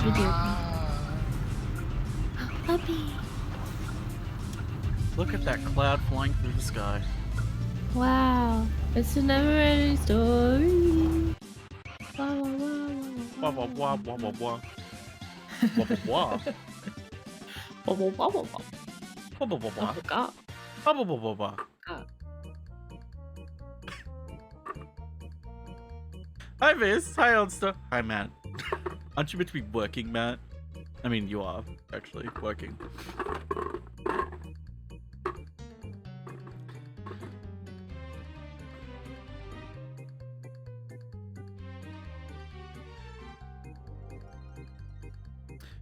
video. Puppy. Look at that cloud flying through the sky. Wow. It's a never-ending story. Wah, wah, wah, Wah wah wah wah wah wah. Wah wah wah. wah, wah, wah, wah, wah. Wah wah wah wah. Oh, God. Wah wah wah wah wah. God. Hi Viz. Hi Elster. Hi Matt. Aren't you meant to be working, Matt? I mean, you are actually working.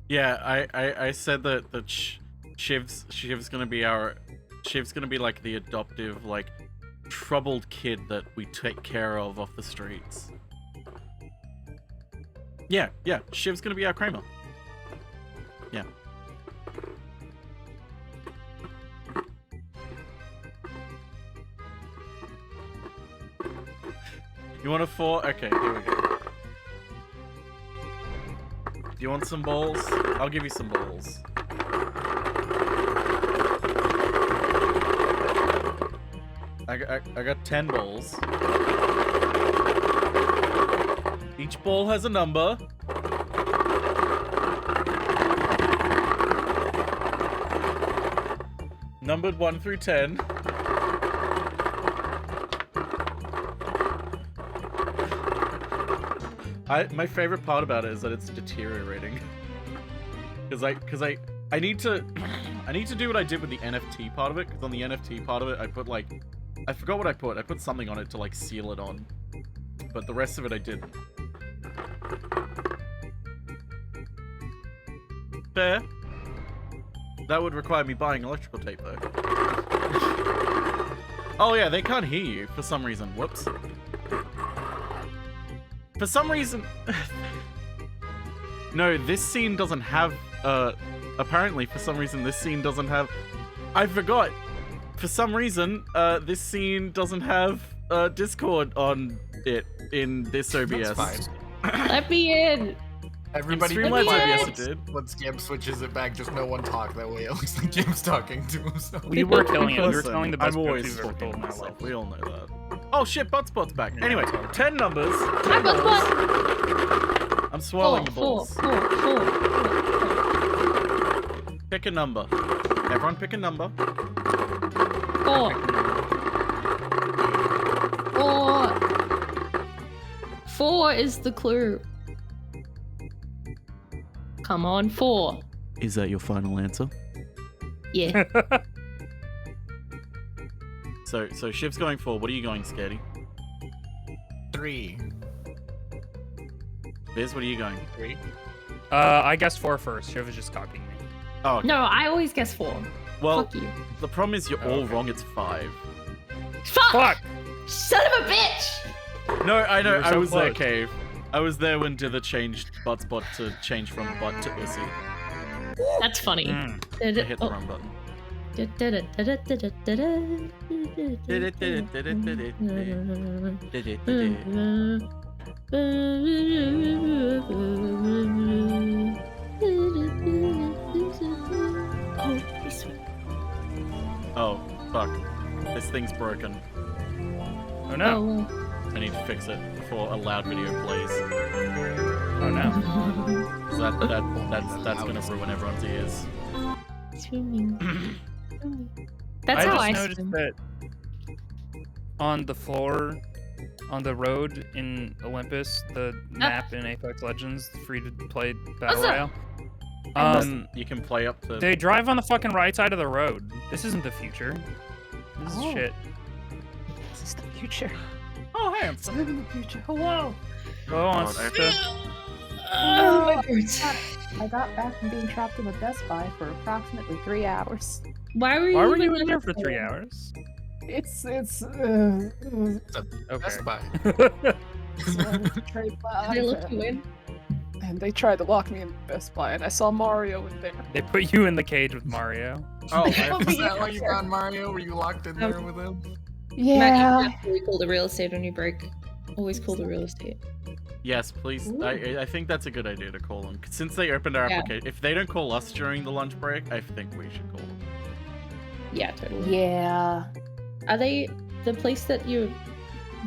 Yeah, I said that Shiv's gonna be like the adoptive, like, troubled kid that we take care of off the streets. Yeah, Shiv's gonna be our Kramer. Yeah. You want a 4? Okay, here we go. Do you want some balls? I'll give you some balls. I got 10 balls. Each ball has a number. Numbered 1 through 10. My favorite part about it is that it's deteriorating. Cause I need to do what I did with the NFT part of it, because on the NFT part of it I put, like, I forgot what I put. I put something on it to, like, seal it on. But the rest of it I didn't. Fair. That would require me buying electrical tape, though. Oh yeah, they can't hear you for some reason. Whoops. For some reason... No, this scene doesn't have, apparently, for some reason, this scene doesn't have... I forgot! For some reason, this scene doesn't have, Discord on it in this OBS. That's fine. Let me in! Everybody In Streamlabs OBS it did. Once Gam switches it back, just no one talk. That way it looks like Gam's talking to himself. We were killing it. We were Listen, telling the best I'm always go-tos ever talking told to in my myself. life. We all know that. Oh shit, Buttspot's back. Anyway, 10 numbers. 10 Hi, balls. Buttspot! I'm swallowing the Four. balls. Pick a number. Everyone pick a number. 4. 4 is the clue. Come on, 4. Is that your final answer? Yeah. So Shiv's going 4. What are you going, Scaredy? 3. Biz, what are you going? 3. I guessed 4 first. Shiv was just copying me. Oh, okay. No, I always guess 4. Well, Fuck you. the problem is you're all wrong. It's 5. Fuck! Fuck! Son of a bitch! No, I know. You were I so was there, close. Cave. I was there when Dither changed Buttspot to change from Butt to Ussy. That's funny. Mm. I hit the wrong button. Oh, this one. Oh, fuck. This thing's broken. Oh no. Oh, well. I need to fix it before a loud video plays. Oh no. 'Cause that's gonna ruin everyone's ears. Swimming. That's I how just I noticed swim. that on the floor, on the road in Olympus, the map in Apex Legends, free to play Battle What's up? Royale. You can play up to... They drive on the fucking right side of the road. This isn't the future. This is shit. This is the future. Oh, hey, I'm Let's live in the future. Hello. Go on, God, I have sister. Oh, my hurts. I got back from being trapped in a Best Buy for approximately 3 hours. Why were you? Why were you in there for 3 hours? It's Best Okay. Buy. trade They looked you in. and they tried to lock me in Best Buy, and I saw Mario in there. They put you in the cage with Mario. Oh, They is put me that in why you there. found Mario? Were you locked in there with him? Matt, Yeah. you have to call the real estate when you break. Always call the real estate. Yes, please. Ooh. I think that's a good idea to call them. Since they opened our Yeah. application, if they don't call us during the lunch break, I think we should call them. Yeah, totally. Yeah. Are they the place that you're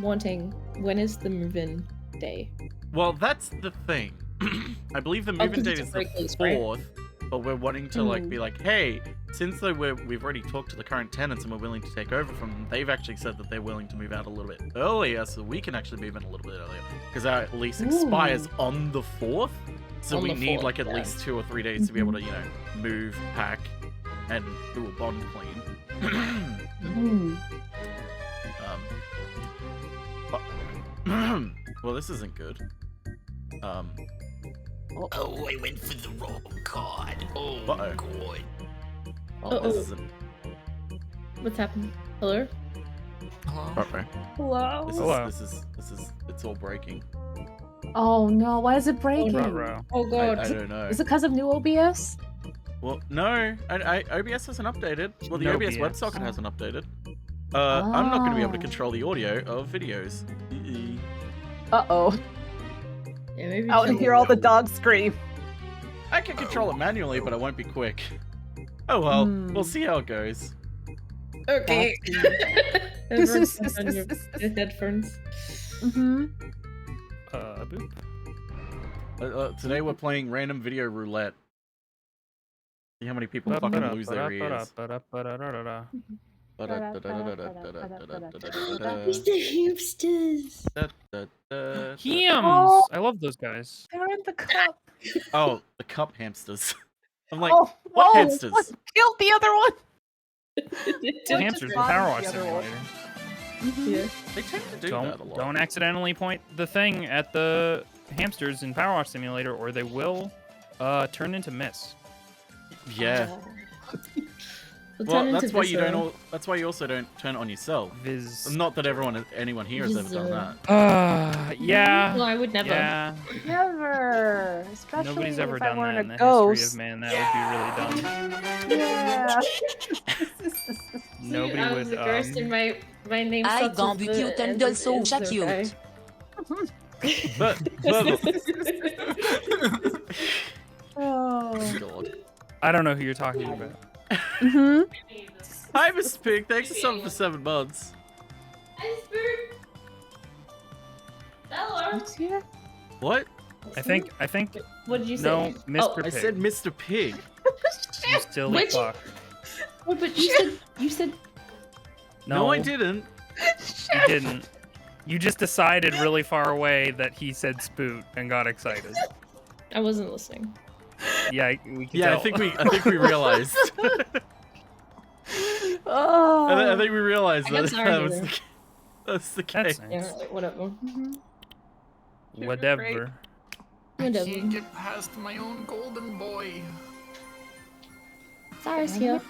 wanting? When is the move-in day? Well, that's the thing. I believe the move-in 'cause date it's is a the break lease, right? 4th, but we're wanting to like be like, hey, since though we've already talked to the current tenants and we're willing to take over from them, they've actually said that they're willing to move out a little bit earlier, so we can actually move in a little bit earlier because our lease expires on the 4th. So On we the need 4th, like at yeah. least 2 or 3 days to be able to, you know, move, pack, and do a bond clean. Well, this isn't good. Oh, I went for the wrong card. Oh, Uh-oh. God. This isn't. What's happening? Hello? Hello? Uh-oh. Hello? Hello. This is, it's all breaking. Oh no, why is it breaking? Ruh-roh. Oh god. I don't know. Is it because of new OBS? Well, no, OBS hasn't updated. Well, the No OBS BS. WebSocket hasn't updated. I'm not going to be able to Oh. control the audio of videos. Uh-oh. Yeah, maybe Out and chill. hear all the dogs scream. I can control it manually, but I won't be quick. Oh well, we'll see how it goes. Okay. This Everyone is- put on your headphones. Mm-hmm. Boop. Today we're playing random video roulette. See how many people fucking lose their ears. Ba-da-ba-da-ba-da-ba-da-da-da-da. Mr. Hipsters. Hams! I love those guys. They're in the cup. Oh, the cup hamsters. I'm like, oh, what whoa, hamsters? what killed the other one? The hamsters in bodied PowerWash the other one. Simulator. Yeah. They tend to do that a lot. Don't accidentally point the thing at the hamsters in PowerWash Simulator, or they will turn into mist. Yeah. We'll Well, turn that's into why you Viscera. don't. That's why you also don't turn it on yourself. Viz. Not that anyone here has ever done Viscera. that. Yeah. No, I would never. Yeah. Never. Especially Nobody's ever if I done weren't that in a the ghost. history of man. That would be really dumb. Yeah. Nobody I would. was a ghost and my name I starts gone with with you the and end also is shut you. okay. But Oh. God. I don't know who you're talking about. Mm-hmm. Hi, Mrs. Pig. Thanks for subbing for 7 months. Hello. What's here? What? I think. What did you say? No, Mr. Oh, I Pig. said Mr. Pig. You still Which- fuck. Oh, but you said No, I didn't. You didn't. You just decided really far away that he said spoot and got excited. I wasn't listening. Yeah, we can Yeah, tell. I think we realized. Oh. I think we realized I got that sorry, was Taylor. that's the That's case. Yeah, nice. right, whatever. Whatever. I Whatever. can't get past my own golden boy. Zara's here.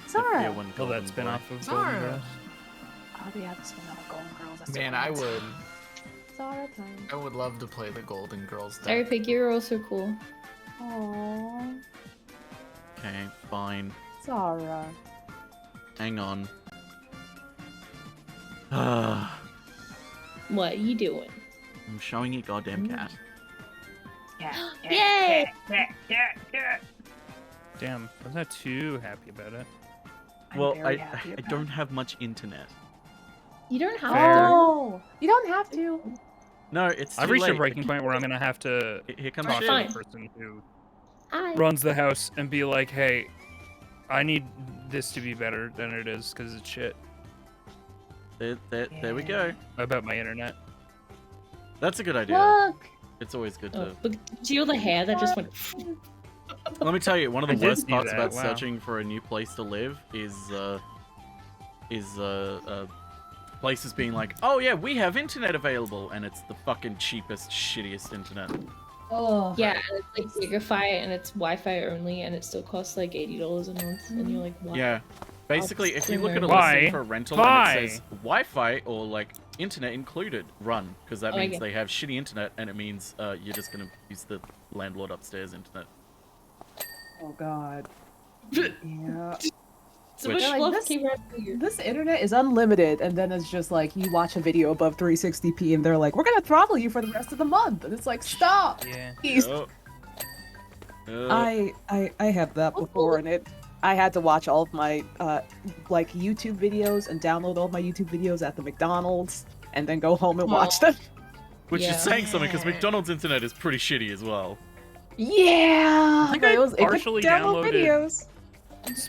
Sorry. one Well, golden that spin boy. off of Zara. Golden Girls. Oh, yeah, this one of Golden Girls. That's Man, right. I would Zara time. love to play the Golden Girls deck. Zara Pig, you're also cool. Aww. Okay, fine. Zara. Hang on. I'm What are you doing? showing you goddamn cat. Yeah. Yay! Damn, I was not too happy about it. I'm Well, very I happy about don't it. have much internet. You don't have Fair. to. Oh, you don't have to. No, it's I've too reached a late. breaking point where I'm gonna have to Here comes talk to Fine. the person who Hi. runs the house and be like, "Hey, I need this to be better than it is because it's shit There we go. about my internet." That's a good idea. Look. It's always good Oh, to. look, see all the hair that just went. Let me tell you, one of I the did worst see parts that, about wow. searching for a new place to live is places being like, "Oh yeah, we have internet available," and it's the fucking cheapest, shittiest internet. Oh. Yeah, and it's like Gigafy and it's Wi-Fi only, and it still costs like $80 a month, and you're like, what? Yeah. Basically, if you look at a Why? listing for a rental Why? and it says Wi-Fi or like internet included, run, because that Oh, I means get they have shitty internet, and it means you're just gonna use the landlord upstairs internet. Oh God. Yeah. So Which- much Like, love this- came out of you. This internet is unlimited, and then it's just like you watch a video above 360p, and they're like, "We're gonna throttle you for the rest of the month," and it's like, "Stop!" Yeah. Please. Yup. I had that before, and I had to watch all of my like YouTube videos and download all my YouTube videos at the McDonald's, and then go home and watch them. Which Yeah. is saying something because McDonald's internet is pretty shitty as well. Yeah, I think but I it could partially download downloaded- videos.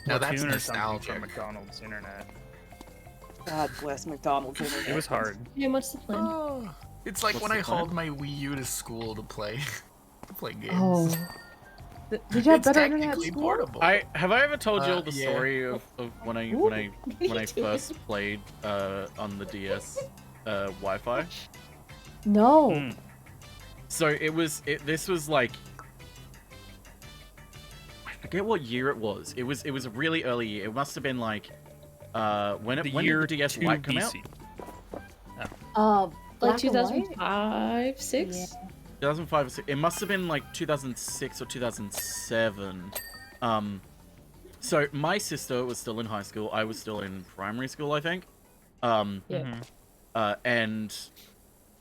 No, that's Splatoon or something nostalgic. from McDonald's internet. God bless McDonald's internet. It was hard. Yeah, what's the plan? Oh, it's like What's when the I plan? hauled my Wii U to school to play games. Oh. Did you have It's better internet at technically school? portable. Have I ever told you all the Yeah. story of when I Me too. first played on the DS Wi-Fi? No. Hmm. So this was like, I forget what year it was. It was a really early year. It must have been like when The did year the DS 2 Lite come out? BC. Black Like and white? 2005, 6? Yeah. 2005 or 6. It must have been like 2006 or 2007. So my sister was still in high school. I was still in primary school, I think. Yeah. Mhm. And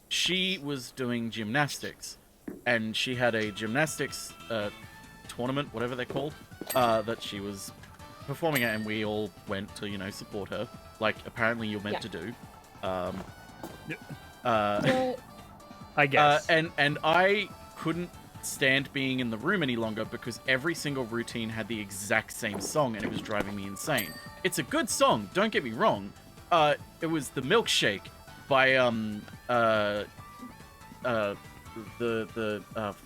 she was doing gymnastics, and she had a gymnastics tournament, whatever they're called, that she was performing at, and we all went to support her, like apparently you're meant to do. Well, I guess. And I couldn't stand being in the room any longer because every single routine had the exact same song, and it was driving me insane. It's a good song, don't get me wrong. It was The Milkshake by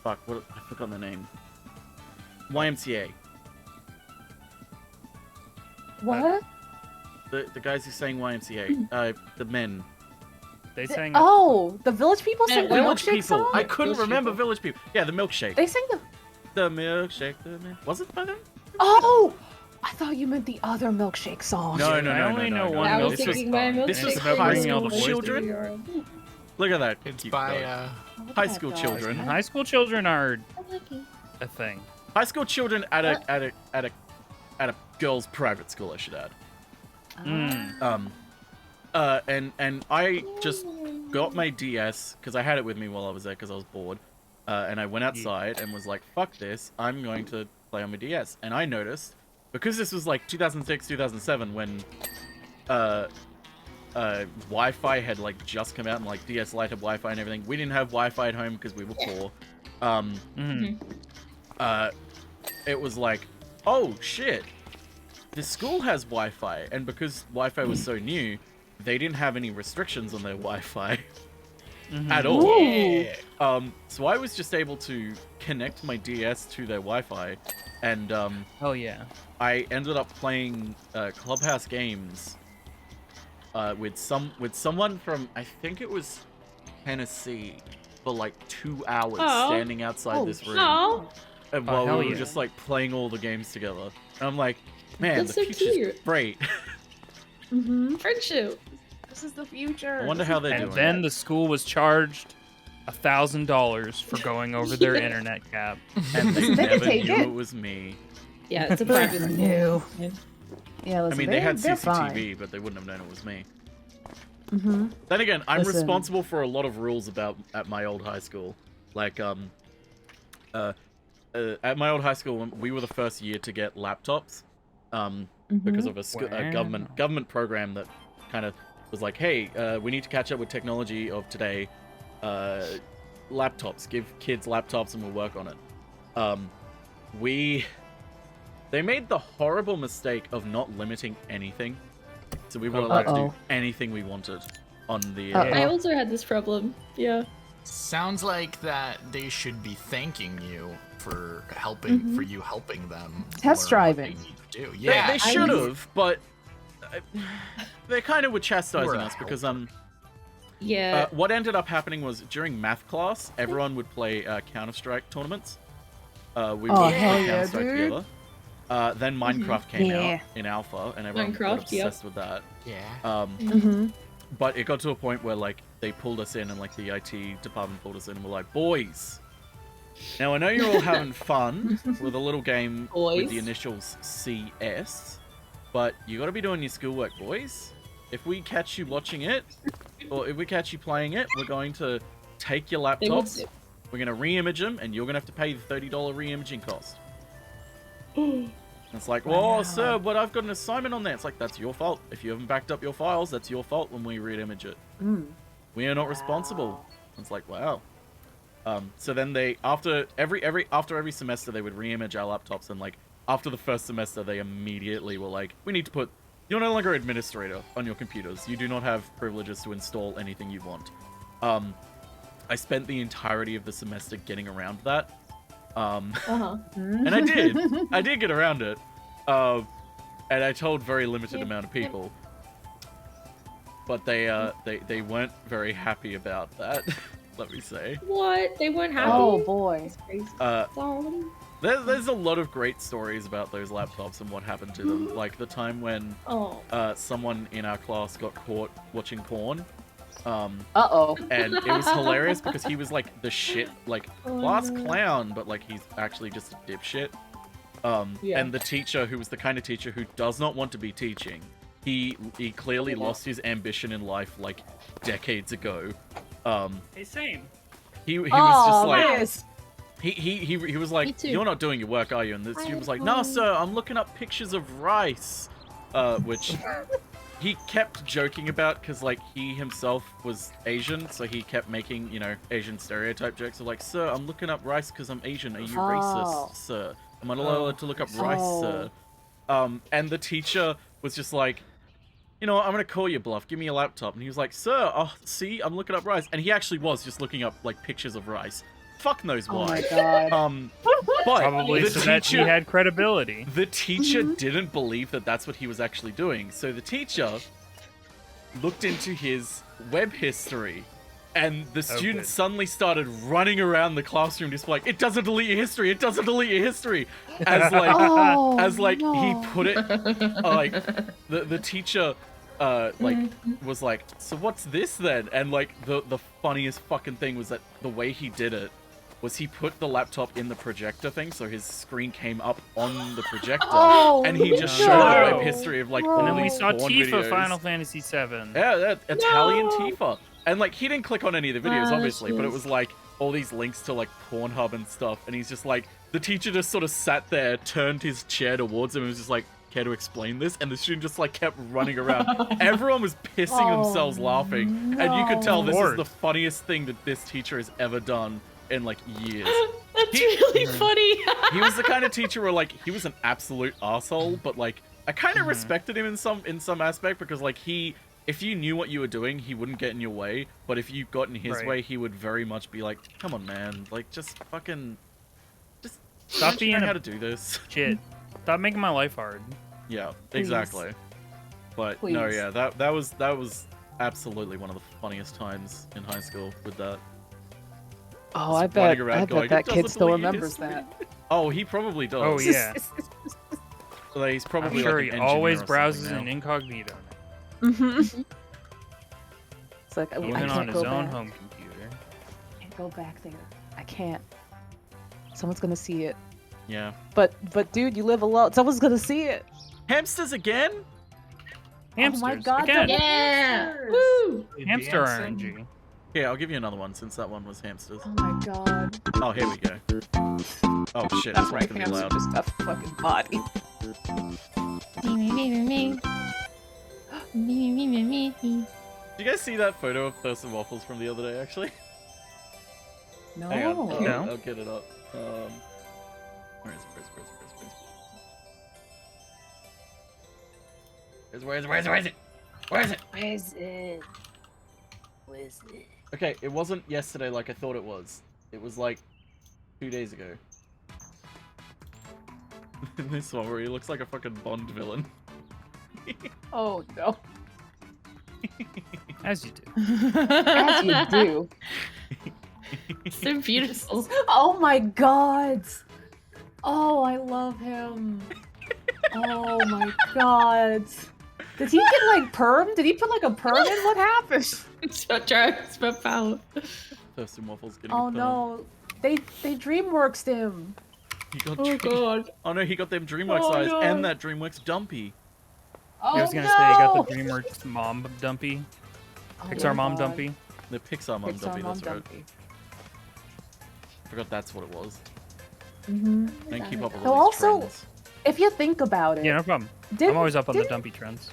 fuck, what, I forgot the name. YMCA. What? The guys who sang YMCA. The men. They sang. Oh, the Village People Yeah, sing the Village Milkshake People. song? I couldn't Village remember People. Village People. Yeah, The Milkshake. They sing the. The Milkshake. Was it by them? Oh, I thought you meant the other Milkshake song. No, I only know one I was This was, thinking by a milkshake. this was It's about high bringing all school the boys children. Look at that. It's cute by dog. Look at high that school dog. children. High school children are a thing. High school children at a girls' private school, I should add. Mm. And I just got my DS because I had it with me while I was there because I was bored, and I went outside and was like, "Fuck this! I'm going to play on my DS." And I noticed because this was like 2006, 2007 when Wi-Fi had like just come out and like DS Lite had Wi-Fi and everything. We didn't have Wi-Fi at home because we were poor. Mhm. It was like, oh shit, the school has Wi-Fi, and because Wi-Fi was so new, they didn't have any restrictions on their Wi-Fi Mhm. at all. Ooh. So I was just able to connect my DS to their Wi-Fi, and Oh yeah. I ended up playing Clubhouse games with someone from, I think it was Tennessee, for like 2 hours Oh. standing outside Oh, this room. Oh, And Oh, while hell we were yeah. just like playing all the games together. And I'm like, man, That's the so future's cute. great. Mm-hmm. friendship. This is the future. I wonder how they're And doing. then the school was charged $1,000 for going over their Yeah. internet cap. And they They can never take knew it. it was me. Yeah, it's a private school. No. Yeah, I listen, mean, they had they're CCTV, but they wouldn't have known it was me. fine. Mm-hmm. Then again, I'm Listen. responsible for a lot of rules at my old high school. Like, at my old high school, we were the first year to get laptops, because of a government program that kind of was like, hey, we need to catch up with technology of today. Laptops, give kids laptops, and we'll work on it. They made the horrible mistake of not limiting anything, so we were allowed to do Uh-oh. anything we wanted on the. Uh-oh. I also had this problem. Yeah. Sounds like that they should be thanking you for helping, Mhm. for you helping them. Test learn what driving. they need to do. They, Yeah, they should have, but they kind of were chastising We're a us because Yeah. what ended up happening was during math class, everyone would play Counter-Strike tournaments. We Oh, would play hell yeah, Counter-Strike dude. together. Then Minecraft came Yeah. out in alpha, and everyone got Minecraft, yep. obsessed with that. yeah. Mm-hmm. But it got to a point where like they pulled us in, and like the IT department pulled us in, and were like, "Boys, now I know you're all having fun with a little game with Boys. the initials CS, but you gotta be doing your schoolwork, boys. If we catch you watching it, or if we catch you playing it, we're going to take your They would laptops, we're gonna re-image them, and you're gonna have to pay the $30 re-imaging cost. It's like, well, sir, but I've got an assignment on there. It's like, that's your fault. If you haven't backed up your files, that's your fault when we re-image it. We are not responsible. It's like, wow. So then they, after every semester, they would re-image our laptops, and like, after the first semester, they immediately were like, we need to put, you're no longer administrator on your computers. You do not have privileges to install anything you want. I spent the entirety of the semester getting around that. And I did get around it. And I told very limited amount of people. But they weren't very happy about that, let me say. What? They weren't happy? Oh boy. Sorry. There's a lot of great stories about those laptops and what happened to them. Like the time when someone in our class got caught watching porn. And it was hilarious because he was like the shit, like class clown, but like he's actually just a dipshit. And the teacher, who was the kind of teacher who does not want to be teaching, he clearly lost his ambition in life like decades ago. Hey, same. He was just like. Nice. He was like, you're not doing your work, are you? And the student was like, no, sir, I'm looking up pictures of rice. Which he kept joking about because, like, he himself was Asian, so he kept making, you know, Asian stereotype jokes of like, sir, I'm looking up rice because I'm Asian. Are you racist, sir? Am I not allowed to look up rice, sir? And the teacher was just like, you know what, I'm going to call you bluff. Give me your laptop. And he was like, sir, see, I'm looking up rice. And he actually was just looking up, like, pictures of rice. Fuck knows why. Oh my god. But Probably the so that he had credibility. The teacher didn't believe that that's what he was actually doing. So the teacher looked into his web history, and the student suddenly started running around the classroom just like, it doesn't delete your history, it doesn't delete your history. As like, he put it, like, the teacher was like, so what's this then? And like the funniest fucking thing was that the way he did it was he put the laptop in the projector thing, so his screen came up on the projector, and he just showed the web history of like all And then we these saw porn Tifa videos. Final Fantasy VII. Yeah, that Italian Tifa. And like he didn't click on any of the videos, obviously, but it was like all these links to like Pornhub and stuff, and he's just like, the teacher just sort of sat there, turned his chair towards him, and was just like, care to explain this? And the student just like kept running around. Everyone was pissing themselves laughing, and you could tell this is the funniest thing that this teacher has ever done in like years. That's really funny. He was the kind of teacher where like he was an absolute asshole, but like I kind of respected him in some aspect, because like if you knew what you were doing, he wouldn't get in your way, but if you got in his way, he would very much be like, come on man, like just fucking Stop being how to do this. Shit. Stop making my life hard. Yeah, exactly. But no, yeah, that was absolutely one of the funniest times in high school with that. Oh, I Just bet running around going, that "It kid doesn't still delete your remembers history." that. Oh, he probably does. Oh yeah. So he's I'm probably sure like he an engineer always or browses something in now. incognito. It's like, I Even can't on his go own back. home computer. I can't go back there. I can't. Someone's gonna see it. Yeah. But dude, you live alone. Someone's gonna see it. Hamsters again? Hamsters. Oh my god. Again. Yeah. Woo. Hamster RNG. Yeah, I'll give you another one since that one was hamsters. Oh my god. Oh, here we go. Oh shit, That's it's right. making me loud. Just a fucking body. Did you guys see that photo of Thurston Waffles from the other day, actually? No. Hang on, No. I'll get it up. Where is it? Where is it? Where is it? Okay, it wasn't yesterday like I thought it was. It was like 2 days ago. This one where he looks like a fucking Bond villain. Oh no. As you do. As you do. So beautiful. Oh my god. Oh, I love him. Oh my god. Did he get like perm? Did he put like a perm in? What happened? It's about drugs, about power. Thurston Waffles getting Oh a perm. no. They DreamWorksed him. He got Oh god. Oh no, he got them DreamWorks Oh, eyes no. and that DreamWorks dumpy. Oh, I was gonna no! say I got the DreamWorks mom dumpy, Oh Pixar my mom God. dumpy. The Pixar Mom Pixar Dumpy, Mom that's right. Dumpy. Forgot that's what it was. Mm-hmm. Don't keep up with So all these also, trends. if you think about it, Yeah, no problem. didn't, I'm always up on the didn't- dumpy trends.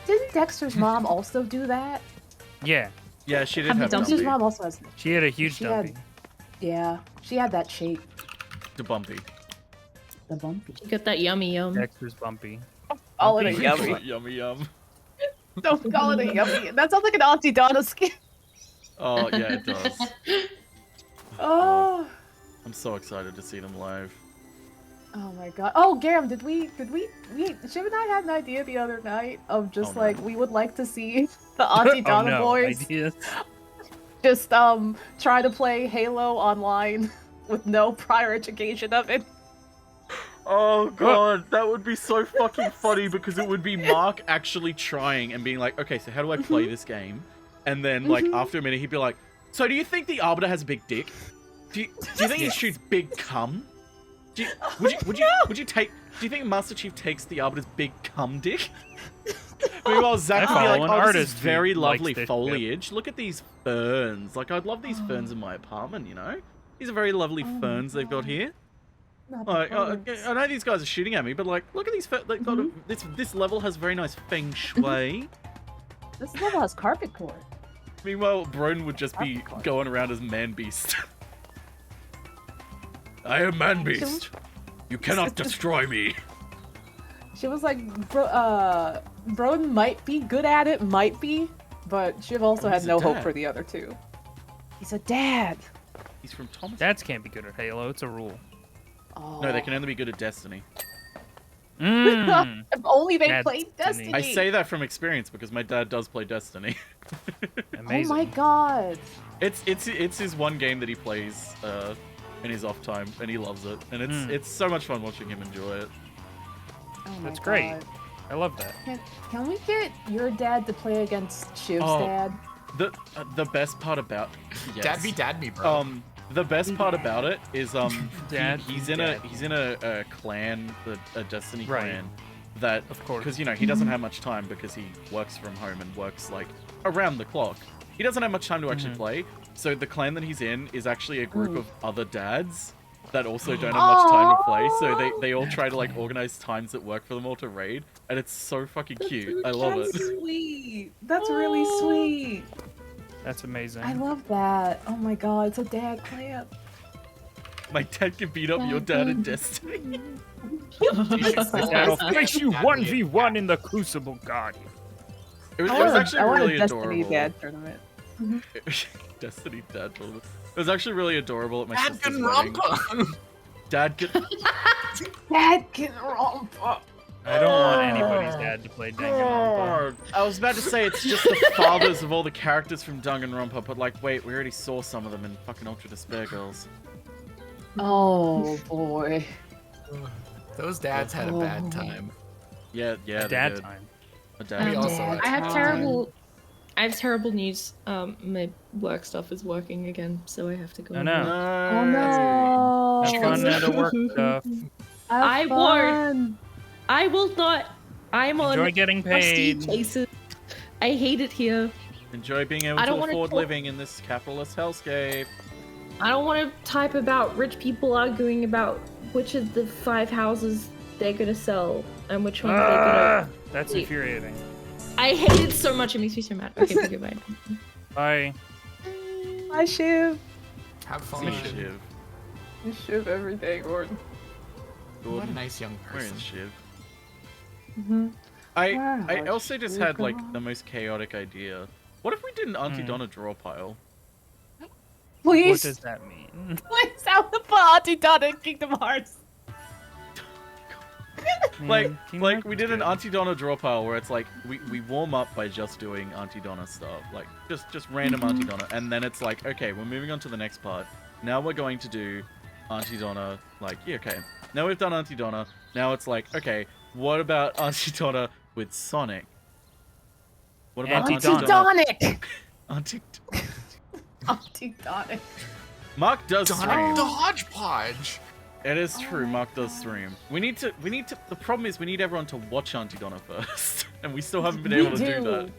Didn't Dexter's mom also do that? Yeah, Yeah, she did Have you have dumped Dexter's Dumpy. mom also has. she had a huge She had- dumpy. Yeah, she had that shape. To Bumpy. The bumpy. You got that yummy yum. Dexter's bumpy. Call it a Bumpy. yummy. Yummy yum. Don't call it a yummy. That sounds like an Auntie Donna skin. Oh, yeah, it does. Oh. I'm so excited to see them live. Oh my god. Oh, Garam, did we, Shiv and I had an idea the other night of just Oh, no. like, we would like to see the Auntie Donna oh, no. boys Ideas. just, try to play Halo online with no prior education of it. Oh god, that would be so fucking funny because it would be Mark actually trying and being like, okay, so how do I play this game? And then, like, after a minute, he'd be like, so do you think the Arbiter has a big dick? Do you think he shoots big cum? Would you take? Do you think Master Chief takes the Arbiter's big cum dick? Meanwhile, Zach would be follow like, an oh, this is artist who very likes lovely this shit." foliage. Look at these ferns. Like, I'd love these ferns in my apartment, you know? These are very lovely Oh my ferns they've got God. here. Not the Like, photos. I know these guys are shooting at me, but like, look at these. They've got this level has very nice feng shui. This level has carpet core. Meanwhile, Broden would just be going around as Man Beast. I am Man Beast. You cannot destroy me. She was like, Broden might be good at it, might be, but Shiv also Oh, had he's a no hope dad. for the other two. He's a dad. He's from Thomas. Dads can't be good at Halo. It's a rule. Oh. No, they can only be good at Destiny. Mm. If only they Dad played Destiny. Destiny. I say that from experience because my dad does play Destiny. Amazing. Oh my god. It's his one game that he plays in his off time, and he loves it. And it's so much fun watching him enjoy it. Oh my That's great. God. I love that. Can we get your dad to play against Shiv's Oh. dad? The best part about yes. Dad be dad me, bro. The best part about it is Dad he's be in dad. a clan, a Destiny Right. clan that Of course. because you know he doesn't have much time because he works from home and works like around the clock. He doesn't have much time to actually play. So the clan that he's in is actually a group of other dads that also don't have much time to play. So they all try to like organize times that work for them all to raid, and it's so fucking cute. I love it. Sweet. That's really sweet. That's amazing. I love that. Oh my god, it's a dad clan. My dad can beat up your dad in Destiny. I'll face you 1v1 in the Crucible Guardian. It was I want actually a really Destiny adorable. dad tournament. Destiny dad tournament. It was actually really adorable at my Dad sister's can wedding. rumpa. Dad can. Dad can romp. I don't want anybody's dad to play Danganronpa. I was about to say it's just the fathers of all the characters from Danganronpa, but like, wait, we already saw some of them in fucking Ultra Despair Girls. Oh boy. Those dads had a bad time. Yeah, they Dad did. time. A dad. We also had I have time. terrible news. My work stuff is working again, so I have to go. Oh no. Oh no. Have fun at the work stuff. Have I fun. I will not. I'm on Enjoy getting rusty paid. places. I hate it here. Enjoy being able I don't to wanna afford talk- living in this capitalist hellscape. I don't want to type about rich people arguing about which of the 5 houses they're gonna sell and which one they're Ah, gonna. that's Wait. infuriating. I hate it so much. It makes me so mad. Okay, goodbye. Bye. Hi Shiv. Have fun. See Shiv. You Shiv every day, Gordon. What a Gordon, nice young where person. is Shiv? Mm-hmm. I Wow, also just Shiv had like gone. the most chaotic idea. What if we did an Auntie Donna draw pile? What Please. does that mean? Please have the Auntie Donna in Kingdom Hearts. Like Team we Rocket's did an good. Auntie Donna draw pile where it's like we warm up by just doing Auntie Donna stuff, like just random Auntie Donna, and then it's like, okay, we're moving on to the next part. Now we're going to do Auntie Donna, like, yeah, okay. Now we've done Auntie Donna. Now it's like, okay, what about Auntie Donna with Sonic? What about Auntie Auntie Donna? Donic. Auntie. Auntie Donic. Mark does Donna stream. the hodgepodge. It is true. my Mark does God. stream. We need to. The problem is we need everyone to watch Auntie Donna first. and we still haven't been able to do that.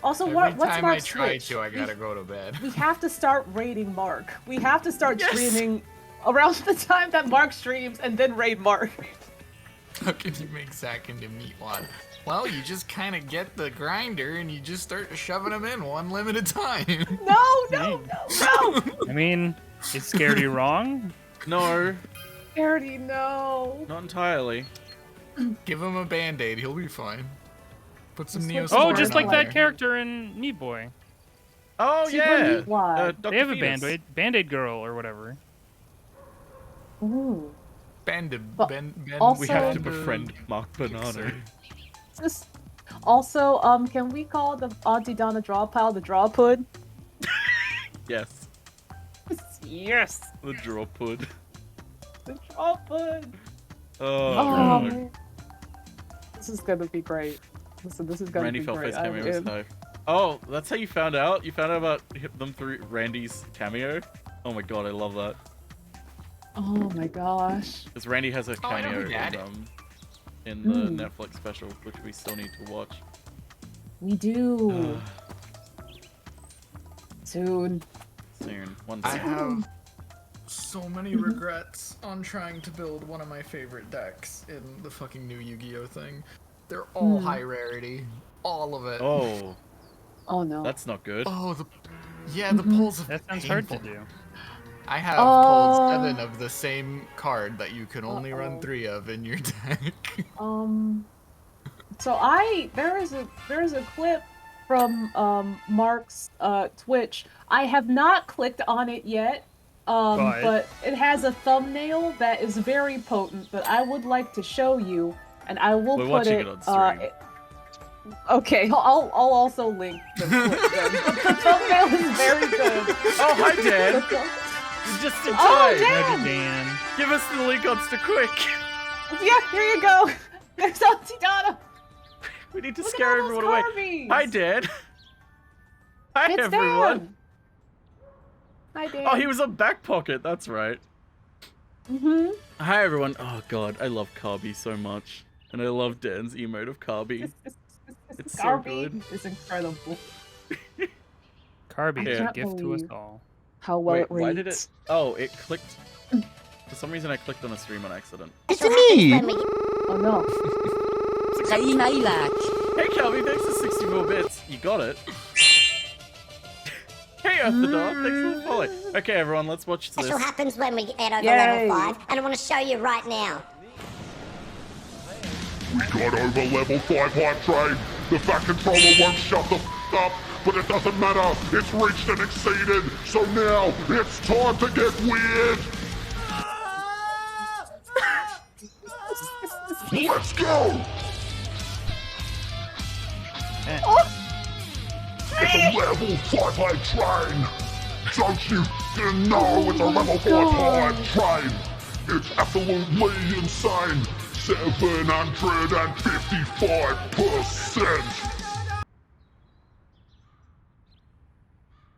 Also, Every what's time I Mark's try Twitch? to, I gotta go to bed. We have to start raiding Mark. We have to start Yes! streaming around the time that Mark streams and then raid Mark. How can you make Zach into meatwad? Well, you just kind of get the grinder and you just start shoving them in one limb at a time. No! I mean, is Scaredy wrong? No, Already no. not entirely. Give him a band-aid, he'll be fine. Put some This Neosporin Oh, Smart just like on that there. character in Meat Boy. Oh Super yeah, Meatwad. Dr. They have a Fetus. Band-Aid girl or whatever. Ooh. But also- We have to befriend Mark Banana. Also, can we call the Auntie Donna draw pile the draw pud? Yes, Yes. the draw pud. The draw pud. Oh, Oh, God. this is gonna be great. Listen, this is gonna Randy be great. Feltface cameo was hype. Oh, that's how you found out? You found out about them through Randy's cameo? Oh my god, I love that. Oh my gosh. Because Randy has a Oh, I know cameo who that in the Mm. Netflix special, which we still need to watch. We do. Soon. Soon. One I soon. have so many regrets on trying to build one of my favorite decks in the fucking new Yu-Gi-Oh thing. They're all high rarity. All of it. Oh, Oh no. that's not good. Oh, the pulls of That sounds hard to painful. do. I have Oh. pulled 7 of the same card that you can only run Uh-oh. 3 of in your deck. So there is a clip from Mark's Twitch. I have not clicked on it yet. But it has a thumbnail that is very potent that I would like to show you, and I will We're put watching it. it on stream. Okay, I'll also link the clip. Then. The thumbnail is very good. Oh, hi, The Dan! thumb- You're just in Oh, time! Dan! Howdy, Dan. Give us the link on quick! Yeah, here you go. There's Auntie Donna. We need to Look scare at all those everyone away. carvings. Hi, Dan! Hi, It's everyone! Dan. Hi, Dan. Oh, he was on Back Pocket, that's right. Mm-hmm. Hi, everyone. Oh, God, I love Carby so much. And I love Dan's emote of Carby. It's so Garby good. is incredible. Carby, I a can't gift to us believe- all. How well Wait, it reads. why did it... Oh, it clicked... For some reason, I clicked on a stream on accident. It's me! Oh no. Salut Maïlac! Hey, Calvi, thanks for 64 bits. You got it. Hey, Earth the Dark, thanks for the follow. Okay, everyone, let's watch this. Special happens when we get over Yay. level 5, and I want to show you right now. We got over level 5 hype train. The Fat Controller won't shut the f up, but it doesn't matter. It's reached and exceeded. So now it's time to get weird. Let's go. It's a level 5 hype train. Don't you f***ing know it's a level 5 hype train? It's absolutely insane. 755%.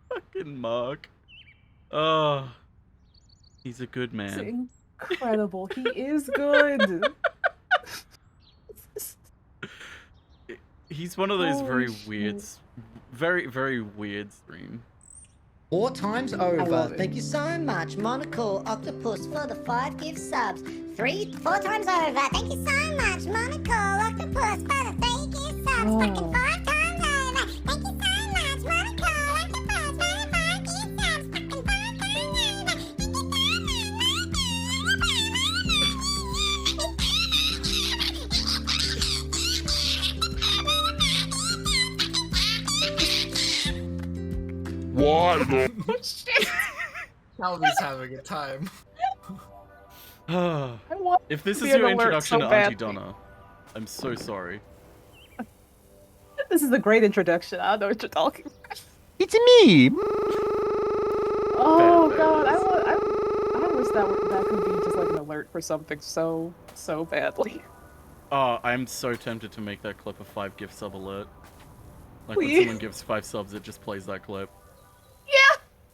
Fucking Mark. Oh, he's a good man. It's incredible. He is good. He's one of those Holy very shit. weird, very weird stream. 4 times I over. love it. Thank you so So much, Monocle Octopus for the 5 gift subs. 4 times over. Thank you so much, Monocle Octopus for the 3 gift subs. Oh. Fucking 5 times over. Thank you so much, Monocle Octopus for the 5 gift subs. Fucking 5 times over. Thank you Why the Calvi's having a time. I want If this to is be an your alert introduction so to Auntie badly. Donna, I'm so sorry. This is a great introduction. I don't know what you're talking about. It's me! Oh Bad god, bears. I wish that could be just like an alert for something so badly. Oh, I'm so tempted to make that clip a 5 gift sub alert. Like when Please. someone gives 5 subs, it just plays that clip.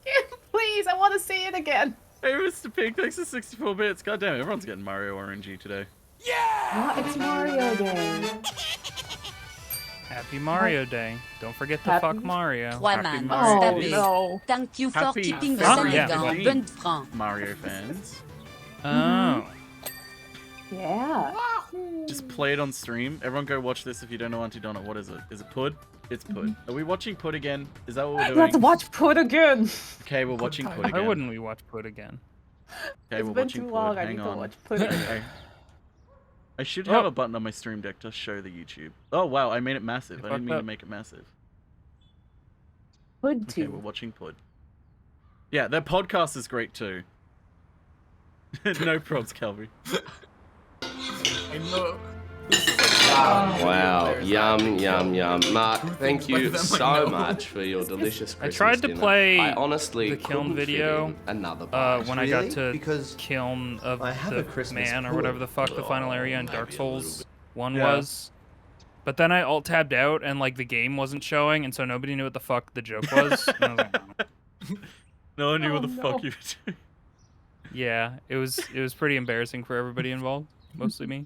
Yeah, please, I want to see it again. Hey, Mr. Pig, thanks for 64 bits. God damn, everyone's getting Mario RNG today. What? It's Mario Day. Happy Mario Day. Don't forget to Happy- fuck Mario. Trois Happy man. Mario Oh Day. no. Thank you for Happy keeping the February yeah, Sénégal 15th, bon franc. Mario fans. Oh. Yeah. Just play it on stream. Everyone go watch this if you don't know Auntie Donna. What is it? Is it Pud? It's Pud. Are we watching Pud again? Is that what we're doing? Let's watch Put again. Okay, we're watching Pud Why again. wouldn't we watch Put again? Okay, It's we're been watching too Pud. long. I Hang need on. to watch Put again. Okay. I should have a button on my stream deck to show the YouTube. Oh wow, I made it massive. I didn't mean to make it massive. Put Okay, too. we're watching Pud. Yeah, their podcast is great too. No probs, Calvary. Wow, yum, yum, yum. Mark, thank you so much for your delicious Christmas tried to dinner. play I honestly the kiln couldn't fit video, in another bite. when I got to Because kiln of I have a the Christmas man or pool. whatever the fuck the final area in maybe Dark a Souls 1 Yeah. was. But then I alt-tabbed out and like the game wasn't showing, and so nobody knew what the fuck the joke was. And I was like, oh. No one knew Oh, what the no. fuck you were doing. Yeah, it was pretty embarrassing for everybody involved, mostly me.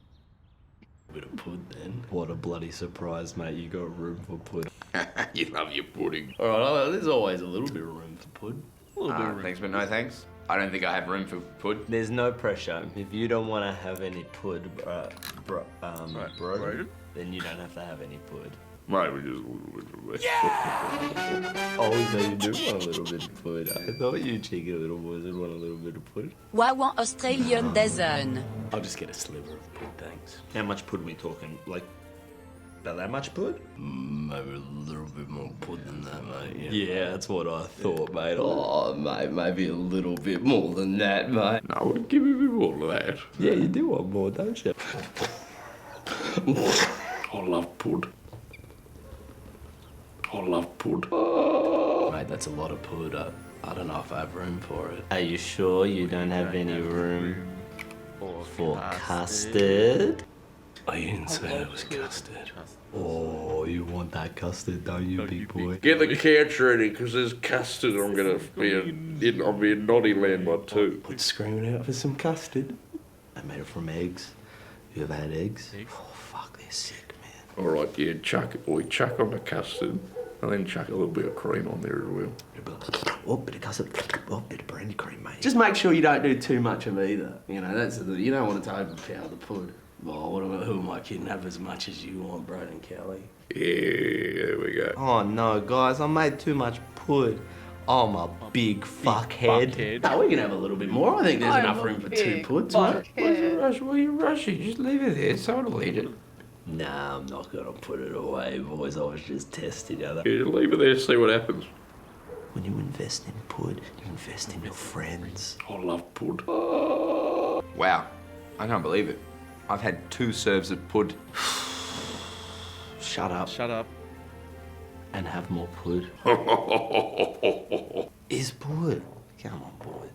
Bit of pud then. What a bloody surprise, mate. You got room for pud. You love your pudding. Alright, there's always a little bit of room for pud. A little bit of room. Thanks, but no thanks. I don't think I have room for pud. There's no pressure. If you don't want to have any pud, bro, then you don't have to have any pud. Maybe just a little bit. Oh, so you do want a little bit of pud. I thought you cheeky little boys would want a little bit of pud. Wawan Australian Dezen. I'll just get a sliver of pud, thanks. how much pud we talking? Like, about that much pud? Maybe a little bit more pud than that, mate. Yeah, that's what I thought, mate. Oh, mate, maybe a little bit more than that, mate. No, give me a bit more of that. Yeah, you do want more, don't you? I love pud. I love pud. Mate, that's a lot of pud. I don't know if I have room for it. Are you sure you don't have any room for custard? Oh, you didn't say it was custard. Oh, you want that custard, don't you, big boy? Get the couch ready, because there's custard. I'm gonna be I'll be in naughty land by 2. It's screaming out for some custard. I made it from eggs. You ever had eggs? Oh, fuck, they're sick, man. All right, yeah, chuck on the custard, and then chuck a little bit of cream on there as well. Oh, bit of custard. Oh, bit of brandy cream, mate. Just make sure you don't do too much of either. You know, you don't want it to overpower the pud. Oh, who am I kidding? Have as much as you want, Broden Kelly. Yeah, there we go. Oh no, guys, I made too much pud. Oh, my big fuckhead. No, we can have a little bit more. I think there's enough room for 2 puds, mate. Why are you rushing? Just leave it there. Someone will eat it. Nah, I'm not gonna put it away, boys. I was just testing you. Yeah, leave it there, see what happens. When you invest in pud, you invest in your friends. I love pud. Wow, I can't believe it. I've had 2 serves of pud. Shut up Shut up. and have more pud. Is pud. Come on, boy.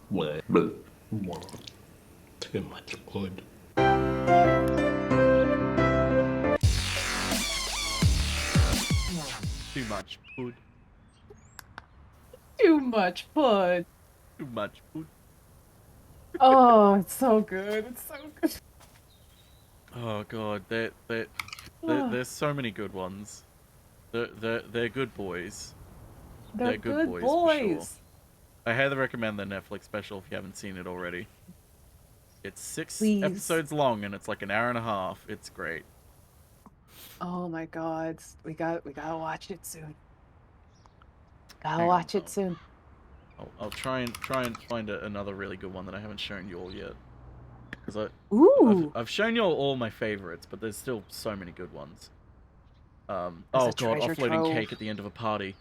What? Too much pud. Too much food. Too much put. Too much food. Oh, it's so good. It's so good. Oh god, there's so many good ones. They're good boys. They're good good boys, for sure. boys. I highly recommend the Netflix special if you haven't seen it already. It's 6 Please. episodes long and it's like an hour and a half. It's great. Oh my god. We gotta watch it soon. Gotta Hang on, watch it soon. I'll try and find another really good one that I haven't shown you all yet. Because Ooh. I've shown you all my favorites, but there's still so many good ones. Oh There's a god, treasure offloading trove. cake at the end of a party.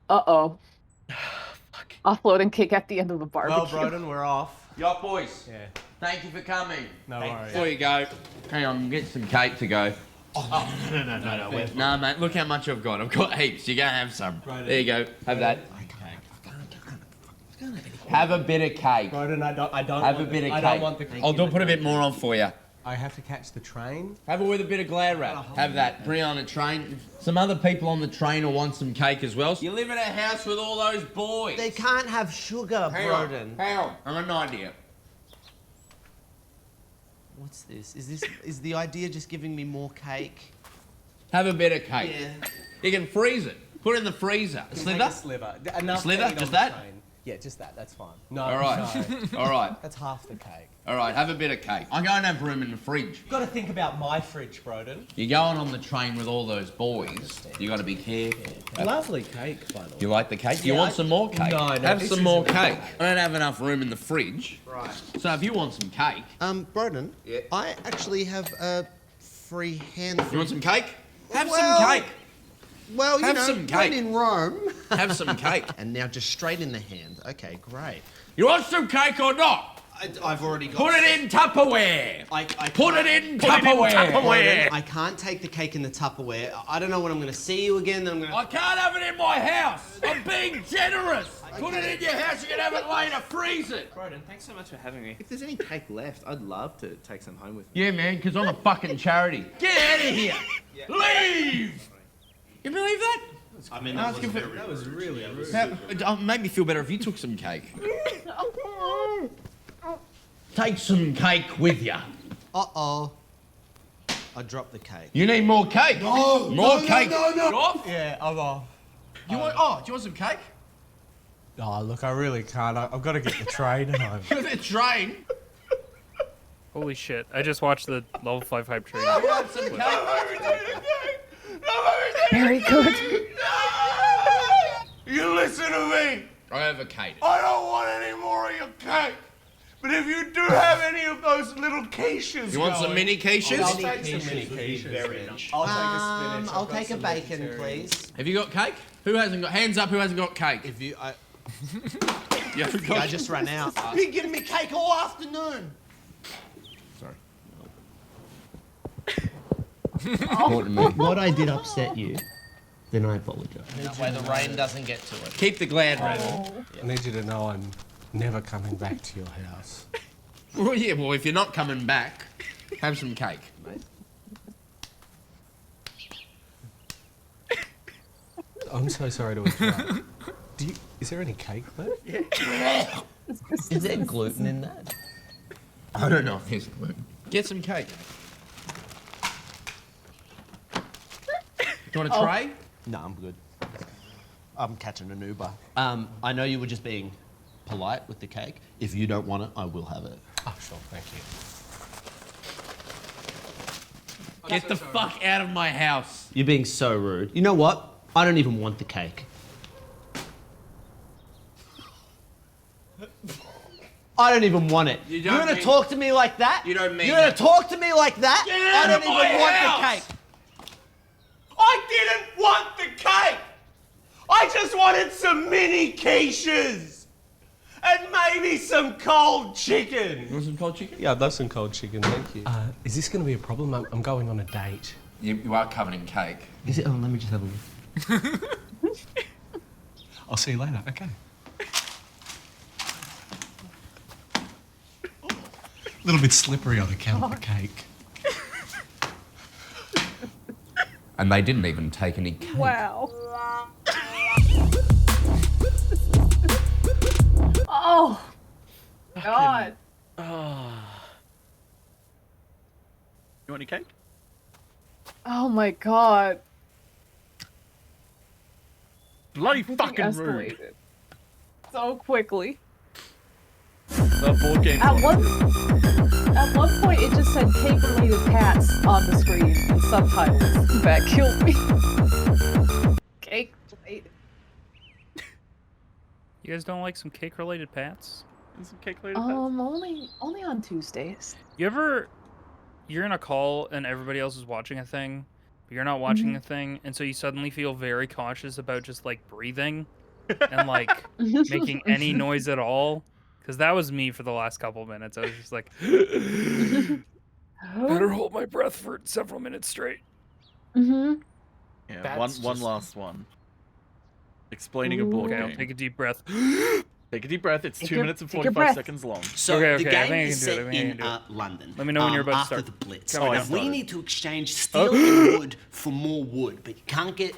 Uh-oh. Fuck. Offloading cake at the end of a barbecue. Well, Broden, we're off. Yo, boys. Yeah. Thank you for coming. No worries. Before you go, hang on, get some cake to go. Oh, no. Nah, mate, look how much I've got. I've got heaps. You're going to have some. Right. There you go. Have that. Have a bit of cake. Broden, I don't Have want a bit of I cake. don't want the cake. I'll put a bit more on for you. I have to catch the train. Have it with a bit of glare wrap. Have that. Bring it on a train. Some other people on the train will want some cake as well. You live in a house with all those boys. They can't have sugar, Hang on. I'm an idea. What's this? Is the idea just giving me more cake? Have a bit of cake. Yeah. You can freeze it. Put it in the freezer. A sliver? Sliver. Enough Sliver? to eat on Just the that? train. Yeah, just that. That's fine. No, All right. no. All right. That's half the cake. All right, have a bit of cake. I'm going to have room in the fridge. You've got to think about my fridge, Broden. You're going on the train with all those boys. You got to be careful. Lovely cake, by the way. You like the cake? Do you Yeah, want some more cake? No, Have this some more isn't cake. cake. I don't have enough room in the fridge. Right. So if you want some cake, Broden, I actually have a free handful. you want some cake? Have Well, some cake. Well, you Have know, some when cake. in Rome. Have some cake. And now just straight in the hand. Okay, great. You want some cake or not? I've already got. Put it in Tupperware. I Put it in Tupperware. I can't take the cake in the Tupperware. I don't know when I'm going to see you again. Then I'm going I can't have it in my house. I'm being generous. Put it in your house. You can have it later. Freeze it. Broden, thanks so much for having me. If there's any cake left, I'd love to take some home with me. Yeah, man, because I'm a fucking charity. Get out of here. Leave. You believe that? I mean, That was really rude. It made me feel better if you took some cake. Take some cake with you. Uh-oh. I dropped the cake. You need more cake. No, more no, cake. no, no. You off? Yeah, I'm off. You want? Oh, do you want some cake? Oh, look, I really can't. I've got to get the train home. The train. Holy shit! I just watched the level 5 hype train. You want some cake? Very good. You listen to me. I advocate it. I don't want any more of your cake. But if you do have any of those little quiches You want some mini quiches? I'll take some mini quiches. I'll take a spinach. I'll take a bacon, please. Have you got cake? Who hasn't got? Hands up. Who hasn't got cake? If you, You haven't got I just ran out. You've been giving me cake all afternoon. Sorry. What I did upset you, then I apologise. That way the rain doesn't get to it. Keep the glad rain. I need you to know I'm never coming back to your house. Well, yeah. Well, if you're not coming back, have some cake, mate. I'm so sorry to interrupt. Is there any cake left? Is there gluten in that? I don't know if there's gluten. Get some cake. Do you want a tray? No, I'm good. I'm catching an Uber. I know you were just being polite with the cake. If you don't want it, I will have it. Oh, sure, thank you. Get the fuck out of my house. You're being so rude. You know what? I don't even want the cake. I don't even want it. You You're don't gonna mean- talk to me like that? You don't mean You're gonna that. talk to me like that? Get I out don't of even my want house! the cake. I didn't want the cake! I just wanted some mini quiches! And maybe some cold chicken! You want some cold chicken? Yeah, I'd love some cold chicken, thank you. Is this going to be a problem? I'm going on a date. You are covered in cake. Is it? Oh, let me just have a look. I'll see you later, okay. A little bit slippery on account of the cake. And they didn't even take any cake. Wow. Oh. God. You want any cake? Oh my God. Bloody Everything fucking rude. escalated so quickly. The board game. At one point, it just said cake-related pats on the screen and subtitles. That killed me. Cake-related. You guys don't like some cake-related pats? Some cake-related pats? Only on Tuesdays. You're in a call and everybody else is watching a thing, but you're not watching a thing, and so you suddenly feel very cautious about just like breathing and like making any noise at all. Because that was me for the last couple minutes. I was just like, better hold my breath for several minutes straight. Yeah, That's one just- last one. Explaining a board Okay, game. I'll take a deep breath. Take a deep breath. It's Take 2 your- minutes and take your 45 breath. seconds long. So Okay, the okay, I game think I is can do it, I set think I can in do it. London. Let me know when you're about to after start. the Blitz. Tell me when We started. need to exchange steel and wood for more wood, but you can't get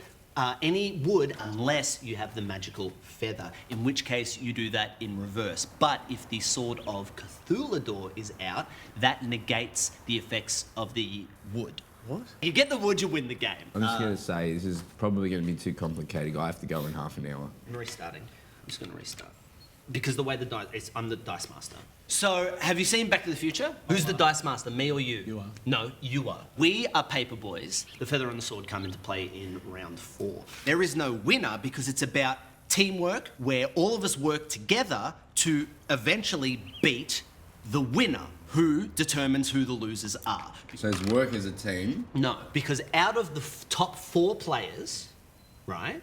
any wood unless you have the magical feather, in which case you do that in reverse. But if the Sword of Cthulhu is out, that negates the effects of the wood. What? You get the wood, you win the game. I'm just going to say, this is probably going to be too complicated. I have to go in half an hour. I'm restarting. I'm just going to restart. Because the way the dice... I'm the Dice Master. So, have you seen Back to the Future? Who's the Dice Master, me or you? You are. No, you are. We are paper boys. The feather and the sword come into play in round 4. There is no winner because it's about teamwork where all of us work together to eventually beat the winner, who determines who the losers are. So it's work as a team? No, because out of the top 4 players, right?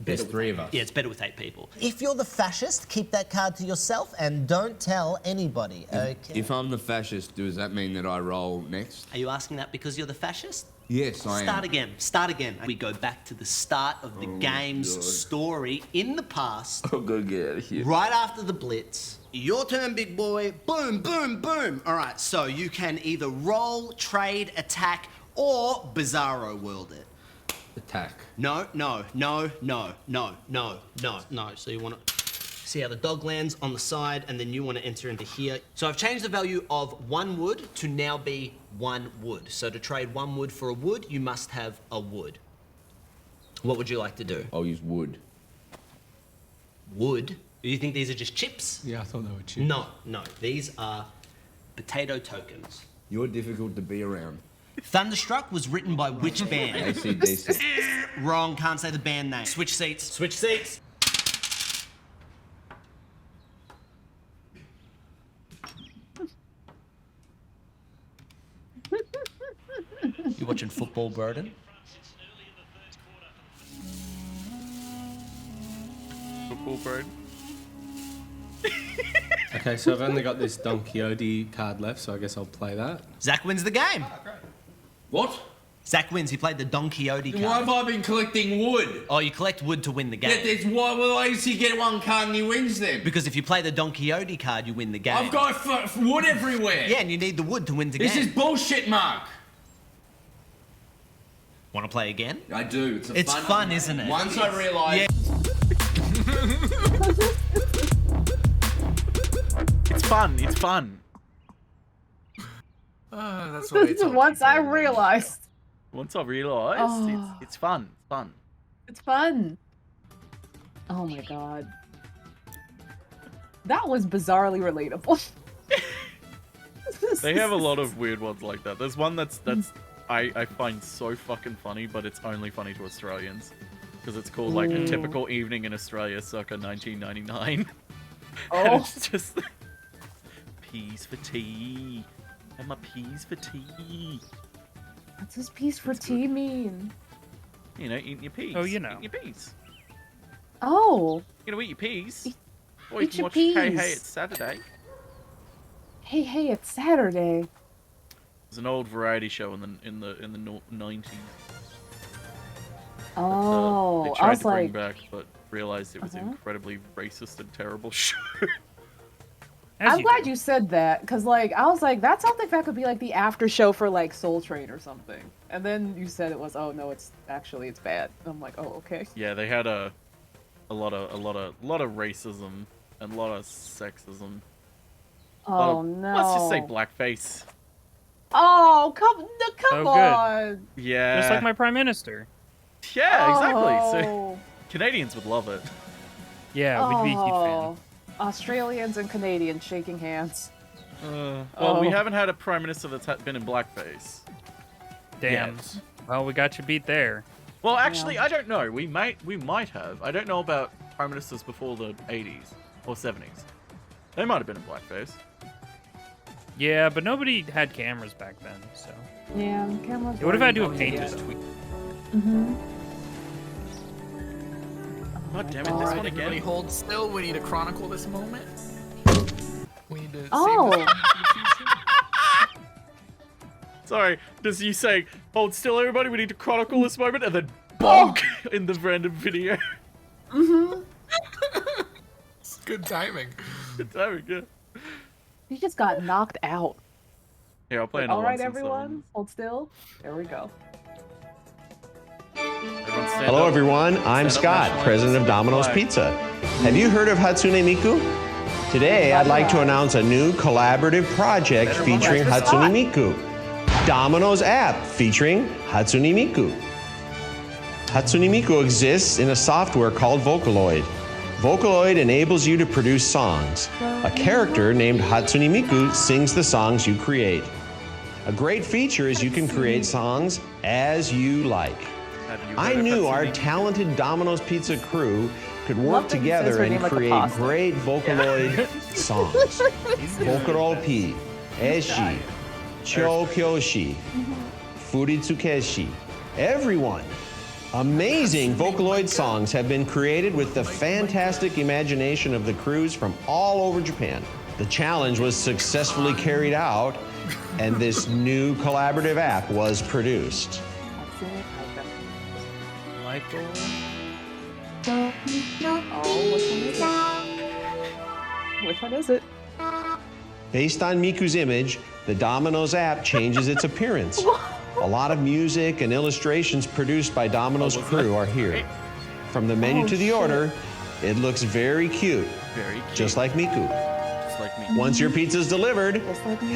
There's 3 of us. Yeah, it's better with 8 people. If you're the fascist, keep that card to yourself and don't tell anybody, okay? If I'm the fascist, does that mean that I roll next? Are you asking that because you're the fascist? Yes, I am. Start again. We go back to the start of the game's story in the past. I'm gonna get out of here. Right after the Blitz. Your turn, big boy. Boom, boom, boom. All right, so you can either roll, trade, attack, or Bizarro World it. Attack. No. So you want to see how the dog lands on the side, and then you want to enter into here. So I've changed the value of 1 wood to now be 1 wood. So to trade 1 wood for a wood, you must have a wood. What would you like to do? I'll use wood. Wood? Do you think these are just chips? Yeah, I thought they were chips. No. These are potato tokens. You're difficult to be around. Thunderstruck was written by which band? AC/DC. Wrong, can't say the band name. Switch seats. You watching football, Broden? Football, Broden? Okay, so I've only got this Don Quixote card left, so I guess I'll play that. Zach wins the game. What? Zach wins. He played the Don Quixote card. Why have I been collecting wood? Oh, you collect wood to win the game. Why does he get 1 card and he wins then? Because if you play the Don Quixote card, you win the game. I've got wood everywhere. Yeah, and you need the wood to win the game. This is bullshit, Mark. Want to play again? I do. It's fun, isn't it? Once I realise... Yeah. It's fun. That's what I tell Once people. I realized. Once I realised, Oh. it's fun. It's fun. It's fun. Oh my god. That was bizarrely relatable. They have a lot of weird ones like that. There's one that's I find so fucking funny, but it's only funny to Australians. Because it's called like a typical evening in Australia circa 1999. Oh. And it's just peas for tea. And my peas for tea. What's this piece for tea mean? You know, eating your peas. Oh, you know. Eating your peas. Oh. You know, eat your peas. Or eat you can your watch peas. Hey Hey, It's Saturday. Hey, it's Saturday. It's an old variety show in the 90s. Oh, they I tried was to bring like, back, but realized it was an incredibly racist and terrible show. I'm glad you said that, because like I was like, that sounds like that could be like the after show for like Soul Train or something. And then you said it was, oh no, it's bad. And I'm like, oh okay. Yeah, they had a lot of racism and a lot of sexism. Oh no. Let's just say blackface. Oh come good. on. Yeah. Just like my prime minister. Yeah, exactly. So Oh. Canadians would love it. Yeah, we'd be a huge fan. Australians and Canadians shaking hands. Well, we haven't had a prime minister that's been in blackface. Damn. Yet. Well, we got you beat there. Well, actually, I don't know. We might have. I don't know about prime ministers before the 80s or 70s. They might have been in blackface. Yeah, but nobody had cameras back then, so. Yeah, cameras. What if I do a weren't painted yet. tweet? God damn it, this Alright, one everybody again. hold still. We need to chronicle this moment. We need to save Oh. this moment for the future. Sorry, does you say, hold still everybody, we need to chronicle this moment, and then bonk in the random video. It's good timing. Good timing, yeah. He just got knocked out. Here, I'll play another All one. right, since, everyone, hold still. There we go. Everyone's Hello, everyone. I'm Scott, president of Domino's Pizza. Have you heard of Hatsune Miku? Today, I'd like to announce a new collaborative project featuring Hatsune Miku. Domino's app featuring Hatsune Miku. Hatsune Miku exists in a software called Vocaloid. Vocaloid enables you to produce songs. A character named Hatsune Miku sings the songs you create. A great feature is you can create songs as you like. I knew our talented Domino's Pizza crew could work together and create great Vocaloid songs. Vocaloid P, Eshi, Chokyoshi, Furitsukeshi. Everyone. Amazing Vocaloid songs have been created with the fantastic imagination of the crews from all over Japan. The challenge was successfully carried out, and this new collaborative app was produced. Michael. Which one is it? Based on Miku's image, the Domino's app changes its appearance. A lot of music and illustrations produced by Domino's crew are here. From the menu to the order, it looks very cute. Just like Miku. Once your pizza's delivered,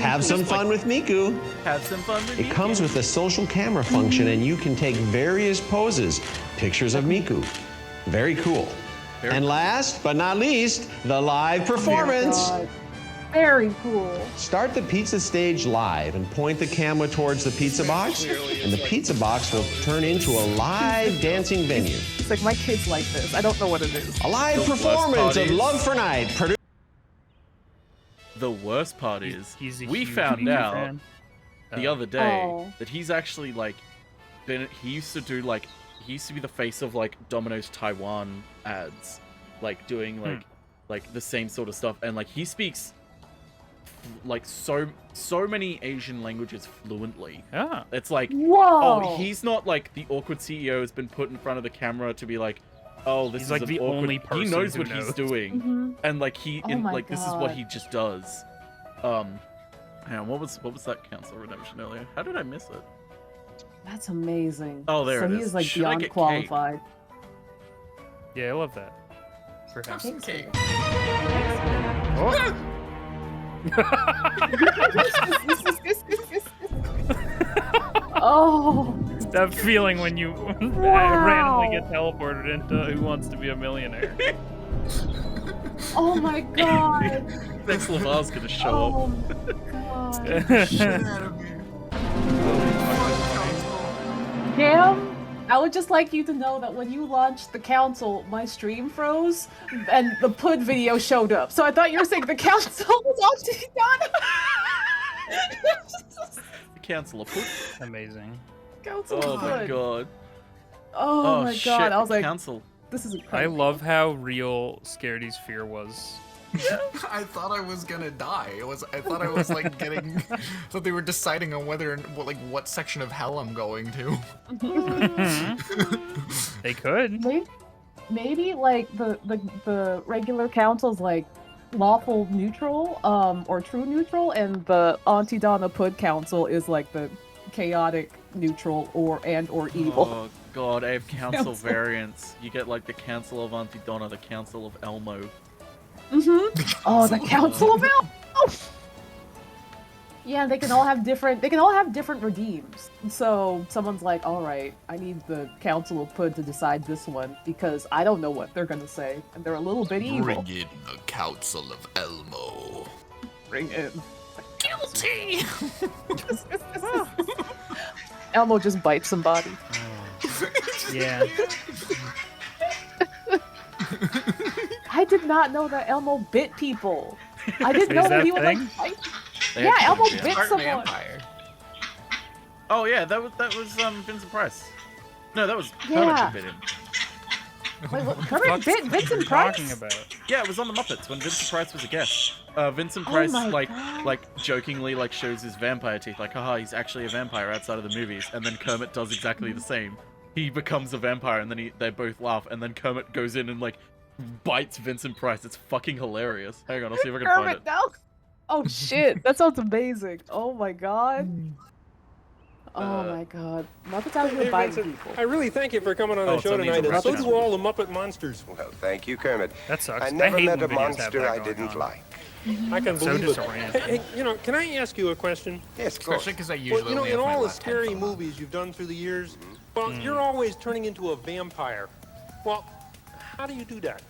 have some fun with Miku. Have some fun with Miku. It comes with a social camera function, and you can take various poses, pictures of Miku. Very cool. And last but not least, the live performance. Very cool. Start the pizza stage live and point the camera towards the pizza box, and the pizza box will turn into a live dancing venue. It's like my kids like this. I don't know what it is. A live performance of Love for Night. The worst part is, He's a we huge found Miku out fan. the other day Oh. that he's actually like he used to do like he used to be the face of like Domino's Taiwan ads, like doing like the same sort of stuff, and like he speaks like so many Asian languages fluently. Yeah. It's like, Whoa. oh, he's not like the awkward CEO has been put in front of the camera to be like, oh, this He's is like an the awkward... only He person knows who what knows. he's doing, Mhm. and like he Oh my this is what God. he just does. Hang on, what was that Council Redemption earlier? How did I miss it? That's amazing. Oh, there so it he's is. like Should I beyond get cake? qualified. Yeah, I love that. For him. Have some cake. Oh. Oh. That feeling when you randomly get teleported into Who Wants to Be a Millionaire. Oh my god. Next Lavar's gonna show Oh up. my god. Damn. I would just like you to know that when you launched the council, my stream froze and the PUD video showed up. So I thought you were saying the council was on The Council of Put. Amazing. Council Oh of my PUD. god. Oh my shit, god. I was the like, Council. this is I incredible. love how real Scaredy's fear was. I thought I was gonna die. I thought I was like getting. So they were deciding on whether what section of hell I'm going to. They could. Maybe like the regular council's like lawful neutral, or true neutral, and the Auntie Donna Pud council is like the chaotic neutral or evil. Oh god, I have council variants. You get like the Council of Auntie Donna, the Council of Elmo. Oh, the Council of Elmo. Yeah, they can all have different redeems. So someone's like, all right, I need the Council of Pud to decide this one because I don't know what they're gonna say, and they're a little bit evil. Bring in the Council of Elmo. Bring in. Guilty. Elmo just bites somebody. Yeah. I did not know that Elmo bit people. I didn't Is know that that he would like thing? fight. They Yeah, actually Elmo did. bit Part someone. vampire. Oh yeah, that was Vincent Price. No, that was Kermit Yeah. that bit him. Wait, what? Kermit bit Vincent Price? Talking about. Yeah, it was on the Muppets when Vincent Price was a guest. Vincent Oh Price my like God. jokingly like shows his vampire teeth, like haha, he's actually a vampire outside of the movies, and then Kermit does exactly the same. He becomes a vampire, and then they both laugh, and then Kermit goes in and like bites Vincent Price. It's fucking hilarious. Hang on, I'll see if I can find Kermit, it. no. Oh shit, that sounds amazing. Oh my god. Oh my god. Muppets out here Hey, biting Vincent, people. I really thank you for coming on the show tonight, and so do all the Muppet monsters. Well, thank you, Kermit. That sucks. I never hate met a when videos have monster that I going didn't on. like. I can So believe it. disorienting. Hey, can I ask you a question? Yes, of course. Especially because I usually Well, only in have my all the left scary headphone on. movies you've done through the years, well, you're always turning into a vampire. Well, how do you do that?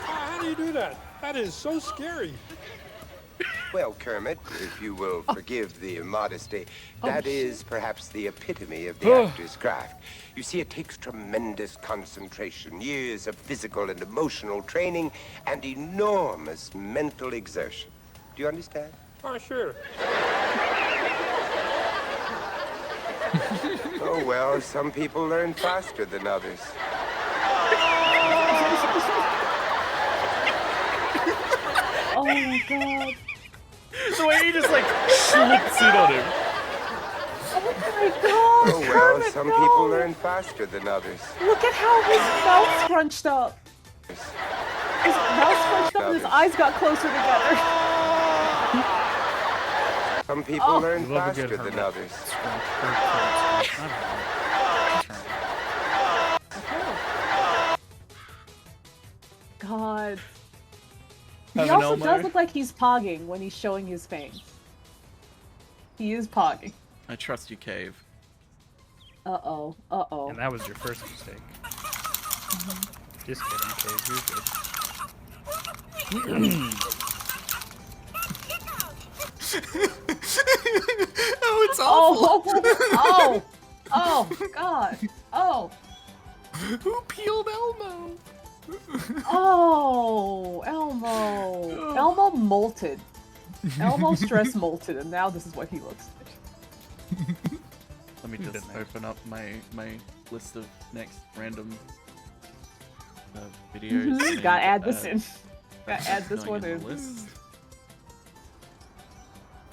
How do you do that? That is so scary. Well, Kermit, if you will forgive the immodesty, that is perhaps the epitome of the actor's craft. You see, it takes tremendous concentration, years of physical and emotional training, and enormous mental exertion. Do you understand? Oh, sure. Oh, well, some people learn faster than others. Oh my god. The way he just like schlips it on him. Oh my god. Oh, well, Kermit, some no. people learn faster than others. Look at how his mouth's scrunched up. His mouth's scrunched up and his eyes got closer together. Some people learn You love a faster good than hermit. others. God. Have He an also Elmo? does look like he's pogging when he's showing his fangs. He is pogging. I trust you, Cave. Uh-oh. Uh-oh. And that was your first mistake. Just kidding, Cave. You're good. Oh, it's awful. Oh! Oh! God! Oh! Who peeled Elmo? Oh! Elmo! Elmo molted. Elmo stress molted, and now this is what he looks like. Let me just open up my list of next random videos. Mhm. Gotta add this in. Gotta add this going one in the in. list.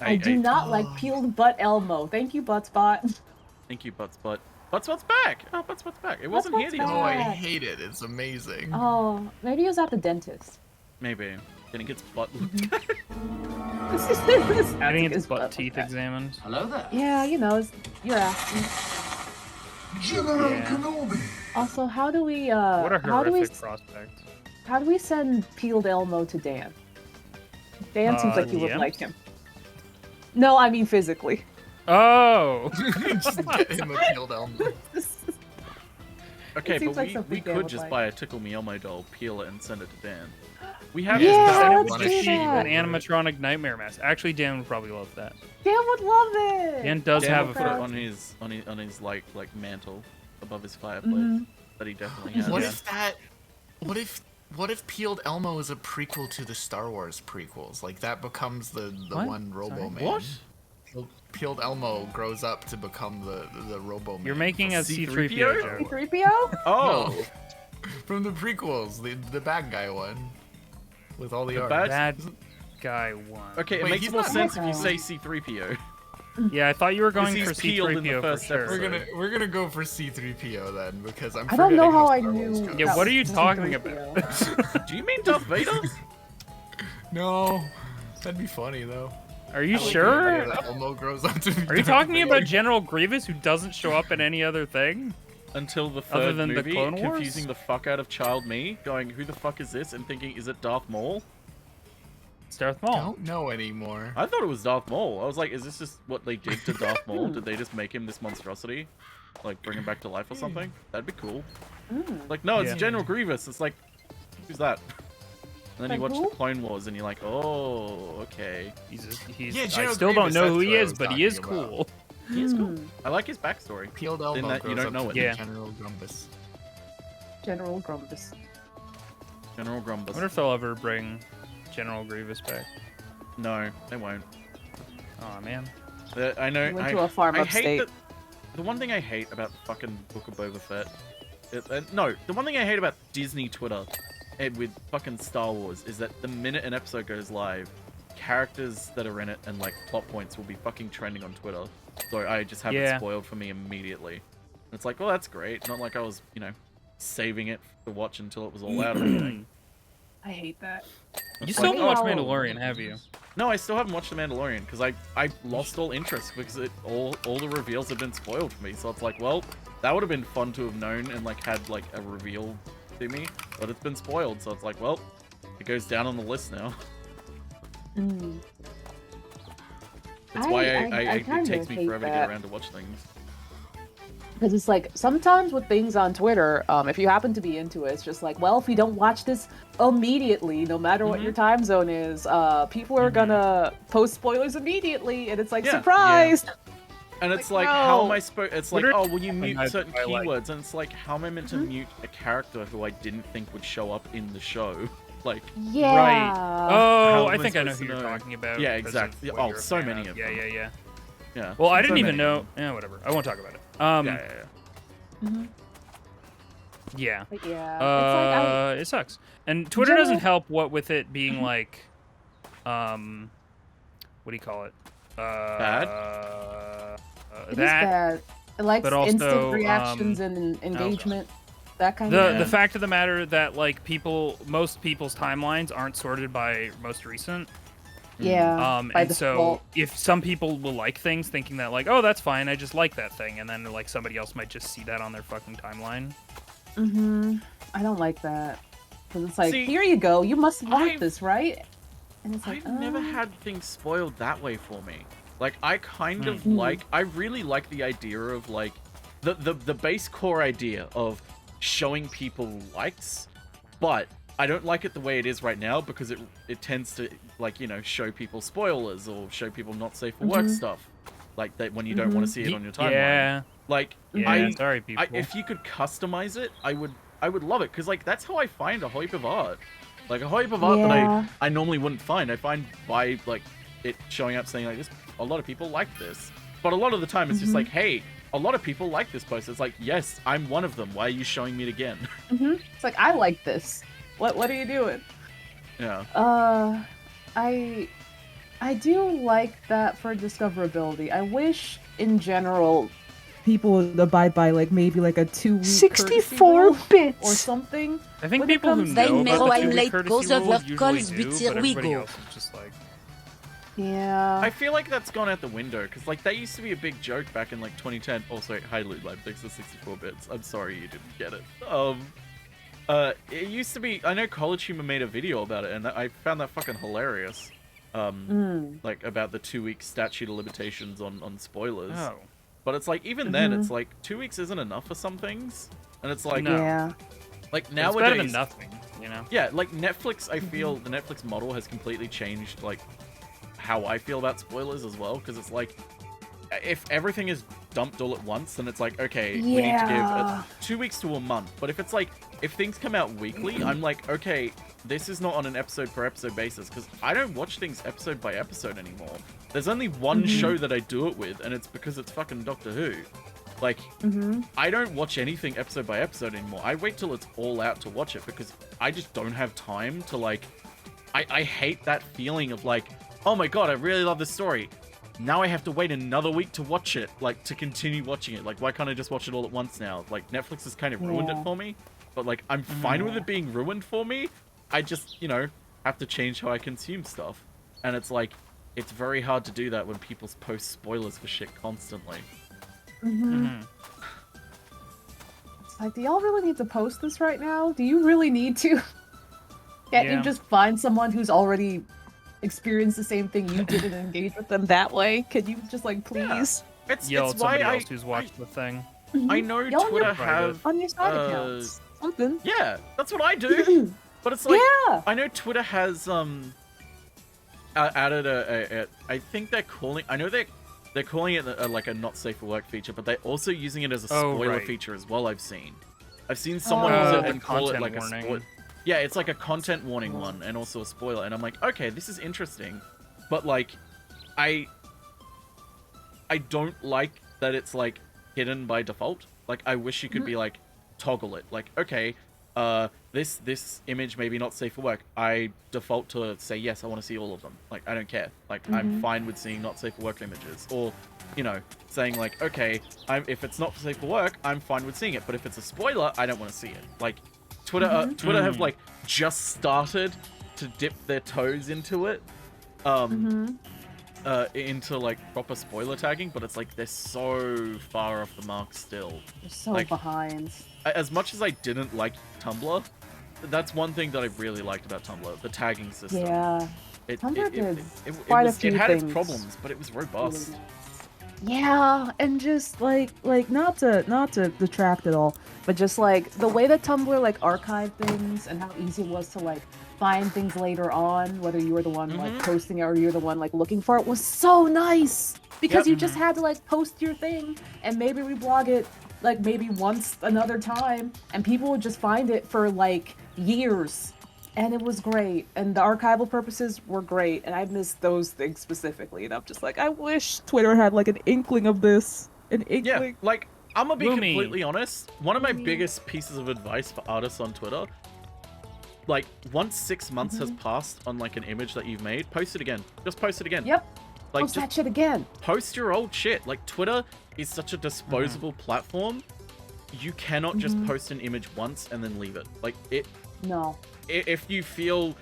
I do not like peeled butt Elmo. Thank you, Buttspot. Thank you, Buttspot. Buttspot's back! Oh, Buttspot's back. It wasn't here the Buttspot's other Oh, I way. back. hate it. It's amazing. Oh, maybe he was at the dentist. Maybe. Then it gets butt Getting its butt teeth examined. Hello there. Yeah, you know, you're asking. General Yeah. Kenobi. Also, how do we What a how do we horrific prospect. how do we send peeled Elmo to Dan? Dan seems like you would DM? like him. No, I mean physically. Oh! Just get him a peeled Elmo. Okay, seems but like we something Dan could would just like. buy a Tickle Me Elmo doll, peel it, and send it to Dan. We have Yeah, his And it let's would do just be that. an animatronic nightmare mask. Actually, Dan would probably love that. Dan would love it. Dan does Dan have will a put it foot. on his like mantle above his fireplace Mhm. that he definitely has. What yeah. if that? What if peeled Elmo is a prequel to the Star Wars prequels? Like that becomes the What? one Robo Sorry? Man. What? Peeled Elmo grows up to become the Robo Man. You're making a C-3PO? C-3PO joke. C-3PO? Oh, From the prequels, the bad guy one, with all the, The art. bad- Bad guy one. okay. It Wait, makes he's more not sense if you Mecha. say C-3PO. Yeah, I thought you were going He's for peeled in the C-3PO for first sure. episode. We're gonna go for C-3PO then because I'm. I don't know forgetting how I Star Wars knew. goes. Yeah, that what are you was talking C-3PO. Do you mean Darth Vader? No, that'd be funny though. Are you I like the sure? idea that Elmo grows up to be Are you Darth talking Vader. about General Grievous who doesn't show up in any other thing? Until the Other third than the movie, Clone Wars? confusing the fuck out of child me, going, "Who the fuck is this?" and thinking, "Is it Darth Maul?" It's Darth I Maul. don't know anymore. I thought it was Darth Maul. I was like, "Is this just what they did to Darth Maul? Did they just make him this monstrosity, like bring him back to life or something? That'd be cool." Like, no, it's Yeah. General Grievous. It's like, who's that? And then you Like watch who? the Clone Wars, and you're like, "Oh, okay." He's Yeah, I General still don't Grievous, know who that's he what I is, was but he is talking about. cool. He is cool. I like his backstory. Peeled In Elmo that you grows don't up know to it. be Yeah. General Grumpus. General Grumpus. General I Grumpus. wonder if they'll ever bring General Grievous back. No, they won't. Oh man. I know. He went I, to a farm I upstate. hate that. The one thing I hate about the fucking Book of Boba Fett. No, the one thing I hate about Disney Twitter and with fucking Star Wars is that the minute an episode goes live, characters that are in it and like plot points will be fucking trending on Twitter. So I just have it Yeah. spoiled for me immediately. And it's like, well, that's great. Not like I was, saving it to watch until it was all out or anything. I hate that. You still haven't watched Mandalorian, have you? No, I still haven't watched The Mandalorian because I lost all interest because all the reveals have been spoiled for me. So it's like, well, that would have been fun to have known and like had like a reveal to me, but it's been spoiled. So it's like, well, it goes down on the list now. That's why it takes me forever to get around to watch things. Because it's like, sometimes with things on Twitter, if you happen to be into it, it's just like, well, if you don't watch this immediately, no matter what your time zone is, people are gonna post spoilers immediately, and it's like, surprise! Yeah. And it's like, no. how am I supposed... It's like, Twitter- oh, well, you mute certain Twilight. keywords, and it's like, how am I meant to mute a character who I didn't think would show up in the show? Like... Yeah. Right. Oh, How I am think I know supposed who to you're know? talking about. Yeah, because exactly. of what Oh, you're a so fan many of. of Yeah, them. yeah, yeah. Yeah. Well, I So didn't even many. know... Yeah, whatever. I won't talk about it. Yeah. But yeah. It sucks. And Twitter doesn't help what with it being like, what do you call it? Bad? It is bad. It likes but also, instant reactions and engagement. That kind of The fact of the matter that like most people's timelines aren't sorted by most recent. Yeah. By And default. so if some people will like things thinking that like, oh, that's fine, I just like that thing, and then like somebody else might just see that on their fucking timeline. I don't like that. Because it's like, See, here you go, you must want this, right? And it's like, I've never had things spoiled that way for me. Like, I kind of like... I really like the idea of, like... The base core idea of showing people likes, but I don't like it the way it is right now because it tends to, like, you know, show people spoilers or show people not safe for work stuff. Like, that when you don't want to see it on your timeline. Yeah. Like, sorry, people. if you could customize it, I would love it, because, like, that's how I find a hype of art. Like, a hype of art that I normally wouldn't find. I find by, like, it showing up saying, like, this, a lot of people like this. But a lot of the time, it's just like, hey, a lot of people like this post. It's like, yes, I'm one of them. Why are you showing me it again? It's like, I like this. What are you doing? Yeah. I do like that for discoverability. I wish, in general, people would abide by like maybe like a 2-week 64 bits or something. I think when people it who comes know to- about the 2-week courtesy rules usually do, but everybody else is just like... Yeah. I feel like that's gone out the window, because, like, that used to be a big joke back in, like, 2010. Oh, sorry, hi, Loot Lab, thanks for 64 bits. I'm sorry you didn't get it. It used to be... I know College Humor made a video about it, and I found that fucking hilarious. Like, about the 2-week statute of limitations on spoilers. Oh. But it's like, even then, it's like, 2 weeks isn't enough for some things. And it's like... No. Yeah. Like, It's nowadays... better than nothing, you know? Yeah, like, Netflix, I feel the Netflix model has completely changed, like, how I feel about spoilers as well, because it's like, if everything is dumped all at once, then it's like, okay, we need to give 2 weeks to a month. But if it's like, if things come out weekly, I'm like, okay, this is not on an episode per episode basis, because I don't watch things episode by episode anymore. There's only one show that I do it with, and it's because it's fucking Doctor Who. Like, I don't watch anything episode by episode anymore. I wait till it's all out to watch it, because I just don't have time to, like... I hate that feeling of, like, oh my god, I really love this story. Now I have to wait another week to watch it, like, to continue watching it. Like, why can't I just watch it all at once now? Like, Netflix has kind of ruined it for me. But, like, I'm fine with it being ruined for me. I just, you know, have to change how I consume stuff. And it's like, it's very hard to do that when people post spoilers for shit constantly. It's like, do y'all really need to post this right now? Do you really need to? Can't you just find someone who's already experienced the same thing you did and engage with them that way? Could you just, like, please? It's Yell at somebody why else who's watched the thing. I know Yell on Twitter your have... on your side accounts. Something. Yeah, that's what I do. But it's like, Yeah. I know Twitter has added a I think they're calling... I know they're calling it like a not safe for work feature, but they're also using it as a spoiler feature as well, I've seen. I've seen someone use it and call it like a spoiler. Yeah, it's like a content warning one and also a spoiler. And I'm like, okay, this is interesting. But, like, I don't like that it's, like, hidden by default. Like, I wish you could be, like, toggle it. Like, okay, this image may be not safe for work. I default to say, yes, I want to see all of them. Like, I don't care. Like, I'm fine with seeing not safe for work images. Or, you know, saying, like, okay, if it's not safe for work, I'm fine with seeing it. But if it's a spoiler, I don't want to see it. Like, Twitter Twitter have like just started to dip their toes into it. Into like proper spoiler tagging, but it's like they're so far off the mark still. They're so like, behind. As much as I didn't like Tumblr, that's one thing that I really liked about Tumblr, the tagging system. Yeah. Tumblr did quite a few It had things. its problems, but it was robust. Really nice. Yeah, and just like not to detract at all, but just like the way that Tumblr like archived things and how easy it was to like find things later on, whether you were the one like posting it or you're the one like looking for it, was so nice because you just had to like post your thing and maybe reblog it like maybe once another time, and people would just find it for like years. And it was great, and the archival purposes were great, and I miss those things specifically. And I'm just like, I wish Twitter had like an inkling of this. An inkling. Yeah, like I'm gonna be completely honest. One of my biggest pieces of advice for artists on Twitter, like once 6 months has passed on like an image that you've made, post it again. Just post it again. Yep. Like post that shit again. Post your old shit. Like Twitter is such a disposable platform. You cannot just post an image once and then leave it. Like it. No. If you feel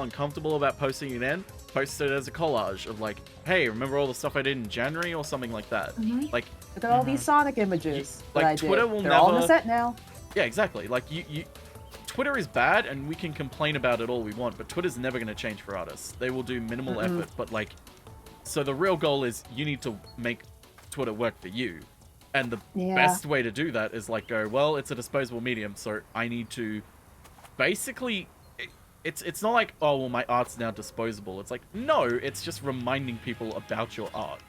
uncomfortable about posting it in, post it as a collage of like, hey, remember all the stuff I did in January or something like that. Like, look at all these Sonic images that I did. Twitter will They're never. all on the set now. Yeah, exactly. Like Twitter is bad, and we can complain about it all we want, but Twitter's never going to change for artists. They will do minimal effort, but like, so the real goal is you need to make Twitter work for you. And the best way to do that is like go, well, it's a disposable medium, so I need to basically, it's not like, oh, well, my art's now disposable. It's like, no, it's just reminding people about your art.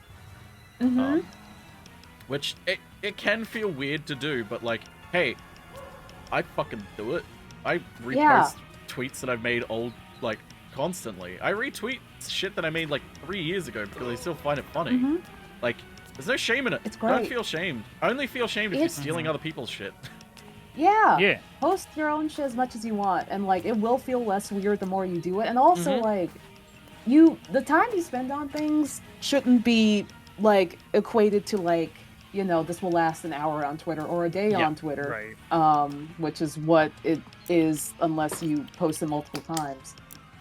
Which, it can feel weird to do, but like, hey, I fucking do it. I repost tweets that I've made old, like, constantly. I retweet shit that I made like 3 years ago because I still find it funny. Like, there's no shame in it. It's great. Don't feel shamed. Only feel shamed if you're stealing other people's shit. Yeah. Post your own shit as much as you want, and like it will feel less weird the more you do it. And also like the time you spend on things shouldn't be like equated to like, you know, this will last an hour on Twitter or a day on Twitter. Right. Which is what it is unless you post it multiple times.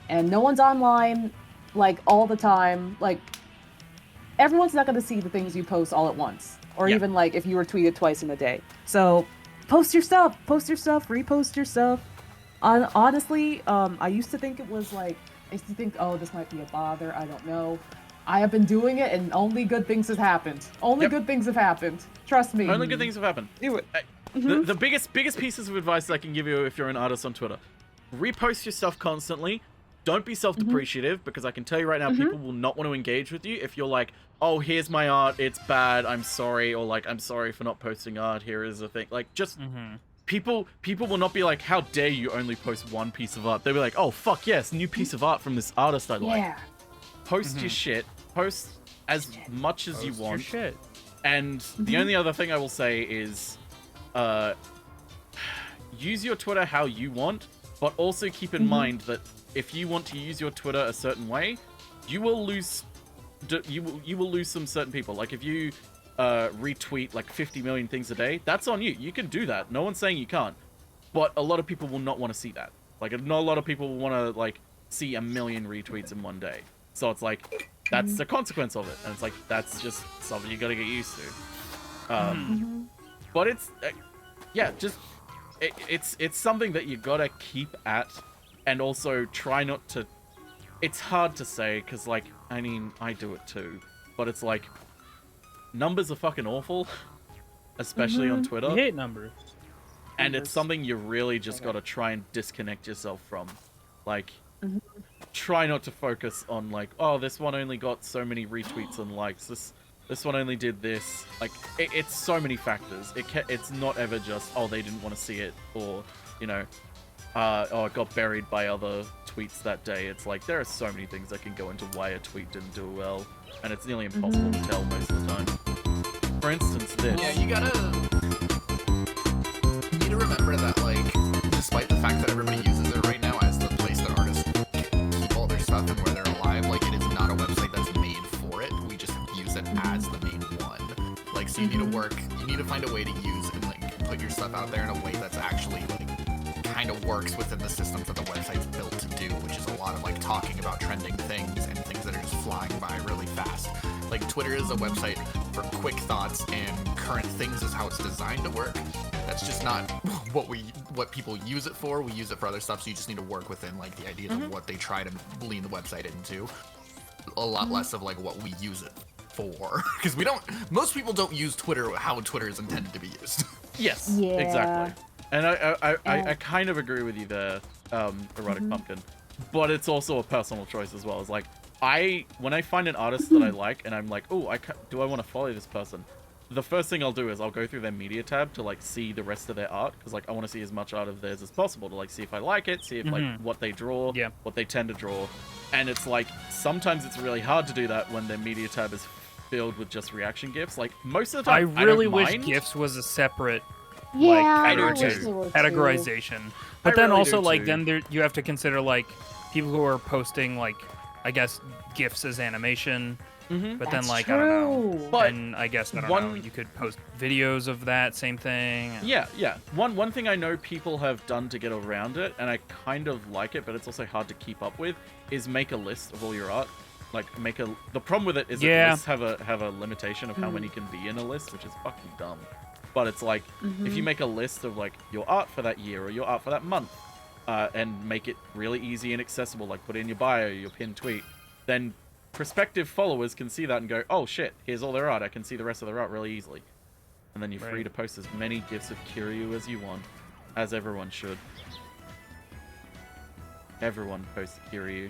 And no one's online like all the time. Like everyone's not gonna see the things you post all at once. Or even like if you were tweeted twice in a day. So post your stuff, repost your stuff. Honestly, I used to think it was like, oh, this might be a bother, I don't know. I have been doing it and only good things have happened. Good things have happened. Trust me. Only good things have happened. Do it. The biggest pieces of advice I can give you if you're an artist on Twitter, repost your stuff constantly. Don't be self-depreciative, because I can tell you right now, people will not want to engage with you if you're like, oh, here's my art, it's bad, I'm sorry, or like, I'm sorry for not posting art, here is the thing. Like, just, people will not be like, how dare you only post one piece of art. They'll be like, oh, fuck yes, new piece of art from this artist I like. Post your shit, post as much as you want. And the only other thing I will say is, use your Twitter how you want, but also keep in mind that if you want to use your Twitter a certain way, you will lose some certain people. Like if you retweet like 50 million things a day, that's on you. You can do that. No one's saying you can't. But a lot of people will not want to see that. Like not a lot of people will want to like see 1 million retweets in one day. So it's like that's the consequence of it, and it's like that's just something you got to get used to. But it's it's something that you gotta keep at. And also try not to... It's hard to say, because, like, I mean, I do it too. But it's like, numbers are fucking awful. Especially on Twitter. You hate numbers. And it's something you really just gotta try and disconnect yourself from. Like, try not to focus on, like, oh, this one only got so many retweets and likes. This one only did this. Like, it's so many factors. It's not ever just, oh, they didn't want to see it. Or, you know... oh, it got buried by other tweets that day. It's like, there are so many things that can go into why a tweet didn't do well, and it's nearly impossible to tell most of the time. For instance, this. Yeah, you need to remember that, like, despite the fact that everybody uses it right now as the place that artists keep all their stuff and where they're alive, like, it is not a website that's made for it. We just use it as the main one. Like, so you need to find a way to use and, like, put your stuff out there in a way that's actually, like, kind of works within the systems that the website's built to do, which is a lot of like talking about trending things and things that are just flying by really fast. Like Twitter is a website for quick thoughts and current things is how it's designed to work. That's just not what people use it for. We use it for other stuff, so you just need to work within like the ideas of what they try to lean the website into. A lot less of like what we use it for, because most people don't use Twitter how Twitter is intended to be used. Yes, exactly. And I kind of agree with you there, Erotic Pumpkin, but it's also a personal choice as well. It's like, when I find an artist that I like and I'm like, oh, do I want to follow this person? The first thing I'll do is I'll go through their media tab to like see the rest of their art, because like I want to see as much art of theirs as possible to like see if I like it, see if like what they draw, what they tend to draw. And it's like, sometimes it's really hard to do that when their media tab is filled with just reaction GIFs. Like most of the time, I really wish GIFs was a separate categorization. But then also like then you have to consider like people who are posting like, I guess, GIFs as animation. But then like, I don't know. But and I guess I don't know. You could post videos of that same thing. Yeah. One thing I know people have done to get around it, and I kind of like it, but it's also hard to keep up with, is make a list of all your art. Like the problem with it is that lists have a limitation of how many can be in a list, which is fucking dumb. But it's like, if you make a list of like your art for that year or your art for that month, and make it really easy and accessible, like put it in your bio, your pinned tweet, then prospective followers can see that and go, oh shit, here's all their art, I can see the rest of their art really easily. And then you're free to post as many GIFs of Kiryu as you want, as everyone should. Everyone posts Kiryu.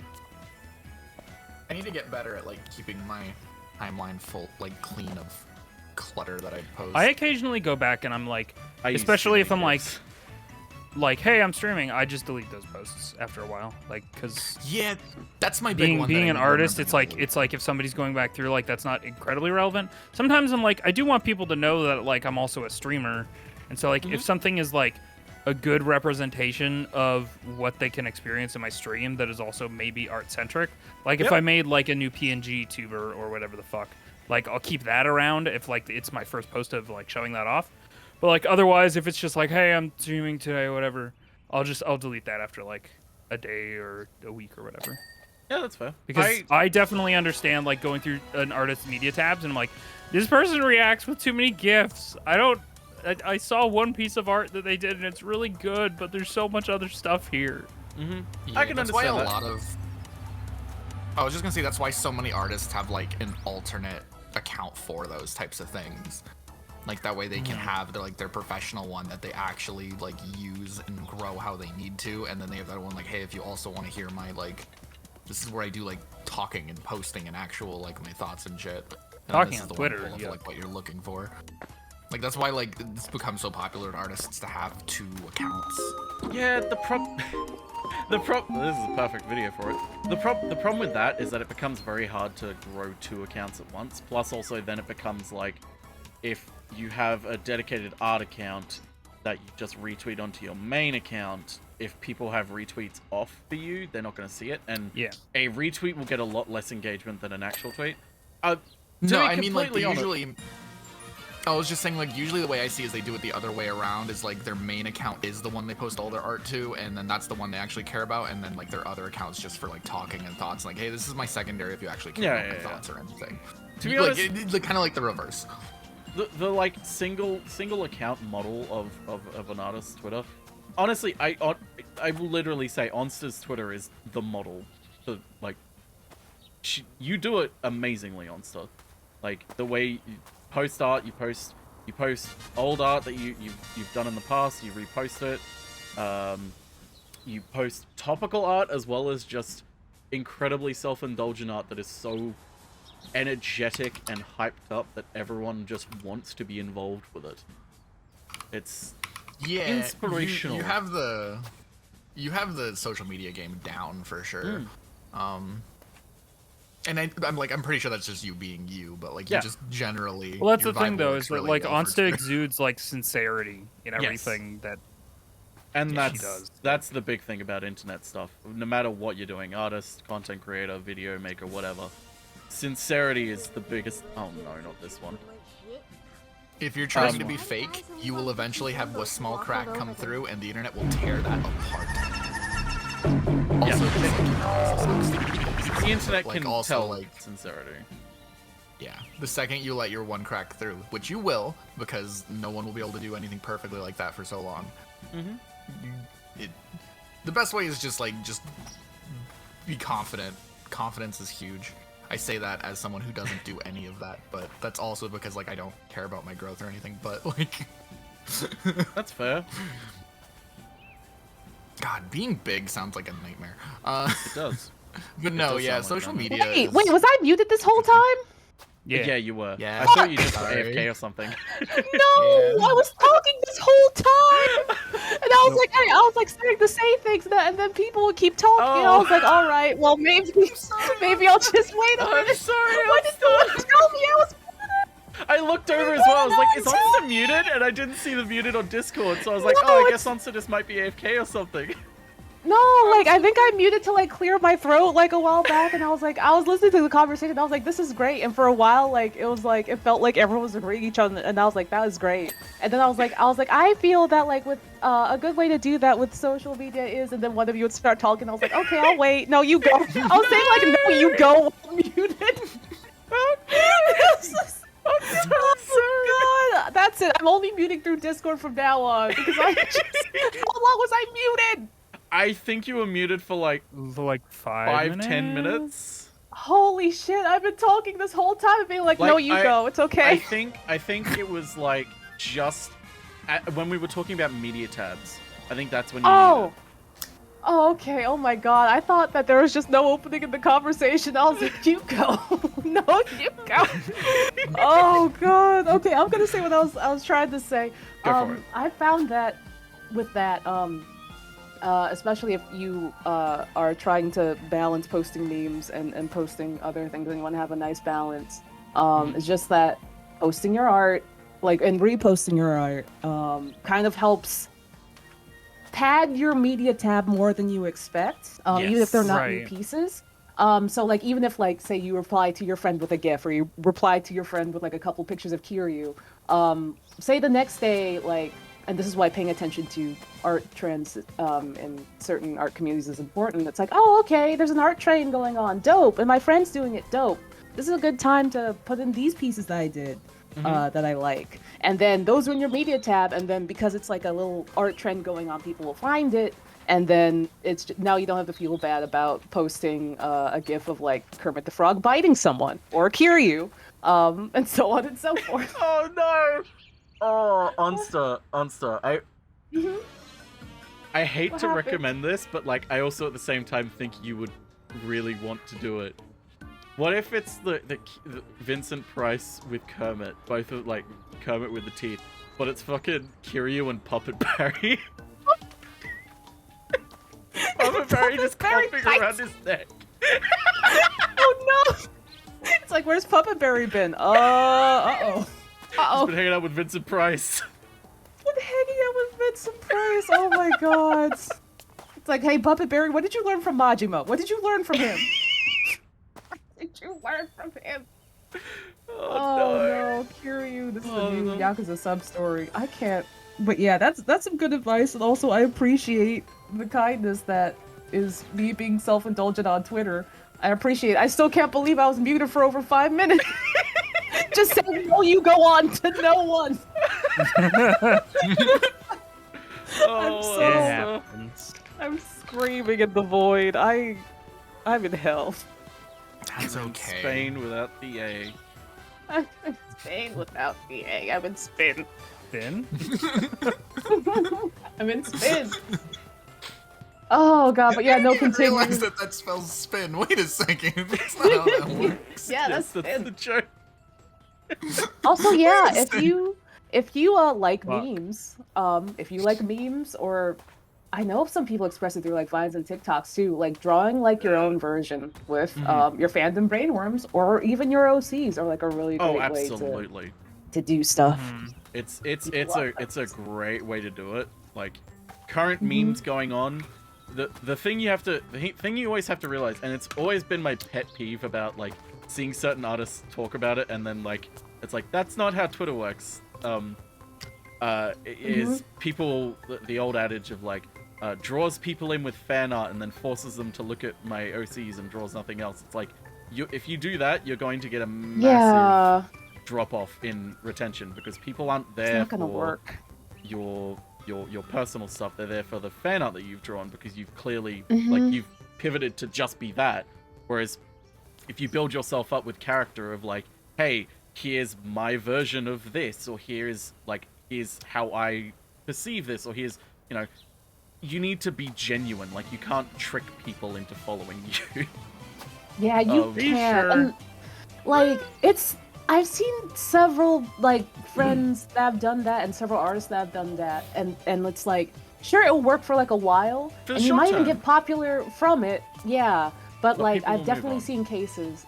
I need to get better at like keeping my timeline full, like clean of clutter that I post. I occasionally go back and I'm like, especially if I'm like, hey, I'm streaming, I just delete those posts after a while, like, because that's my big one. Being an artist, it's like if somebody's going back through, like, that's not incredibly relevant. Sometimes I'm like, I do want people to know that like I'm also a streamer, and so like if something is like a good representation of what they can experience in my stream that is also maybe art centric, like if I made like a new PNG tuber or whatever the fuck, like I'll keep that around if like it's my first post of like showing that off. But like otherwise, if it's just like, hey, I'm streaming today or whatever, I'll delete that after like a day or a week or whatever. Yeah, that's fair. Because I definitely understand like going through an artist's media tabs and I'm like, this person reacts with too many GIFs. I saw one piece of art that they did and it's really good, but there's so much other stuff here. I can understand why I was just gonna say that's why so many artists have like an alternate account for those types of things. Like that way they can have their professional one that they actually like use and grow how they need to, and then they have that one like, hey, if you also want to hear my like, this is where I do like talking and posting and actual like my thoughts and shit. And talking on Twitter, like what you're looking for. Like that's why like it's become so popular in artists to have 2 accounts. Yeah, this is a perfect video for it. The problem with that is that it becomes very hard to grow 2 accounts at once. Plus also then it becomes like, if you have a dedicated art account that you just retweet onto your main account, if people have retweets off for you, they're not going to see it, and a retweet will get a lot less engagement than an actual tweet. No, I mean like usually. I was just saying like usually the way I see is they do it the other way around. Is like their main account is the one they post all their art to, and then that's the one they actually care about, and then like their other accounts just for like talking and thoughts. Like, hey, this is my secondary if you actually care about my thoughts or anything. To be honest, kind of like the reverse. The like single account model of an artist's Twitter. Honestly, I will literally say Onsta's Twitter is the model. For, like, you do it amazingly, Onsta. Like the way you post art, you post old art that you've done in the past. You repost it. You post topical art as well as just incredibly self-indulgent art that is so energetic and hyped up that everyone just wants to be involved with it. It's inspirational. You have the social media game down for sure. And I'm pretty sure that's just you being you, but like you just generally. Well, that's the thing though, is that like Onsta exudes like sincerity in everything that. And that's the big thing about internet stuff. No matter what you're doing, artist, content creator, video maker, whatever. Sincerity is the biggest. Oh no, not this one. If you're trying to be fake, you will eventually have a small crack come through, and the internet will tear that apart. Also, the internet can also, tell like, sincerity. Yeah, the second you let your one crack through, which you will, because no one will be able to do anything perfectly like that for so long. The best way is just be confident. Confidence is huge. I say that as someone who doesn't do any of that, but that's also because like I don't care about my growth or anything. But like, that's fair. God, being big sounds like a nightmare. It does. But no, yeah, social media. Wait, was I muted this whole time? Yeah, you were. Yeah. I thought you just were AFK or something. No, I was talking this whole time, and I was like starting to say things, and then people would keep talking. And I was like, all right, well maybe I'll just wait a minute. I'm sorry. Why did someone tell me I was muted? I looked over as well. I was like, is Onsa muted? And I didn't see the muted on Discord, so I was like, oh, I guess Onsa just might be AFK or something. No, like I think I muted to like clear my throat like a while back, and I was listening to the conversation. I was like, this is great. And for a while, like it felt like everyone was agreeing each other, and I was like, that is great. And then I was like, I feel that like with a good way to do that with social media is, and then one of you would start talking. I was like, okay, I'll wait. No, you go. I was saying like, no, you go. Muted. Oh God, that's it. I'm only muting through Discord from now on because how long was I muted? I think you were muted for like 5-10 minutes. Holy shit! I've been talking this whole time, being like, "No, you go. It's okay." I think it was like just when we were talking about media tabs. I think that's when you. Oh, okay. Oh my God! I thought that there was just no opening in the conversation. I was like, "You go. No, you go." Oh God. Okay, I'm gonna say what I was trying to say. Go for it. I found that with that especially if you are trying to balance posting memes and posting other things and you want to have a nice balance. It's just that posting your art, like, and reposting your art kind of helps pad your media tab more than you expect, even if they're not new pieces. So like even if like say you reply to your friend with a GIF or you reply to your friend with like a couple pictures of Kiryu, say the next day like, and this is why paying attention to art trends in certain art communities is important. It's like, oh, okay, there's an art train going on, dope, and my friend's doing it, dope. This is a good time to put in these pieces that I did, that I like. And then those are in your media tab, and then because it's like a little art trend going on, people will find it, and then it's just, now you don't have to feel bad about posting a GIF of like Kermit the Frog biting someone, or Kiryu, and so on and so forth. Oh no! Oh, Onsta, I hate What to happened? recommend this, but like I also at the same time think you would really want to do it. What if it's the Vincent Price with Kermit, both of like Kermit with the teeth, but it's fucking Kiryu and Puppet Barry? Puppet Barry just clumping around his neck. Oh no! It's like, where's Puppet Berry been? Uh-oh. He's been hanging out with Vincent Price. Been hanging out with Vincent Price. Oh my God. It's like, hey, Puppet Berry, what did you learn from Majima? What did you learn from him? What did you learn from him? Oh no, Kiryu, this is a new Yakuza sub-story. I can't. But yeah, that's some good advice, and also I appreciate the kindness that is me being self-indulgent on Twitter. I appreciate it. I still can't believe I was muted for over 5 minutes. Just saying, no, you go on to no one. I'm screaming in the void. I'm in hell. That's okay. Spain without the A. I'm in Spain without the A. I'm in spin. Spin? I'm in spin. Oh God, but yeah, no, I didn't continue. realize that spells spin. Wait a second. That's not how that works. Yeah, that's the joke. Also, yeah, if you like memes, if you like memes, or I know some people express it through like Vines and TikToks too, like drawing like your own version with your fandom brainworms or even your OCs are like a really great way to do stuff. It's a great way to do it. Like current memes going on. The thing you always have to realize, and it's always been my pet peeve about like seeing certain artists talk about it, and then like it's like that's not how Twitter works. is people, the old adage of like, draws people in with fan art and then forces them to look at my OCs and draws nothing else. It's like, if you do that, you're going to get a massive drop off in retention because people aren't there for your personal stuff. They're there for the fan art that you've drawn because you've clearly like you've pivoted to just be that. Whereas if you build yourself up with character of like, hey, here's my version of this, or here's how I perceive this, or here's, you need to be genuine. Like, you can't trick people into following you. Yeah, you can't. Sure. And, like, I've seen several, like, friends that have done that and several artists that have done that. And it's like, sure, it'll work for, like, a while. And you might even get popular from it. Yeah. But, like, I've definitely seen cases,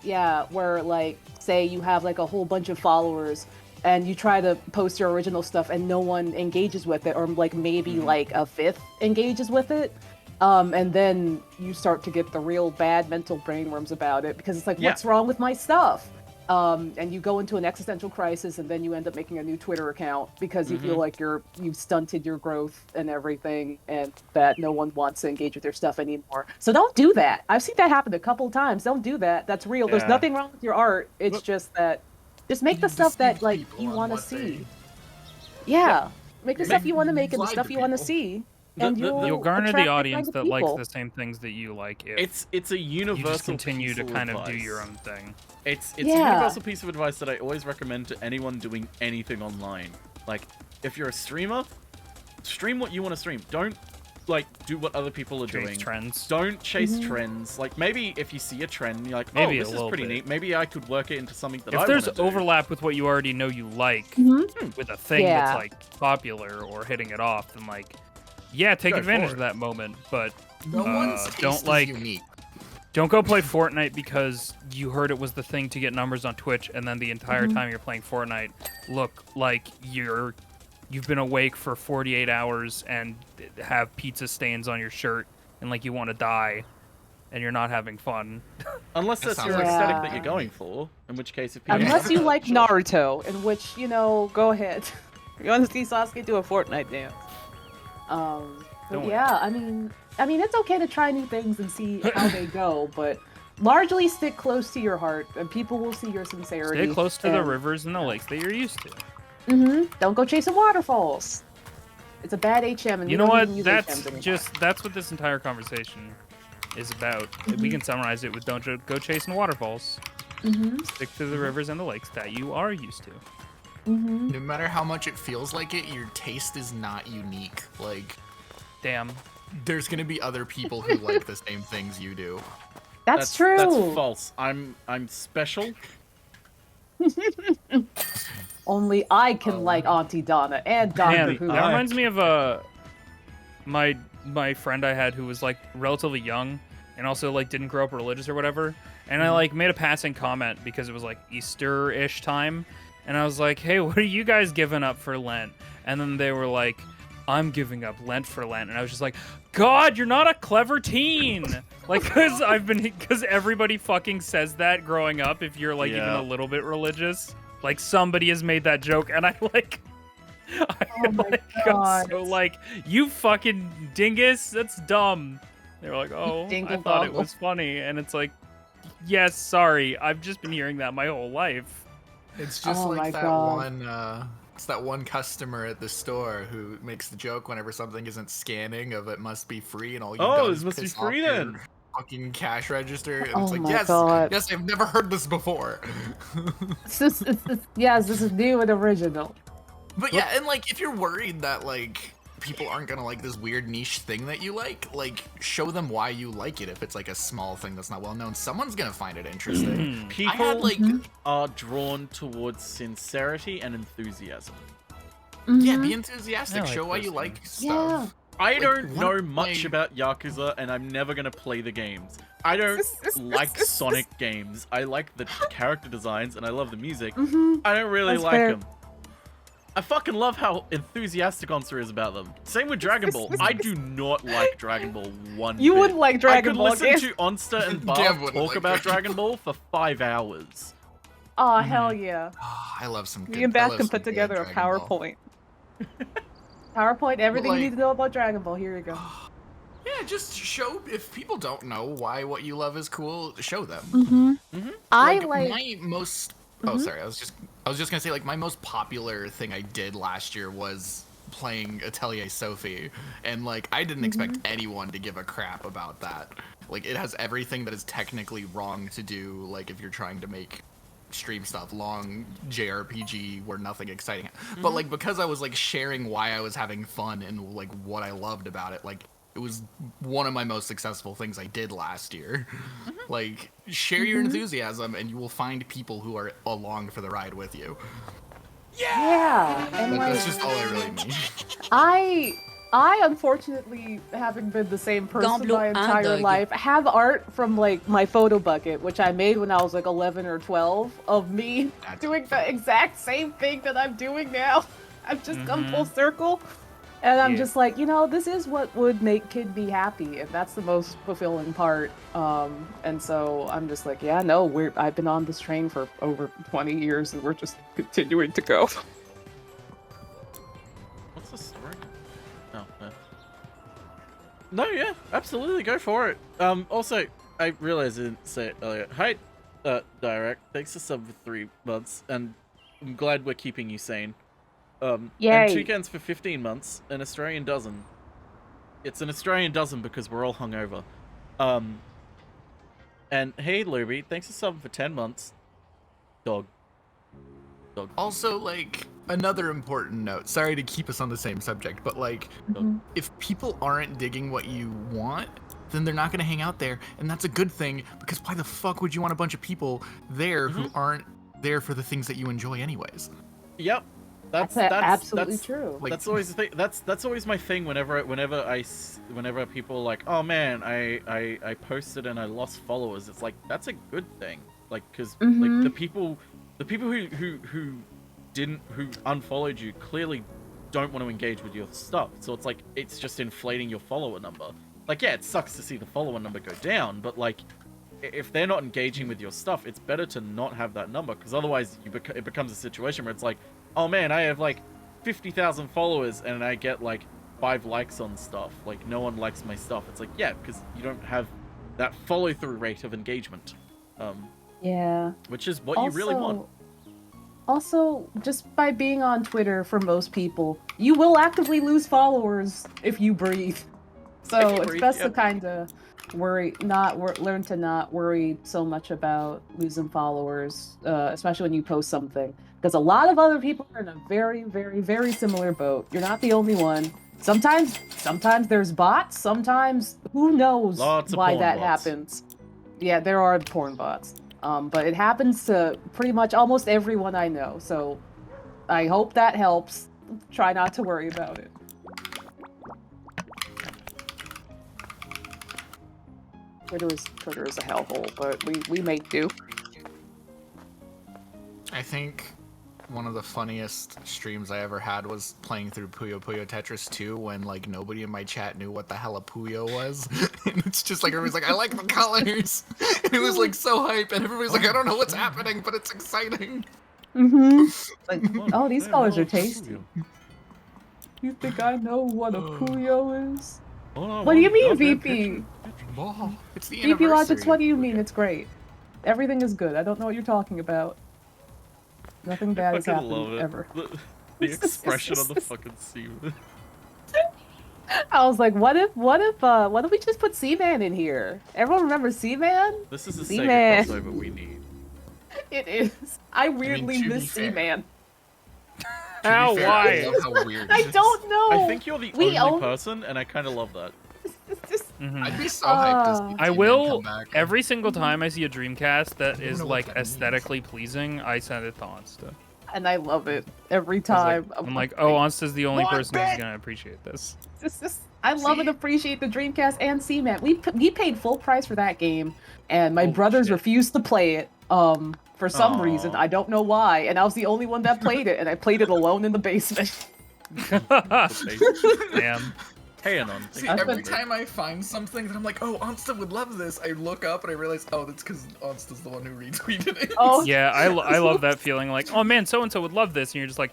where, like, say you have, like, a whole bunch of followers and you try to post your original stuff and no one engages with it, or, like, maybe, like, a fifth engages with it. And then you start to get the real bad mental brainworms about it because it's like, what's wrong with my stuff? And you go into an existential crisis, and then you end up making a new Twitter account because you feel like you've stunted your growth and everything, and that no one wants to engage with your stuff anymore. So don't do that. I've seen that happen a couple of times. Don't do that. That's real. There's nothing wrong with your art. It's just that, just make the stuff that like you want to see. Make the stuff you want to make and the stuff you want to see. And you'll garner the audience that likes the same things that you like. If it's a universal. You just continue to kind of do your own thing. It's a universal piece of advice that I always recommend to anyone doing anything online. Like, if you're a streamer, stream what you want to stream. Don't like do what other people are doing. Trends. Don't chase trends. Like, maybe if you see a trend, you're like, oh, this is pretty neat. Maybe I could work it into something that I want to do. If there's overlap with what you already know you like with a thing that's like popular or hitting it off, then like. Yeah, take advantage of that moment, but don't go play Fortnite because you heard it was the thing to get numbers on Twitch, and then the entire time you're playing Fortnite, look like you've been awake for 48 hours and have pizza stains on your shirt, and like you want to die, and you're not having fun. Unless that's your aesthetic that you're going for, in which case if people unless you like Naruto, in which go ahead. You want to see Sasuke do a Fortnite dance? But yeah, I mean, it's okay to try new things and see how they go, but largely stick close to your heart, and people will see your sincerity. Stay close to the rivers and the lakes that you're used to. Don't go chasing waterfalls. It's a bad HM, and you know what? That's what this entire conversation is about. We can summarize it with don't go chasing waterfalls. Stick to the rivers and the lakes that you are used to. No matter how much it feels like it, your taste is not unique. Like, damn, there's gonna be other people who like the same things you do. That's true. That's false. I'm special. Only I can like Auntie Donna and Doctor Who. That reminds me of my friend I had who was like relatively young and also like didn't grow up religious or whatever. And I like made a passing comment because it was like Easter-ish time. And I was like, hey, what are you guys giving up for Lent? And then they were like, I'm giving up Lent for Lent. And I was just like, God, you're not a clever teen. Like, because everybody fucking says that growing up if you're like even a little bit religious. Like, somebody has made that joke. And I God. So like, you fucking dingus, that's dumb. They were like, oh, I thought it was funny. And it's like, yes, sorry. I've just been hearing that my whole life. It's just like that one. It's that one customer at the store who makes the joke whenever something isn't scanning of it must be free, and all you do is must be piss free off then. your fucking cash register, and Oh it's like, my yes, God. yes, I've never heard this before. Yes, this is new and original. But yeah, and like if you're worried that like people aren't gonna like this weird niche thing that you like show them why you like it. If it's like a small thing that's not well known, someone's gonna find it interesting. People are drawn towards sincerity and enthusiasm. Yeah, be enthusiastic. Show why you like stuff. I don't know much about Yakuza, and I'm never gonna play the games. I don't like Sonic games. I like the character designs, and I love the music. I don't really like them. I fucking love how enthusiastic Onster is about them. Same with Dragon Ball. I do not like Dragon Ball one bit. You wouldn't like Dragon Ball. I could listen to Onster and Barb talk about Dragon Ball for 5 hours. Oh, hell yeah. I love some good. Me and Beth can put together a PowerPoint. PowerPoint, everything you need to know about Dragon Ball. Here you go. Yeah, just show, if people don't know why what you love is cool, show them. I my most. Oh, sorry. I was just gonna say, like, my most popular thing I did last year was playing Atelier Sophie, and like I didn't expect anyone to give a crap about that. Like, it has everything that is technically wrong to do. Like, if you're trying to make stream stuff, long JRPG where nothing exciting, but like because I was like sharing why I was having fun and like what I loved about it, like it was one of my most successful things I did last year. Like, share your enthusiasm and you will find people who are along for the ride with you. Yeah, and That's just all I really mean. I unfortunately, having been the same person Gamblo my entire Dog. life, have art from like my photo bucket, which I made when I was like 11 or 12, of me doing the exact same thing that I'm doing now. I've just come full circle, and I'm just like, you know, this is what would make Kid be happy, and that's the most fulfilling part. And so I'm just like, yeah, no, I've been on this train for over 20 years, and we're just continuing to go. What's the story? Oh, no, yeah, absolutely, go for it. Also, I realized I didn't say it earlier. Hi, Direct. Thanks for sub for 3 months, and I'm glad we're keeping you sane. And Yay. Toucans for 15 months, an Australian dozen. It's an Australian dozen because we're all hungover. And hey, Luby, thanks for subbing for 10 months. Dog. Also, like, another important note, sorry to keep us on the same subject, but like, if people aren't digging what you want, then they're not going to hang out there, and that's a good thing, because why the fuck would you want a bunch of people there who aren't there for the things that you enjoy anyways? Yep. That's absolutely true. Like, that's always the thing. That's always my thing. Whenever people are like, oh man, I posted and I lost followers. It's like, that's a good thing. Like, because like the people who unfollowed you clearly don't want to engage with your stuff. So it's like, it's just inflating your follower number. Like, yeah, it sucks to see the follower number go down, but like, if they're not engaging with your stuff, it's better to not have that number, because otherwise it becomes a situation where it's like, oh man, I have like 50,000 followers and I get like 5 likes on stuff. Like, no one likes my stuff. It's like, yeah, because you don't have that follow-through rate of engagement. Yeah. Which is what you really want. Also, just by being on Twitter, for most people, you will actively lose followers if you breathe. So it's best to kind of learn to not worry so much about losing followers, especially when you post something. Because a lot of other people are in a very, very, very similar boat. You're not the only one. Sometimes there's bots. Sometimes who knows why that happens. Yeah, there are porn bots. But it happens to pretty much almost everyone I know. So I hope that helps. Try not to worry about it. Twitter is a hellhole, but we make do. I think one of the funniest streams I ever had was playing through Puyo Puyo Tetris 2 when like nobody in my chat knew what the hell a Puyo was. And it's just like everybody's like, I like the colors. And it was like so hype, and everybody's like, I don't know what's happening, but it's exciting. Like, oh, these colors are tasty. You think I know what a Puyo is? What do you mean, VP? It's the VP Logics, what do you mean? It's great. Everything is good. I don't know what you're talking about. Nothing bad has happened ever. The expression on the fucking scene. I was like, what if we just put Seaman in here? Everyone remembers Seaman? This is a Seaman. Sega crossover we need. It is. I weirdly miss Seaman. How? Why? I love how weird I don't know. I think you're the only person, and I kind of love that. I'd be so hyped to see I Seaman will, come back. every single time I see a Dreamcast that is like aesthetically pleasing, I send it to Onsta. And I love it every time. I'm like, oh, Onsta's the only person who's gonna appreciate this. I love and appreciate the Dreamcast and Seaman. We paid full price for that game, and my brothers refused to play it. For some reason, I don't know why, and I was the only one that played it, and I played it alone in the basement. Damn. Hey, Anon. See, every time I find something that I'm like, oh, Onsta would love this, I look up and I realize, oh, that's because Onsta's the one who retweeted it. Oh. Yeah, I love that feeling. Like, oh man, so and so would love this, and you're just like,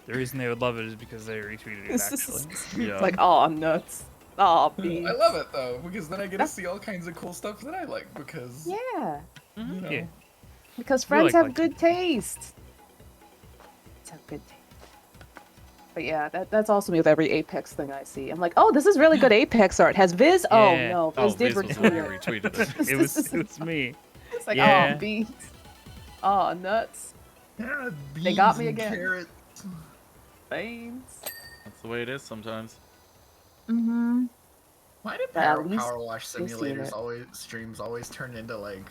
the reason they would love it is because they retweeted it. Actually, It's like, oh, nuts. Oh, beans. I love it though, because then I get to see all kinds of cool stuff that I like. Because Yeah. you know, Yeah. Because You friends like have good taste. Friends have good taste. But yeah, that's also me with every Apex thing I see. I'm like, oh, this is really good Apex art. Has Viz? Yeah. Oh no, Viz did Viz was the one who retweet retweeted it. it was me. It's like, Yeah. oh, beans. Oh, nuts. yeah, They got beans me and again. carrots. Beans. That's the way it is sometimes. Mm-hmm. Why do But at least PowerWash they've seen simulators it. streams always turn into like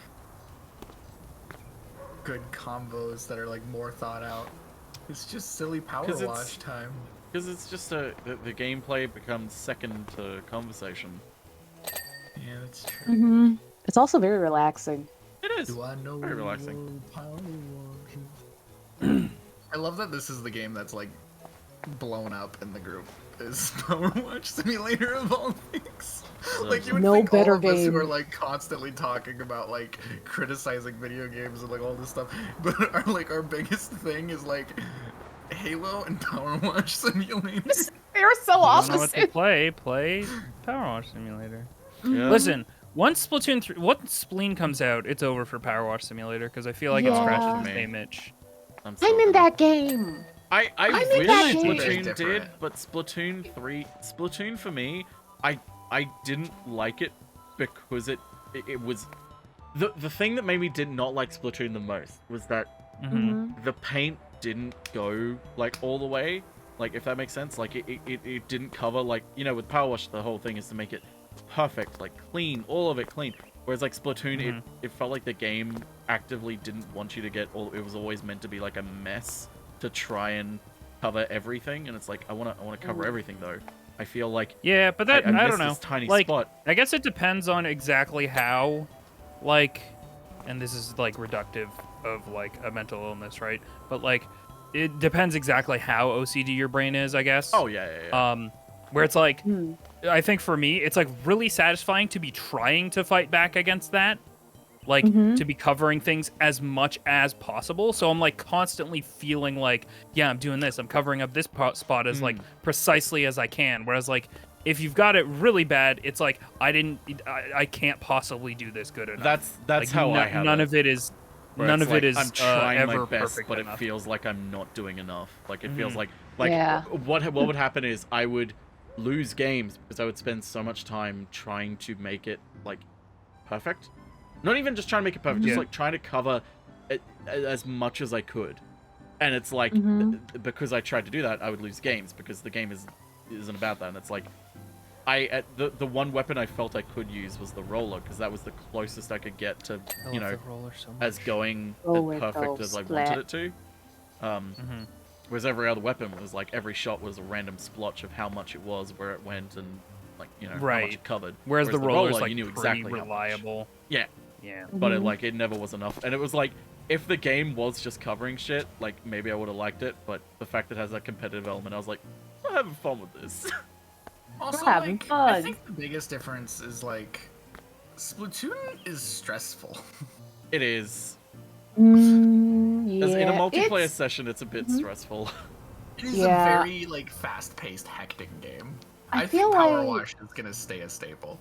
good combos that are like more thought out? It's just silly power wash time. Because it's just the gameplay becomes second to conversation. Yeah, that's true. Mm-hmm. It's also very relaxing. It is. Do I know Very relaxing. power I love that this is the game that's like blown up in the group. Is PowerWash Simulator of all things. Like you would No think better all of us who game. are like constantly talking about like criticizing video games and like all this stuff, but our biggest thing is like Halo and PowerWash Simulator. They're so You awesome. don't know what to play? Play PowerWash Simulator. Yeah. Listen, once Splatoon 3, once Spleen comes out, it's over for PowerWash Simulator because I feel like it Yeah. scratches the same itch. I'm I'm in that game. I in wish that game. Splatoon Different. did, but Splatoon for me, I didn't like it because it was the thing that made me did not like Splatoon the most was that Mm-hmm. the paint didn't go like all the way, like if that makes sense. Like it didn't cover, like, you know, with PowerWash the whole thing is to make it perfect, like clean, all of it clean. Whereas like Splatoon, it felt like the game actively didn't want you to get all. It was always meant to be like a mess to try and cover everything, and it's like I want to cover everything though. I feel like Yeah, but that I missed don't know. this tiny like, spot. I guess it depends on exactly how, like, and this is like reductive of like a mental illness, right? But like, it depends exactly how OCD your brain is, I guess. Oh yeah. Where it's like, I think for me, it's like really satisfying to be trying to fight back against that. Like, to be covering things as much as possible. So I'm like constantly feeling like, yeah, I'm doing this. I'm covering up this spot as like precisely as I can. Whereas like, if you've got it really bad, it's like, I can't possibly do this good enough. That's like, how I have none it. of it is, Where none it's of it like, is I'm trying ever my best, perfect but enough. it feels like I'm not doing enough. Like it feels like Yeah. what would happen is I would lose games because I would spend so much time trying to make it like perfect. Not even just trying to make it perfect, just like trying to cover it as much as I could. And it's like because I tried to do that, I would lose games because the game isn't about that. And it's like the one weapon I felt I could use was the roller because that was the closest I could get to as going as perfect as I wanted it to. Whereas every other weapon was like every shot was a random splotch of how much it was, where it went, and like how much it covered. Whereas the roller's like you knew pretty exactly how much. reliable. Yeah. Yeah. But it never was enough, and it was like if the game was just covering shit, like maybe I would have liked it. But the fact that it has that competitive element, I was like, I'm having fun with this. Also, We're having like, fun. I think the biggest difference is like Splatoon is stressful. It is. Yeah. As in a multiplayer session, it's a bit stressful. It is a very like fast-paced, hectic game. I feel think like- PowerWash is gonna stay a staple.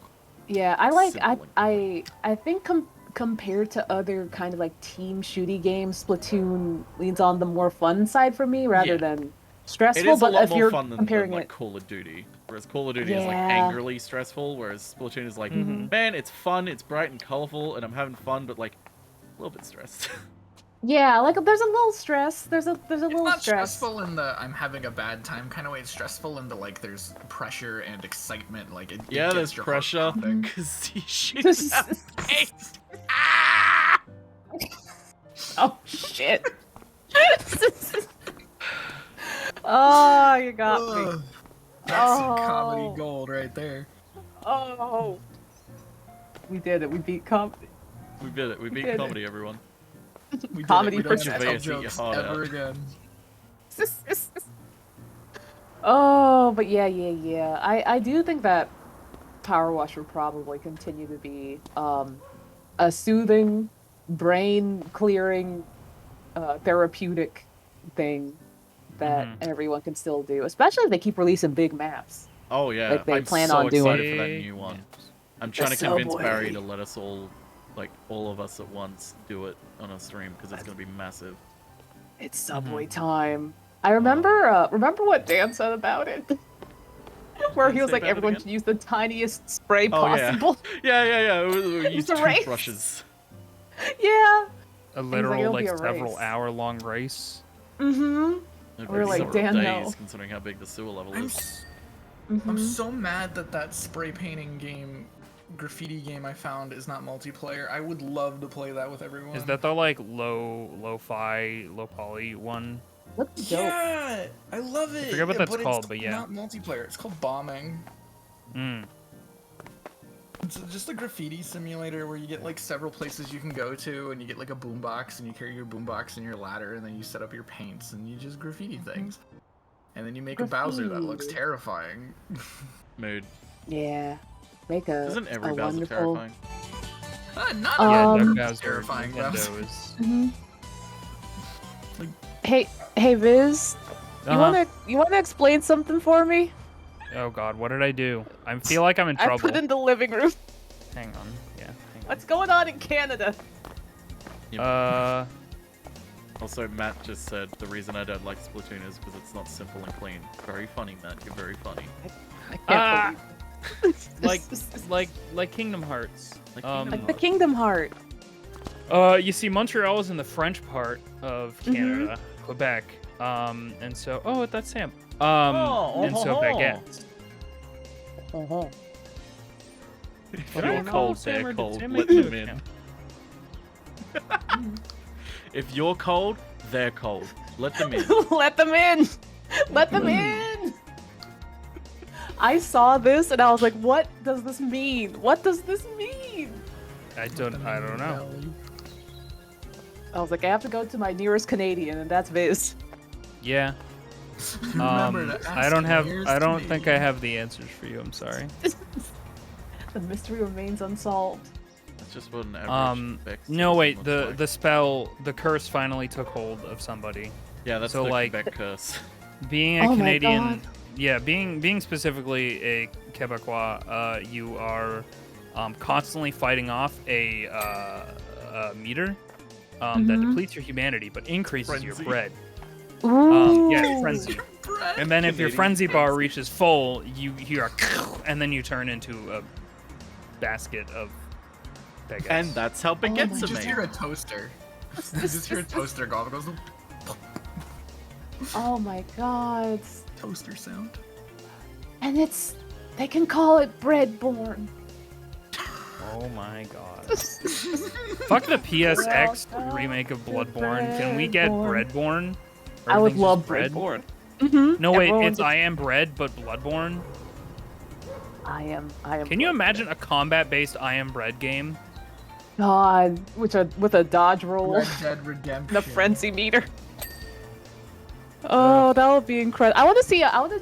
Yeah, I think compared to other kind of like team shooty games, Splatoon leans on the more fun side for me rather than stressful. It is but a lot if more you're fun than comparing like it, Call of Duty. Whereas Call of Duty is like Yeah. angrily stressful, whereas Splatoon is like, man, it's fun, it's bright and colorful, and I'm having fun, but like a little bit stressed. yeah, like there's a little stress. There's a little Not stress. stressful in the I'm having a bad time kind of way. It's stressful in the like there's pressure and excitement. Like it Yeah, gets there's your heart pressure pumping. because he shoots out face. Oh shit! Oh, you got me. Ugh, That's some Oh. comedy gold right there. Oh, we did it. We beat comedy. We did it. We beat did it. comedy, everyone. We did Comedy it. We don't for have to Gervais, tell eat your jokes heart ever out. again. Oh, but yeah. I do think that PowerWash will probably continue to be a soothing, brain-clearing, therapeutic thing that everyone can still do, especially if they keep releasing big maps. Oh yeah, Like they I'm plan so on doing. excited for that new one. I'm trying to The convince subway. Barry to let us all, like all of us at once, do it on a stream because it's gonna be massive. It's Subway time. I remember what Dan said about it. Where he was like, everyone should use the tiniest spray possible. Yeah. We used a race. toothbrushes. Yeah. A literal, it'll like, be a several race. hour-long race. Mm-hmm. It'd We're be like, several Dan, days, no. considering how big the sewer level is. I'm so mad that spray painting game, graffiti game I found is not multiplayer. I would love to play that with everyone. Is that the, like, low-fi, low-poly one? Yeah, I love it. I forget what that's but called, it's but yeah. not multiplayer. It's called bombing. It's just a graffiti simulator where you get like several places you can go to, and you get like a boombox, and you carry your boombox and your ladder, and then you set up your paints, and you just graffiti things. And then you make a Bowser that looks terrifying. Mood. Yeah. Make a. Isn't every a Bowser wonderful... terrifying? Not Um, Bowser, terrifying. Bowser. Mhm. Hey, Viz. You wanna explain something for me? Oh god, what did I do? I feel like I'm in trouble. I put in the living room. Hang on. Yeah. What's going on in Canada? Also, Matt just said the reason I don't like Splatoon is because it's not simple and clean. Very funny, Matt. You're very funny. I can't believe like Kingdom Hearts. Like the Kingdom Heart. You see, Montreal is in the French part of Canada, Quebec. And so, that's Sam. And so baguettes. If you're cold, they're cold. Let them in. If you're cold, they're cold. Let them in. Let them in. Let them in. I saw this and I was like, what does this mean? What does this mean? I don't know. I was like, I have to go to my nearest Canadian, and that's Viz. Yeah. I don't think I have the answers for you. I'm sorry. The mystery remains unsolved. That's just what an average Bex No, wait. looks like. The spell, the curse finally took hold of somebody. Yeah, that's so, the like, Quebec curse. Being a Oh my Canadian, God. yeah, being specifically a Quebecois, you are constantly fighting off a meter that depletes your humanity but increases your bread. Yeah, frenzy. And then if your frenzy bar reaches full, you are, and then you turn into a basket of baguettes. And that's how baguettes You are just made. hear a toaster. You just hear a toaster go off. It goes. Oh my god. Toaster sound. And they can call it Breadborn. Oh my god. Fuck the PSX remake of Bloodborne. Can we get Breadborn? I would Everything's love just bread? Breadborn. No, wait, Everyone it's gets- I Am Bread, but Bloodborne? I am. Can you imagine a combat-based I Am Bread game? God, with a dodge roll. Red Dead Redemption. The frenzy meter. Oh, that would be incredible. I want to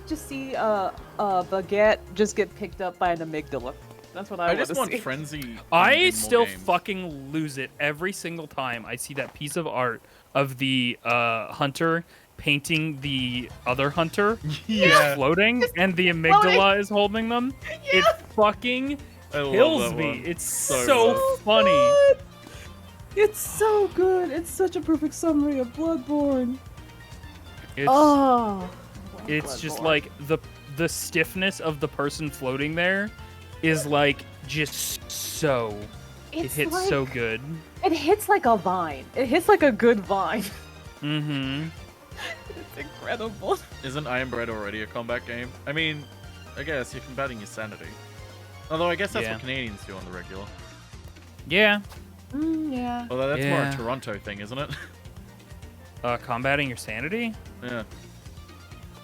just see a baguette just get picked up by an amygdala. That's what I want to see. just want frenzy. I in more still games. fucking lose it every single time I see that piece of art of the hunter painting the other hunter Yeah. floating and the amygdala is holding them. It fucking I love kills that me. one. It's So so good. funny. It's so good. It's such a perfect summary of Bloodborne. It's Oh. it's just like the stiffness of the person floating there is like just so it It's hits so like- good. It hits like a vine. It hits like a good vine. Mm-hmm. It's incredible. Isn't I Am Bread already a combat game? I mean, I guess you're combating your sanity. Although I guess that's Yeah. what Canadians do on the regular. Yeah. Yeah. Although that's more a Yeah. Toronto thing, isn't it? Combating your sanity? Yeah.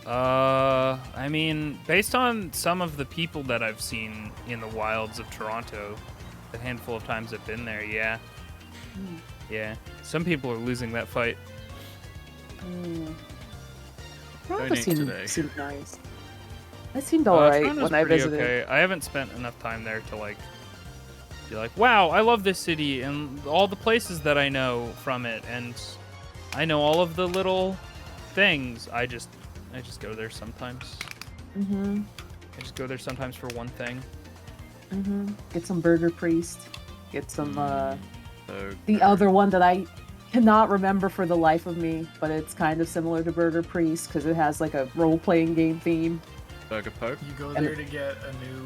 I mean, based on some of the people that I've seen in the wilds of Toronto, the handful of times I've been there, yeah. Yeah. Some people are losing that fight. Toronto Donate seemed today. nice. It seemed alright Toronto's when I pretty visited. Okay. I haven't spent enough time there to like be like, wow, I love this city and all the places that I know from it, and I know all of the little things. I just go there sometimes. Mhm. I just go there sometimes for one thing. Mhm. Get some Burger Priest. Get some So the other one that I cannot remember for the life of me, but it's kind of similar to Burger Priest because it has like a role-playing game theme. Burger Poke. You go And- there to get a new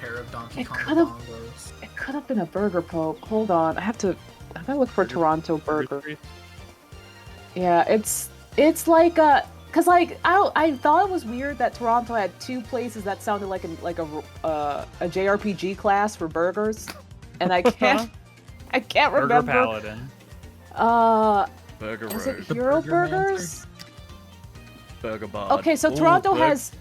pair of Donkey It Kong could've- bongos. It could have been a Burger Poke. Hold on, I gotta look for Toronto Burger. Yeah, it's like cause like I thought it was weird that Toronto had two places that sounded like a JRPG class for burgers, and I can't Burger remember. Paladin. Burger Is Road. it Hero Burgers? Burger Bar. Okay, so Toronto has.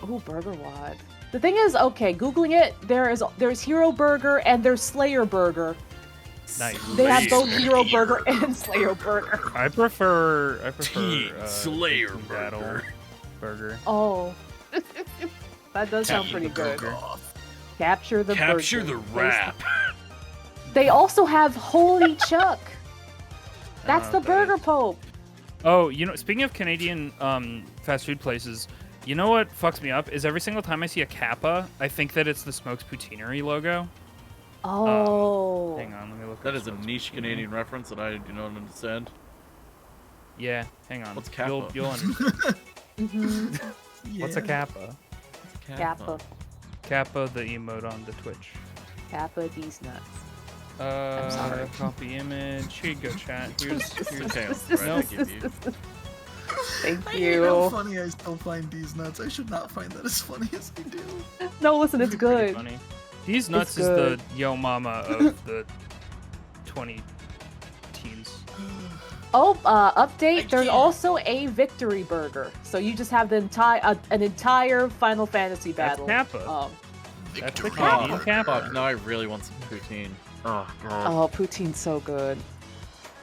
Ooh, Burger Wad. The thing is, okay, googling it, there's Hero Burger and there's Slayer Burger. Nice. They have both Hero Burger and Slayer Burger. I prefer Team Slayer Team Battle Burger. Oh, that does sound pretty good. Capture the Capture burger. the rap. They also have Holy Chuck. That's the Burger Pope. Oh, you know, speaking of Canadian fast food places, you know what fucks me up is every single time I see a Kappa, I think that it's the Smokes Poutineery logo. Oh. Hang on, let me look. That is a niche Canadian reference that I do not understand. Yeah, hang on. What's Kappa? You'll understand. Mm-hmm. What's a Kappa? Kappa. Kappa, the emote on the Twitch. Kappa, these nuts. I'm sorry. Copy image. Here you go, chat. Here's Okay, no. I give you. Thank I hate how you. funny I still find these nuts. I should not find that as funny as I do. No, listen, it's good. Funny. These nuts is good. the Yo Mama of the 20 teens. Oh, update. There's also a victory burger, so you just have the an entire Final Fantasy battle. Kappa. That's the Canadian Kappa. Fuck, now I really want some poutine. Oh, God. Oh, poutine's so good.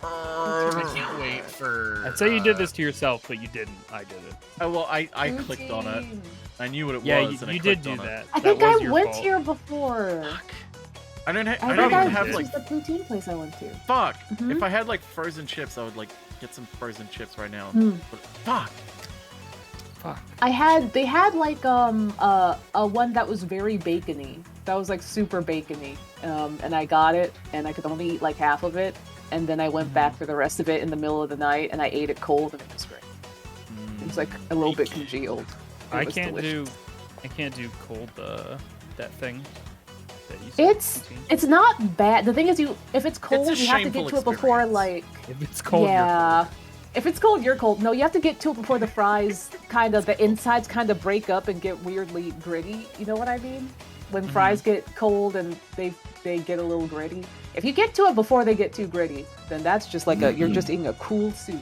I can't wait for. I'd say you did this to yourself, but you didn't. I did it. Oh, well, I clicked on it. I knew what it Yeah, was, and I you did clicked do on that. it. I That think was I your went fault. here before. I don't I even think have, this like... was the poutine place I went to. Fuck! Mhm. If I had, like, frozen chips, I would, like, get some frozen chips right now. Mm. But, fuck! Fuck. They had like a one that was very bacony. That was like super bacony. And I got it, and I could only eat like half of it, and then I went back for the rest of it in the middle of the night, and I ate it cold, and it was great. It was like a little bit congealed. It I was can't delicious. do cold that thing. That you said, poutine. It's not bad. The thing is, if it's cold, a you have to get shameful to it before like. If it's cold, Yeah. you're cold. If it's cold, you're cold. No, you have to get to it before the fries the insides kind of break up and get weirdly gritty. You know what I mean? When fries get cold and they get a little gritty. If you get to it before they get too gritty, then that's just like you're just eating a cool soup.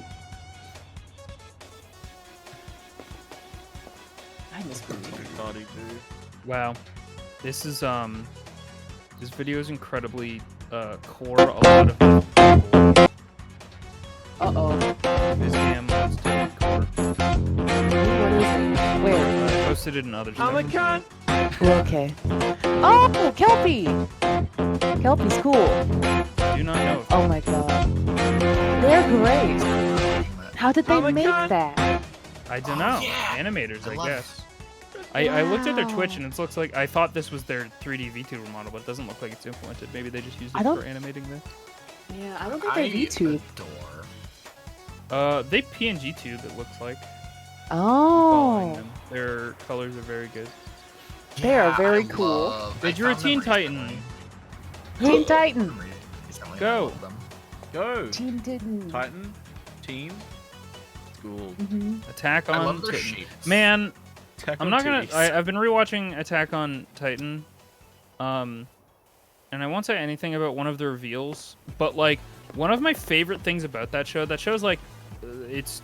I miss poutine. Wow, this is this video is incredibly core. A lot of people. Uh-oh. This damn was too core. What is it? Where? I posted it in other I'm a sections. Okay. Oh, Kelpie! Kelpie's cool. I do not know. If Oh my god. They're great. How did they make that? I don't know. Animators, I guess. I looked at their Twitch and it looks like I thought this was their 3D VTuber model, but it doesn't look like it's implemented. Maybe they just used I it don't- for animating this. Yeah, I don't think they're YouTube. They PNG tube, it looks like. Oh. Following them. Their colors are very good. They are very cool. Did you a Teen Titan? Teen Titan. Go. Go! Teen Titan. Titan? Teen? School. Attack I on love their Titan. shapes. Man, Attack I'm on not gonna. titties. I've been rewatching Attack on Titan, and I won't say anything about one of the reveals, but like one of my favorite things about that show's like, it's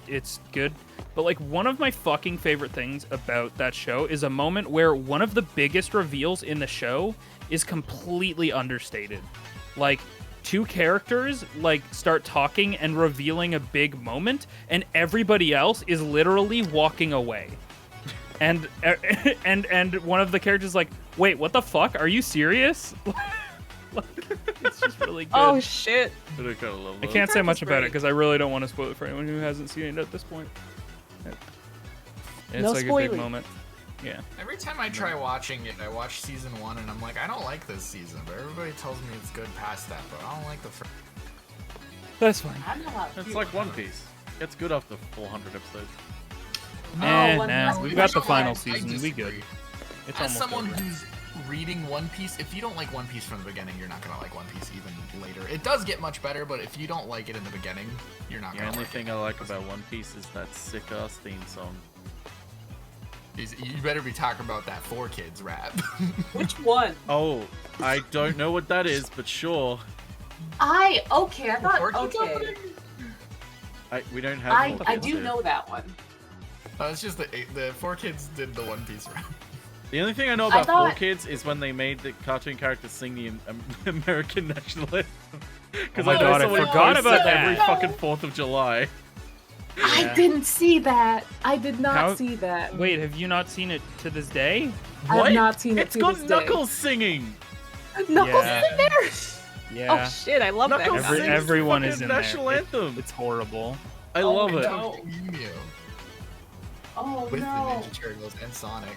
good, but like one of my fucking favorite things about that show is a moment where one of the biggest reveals in the show is completely understated, like. Two characters like start talking and revealing a big moment, and everybody else is literally walking away. and one of the characters is like, wait, what the fuck? Are you serious? Like, it's just really good. Oh shit! I can't say much about it because I really don't want to spoil it for anyone who hasn't seen it at this point. It's No like a spoiling. big moment. Yeah. Every time I try watching it, I watch season 1 and I'm like, I don't like this season, but everybody tells me it's good past that, but I don't like the first. That's fine. It's like One Piece. It's good after 400 episodes. Nah, we've got the final I season. We disagree. good. It's As almost someone over. who's reading One Piece, if you don't like One Piece from the beginning, you're not gonna like One Piece even later. It does get much better, but if you don't like it in the beginning, you're not The gonna only like thing I like about One Piece is that sick-ass theme song. You better be talking about that 4Kids rap. Which one? Oh, I don't know what that is, but sure. I thought okay. We don't have. I 4Kids do here. know that one. It's just the 4Kids did the One Piece rap. The only thing I know about 4Kids is when they made the cartoon characters sing the American national anthem. Because Oh my God, I forgot about that. every fucking 4th of July. I didn't see that. I did not see that. Wait, have you not seen it to this day? I have not seen it It's to got this day. Knuckles singing. Knuckles Yeah. is in there. Yeah. Oh shit! I love Knuckles that. sings the Everyone is fucking in national there. anthem. It's horrible. I love it. no. Oh With no. the Ninja Turtles and Sonic.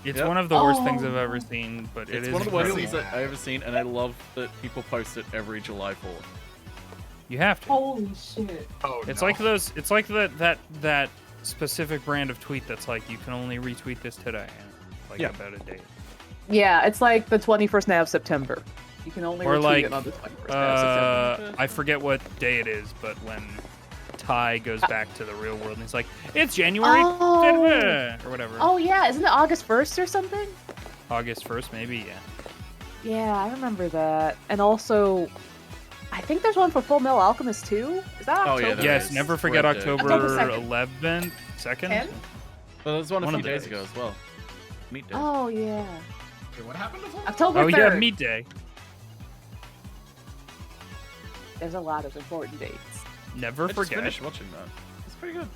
It's Yep. one of the worst things Oh. I've ever seen, but It's it is one of the worst incredible. things that I've ever seen, and I love that people post it every July 4th. You have to. Holy shit. Oh It's no. like those. It's like that specific brand of tweet that's like you can only retweet this today, and it's like Yeah. about a date. Yeah, it's like the 21st night of September. You can only Or retweet like, it on the 21st night of September. I forget what day it is, but when Ty goes back to the real world and he's like, it's January Oh. or whatever. Oh yeah, isn't it August 1st or something? August 1st, maybe. Yeah. Yeah, I remember that. And also, I think there's one for Full Metal Alchemist too. Is that Oh, October? yeah, there Yes. is. Never forget Red Dead. October October 11th, 2nd. 10? But there's one a One few of the days days. ago as well. Meet Day. Oh yeah. Okay, what happened to Full October Oh 3rd. yeah, meat day. There's a lot of important dates. Never I just forget. finished watching that. It's pretty good.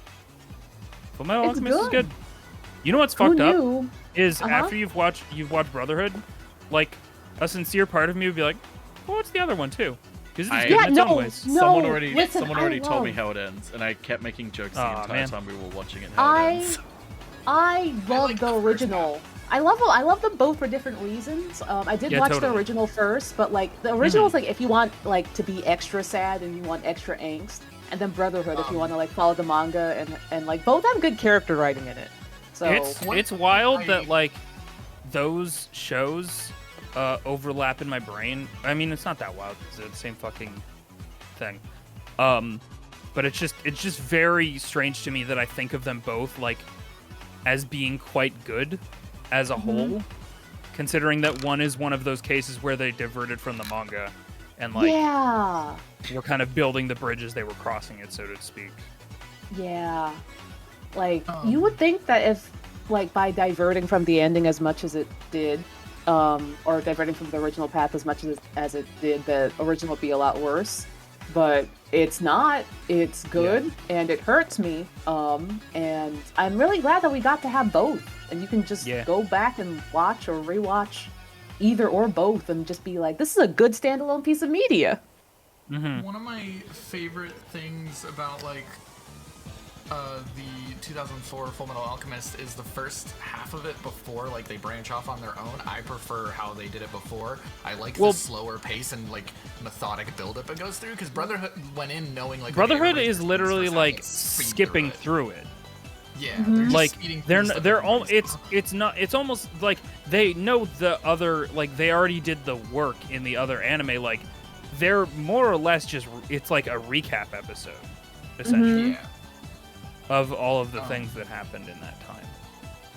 Full Metal It's Alchemist is good. good. You know what's Who fucked up knew? is Uh-huh. after you've watched Brotherhood, like a sincere part of me would be like, well, what's the other one too? Because it's good Yeah, in its no, own ways. no. Someone already listen, told me love- how it ends, and I kept making jokes the Aw, entire man. time we were watching it. How it ends. I love the original. I love them both for different reasons. I did Yeah, watch the totally. original first, but like the original is like if you want like to be extra sad and you want extra angst, and then Brotherhood if you want to like follow the manga and like both have good character writing in it. So It's wild that like those shows overlap in my brain. I mean, it's not that wild because they're the same fucking thing. But it's just very strange to me that I think of them both like as being quite good as a whole, considering that one is one of those cases where they diverted from the manga and like yeah, we're kind of building the bridges they were crossing it, so to speak. yeah. Like you would think that if like by diverting from the ending as much as it did, or diverting from the original path as much as it did, the original would be a lot worse. But it's not. It's good, and it hurts me. And I'm really glad that we got to have both, and you can just go back and watch or rewatch either or both, and just be like, "This is a good standalone piece of media." One of my favorite things about like the 2004 Full Metal Alchemist is the first half of it before like they branch off on their own. I prefer how they did it before. I like the slower pace and like methodic buildup it goes through because Brotherhood went in knowing like Brotherhood is literally like skipping through it. Yeah, Like they're all it's almost like they know the other, like they already did the work in the other anime. Like they're more or less just, it's like a recap episode essentially of all of the things that happened in that time.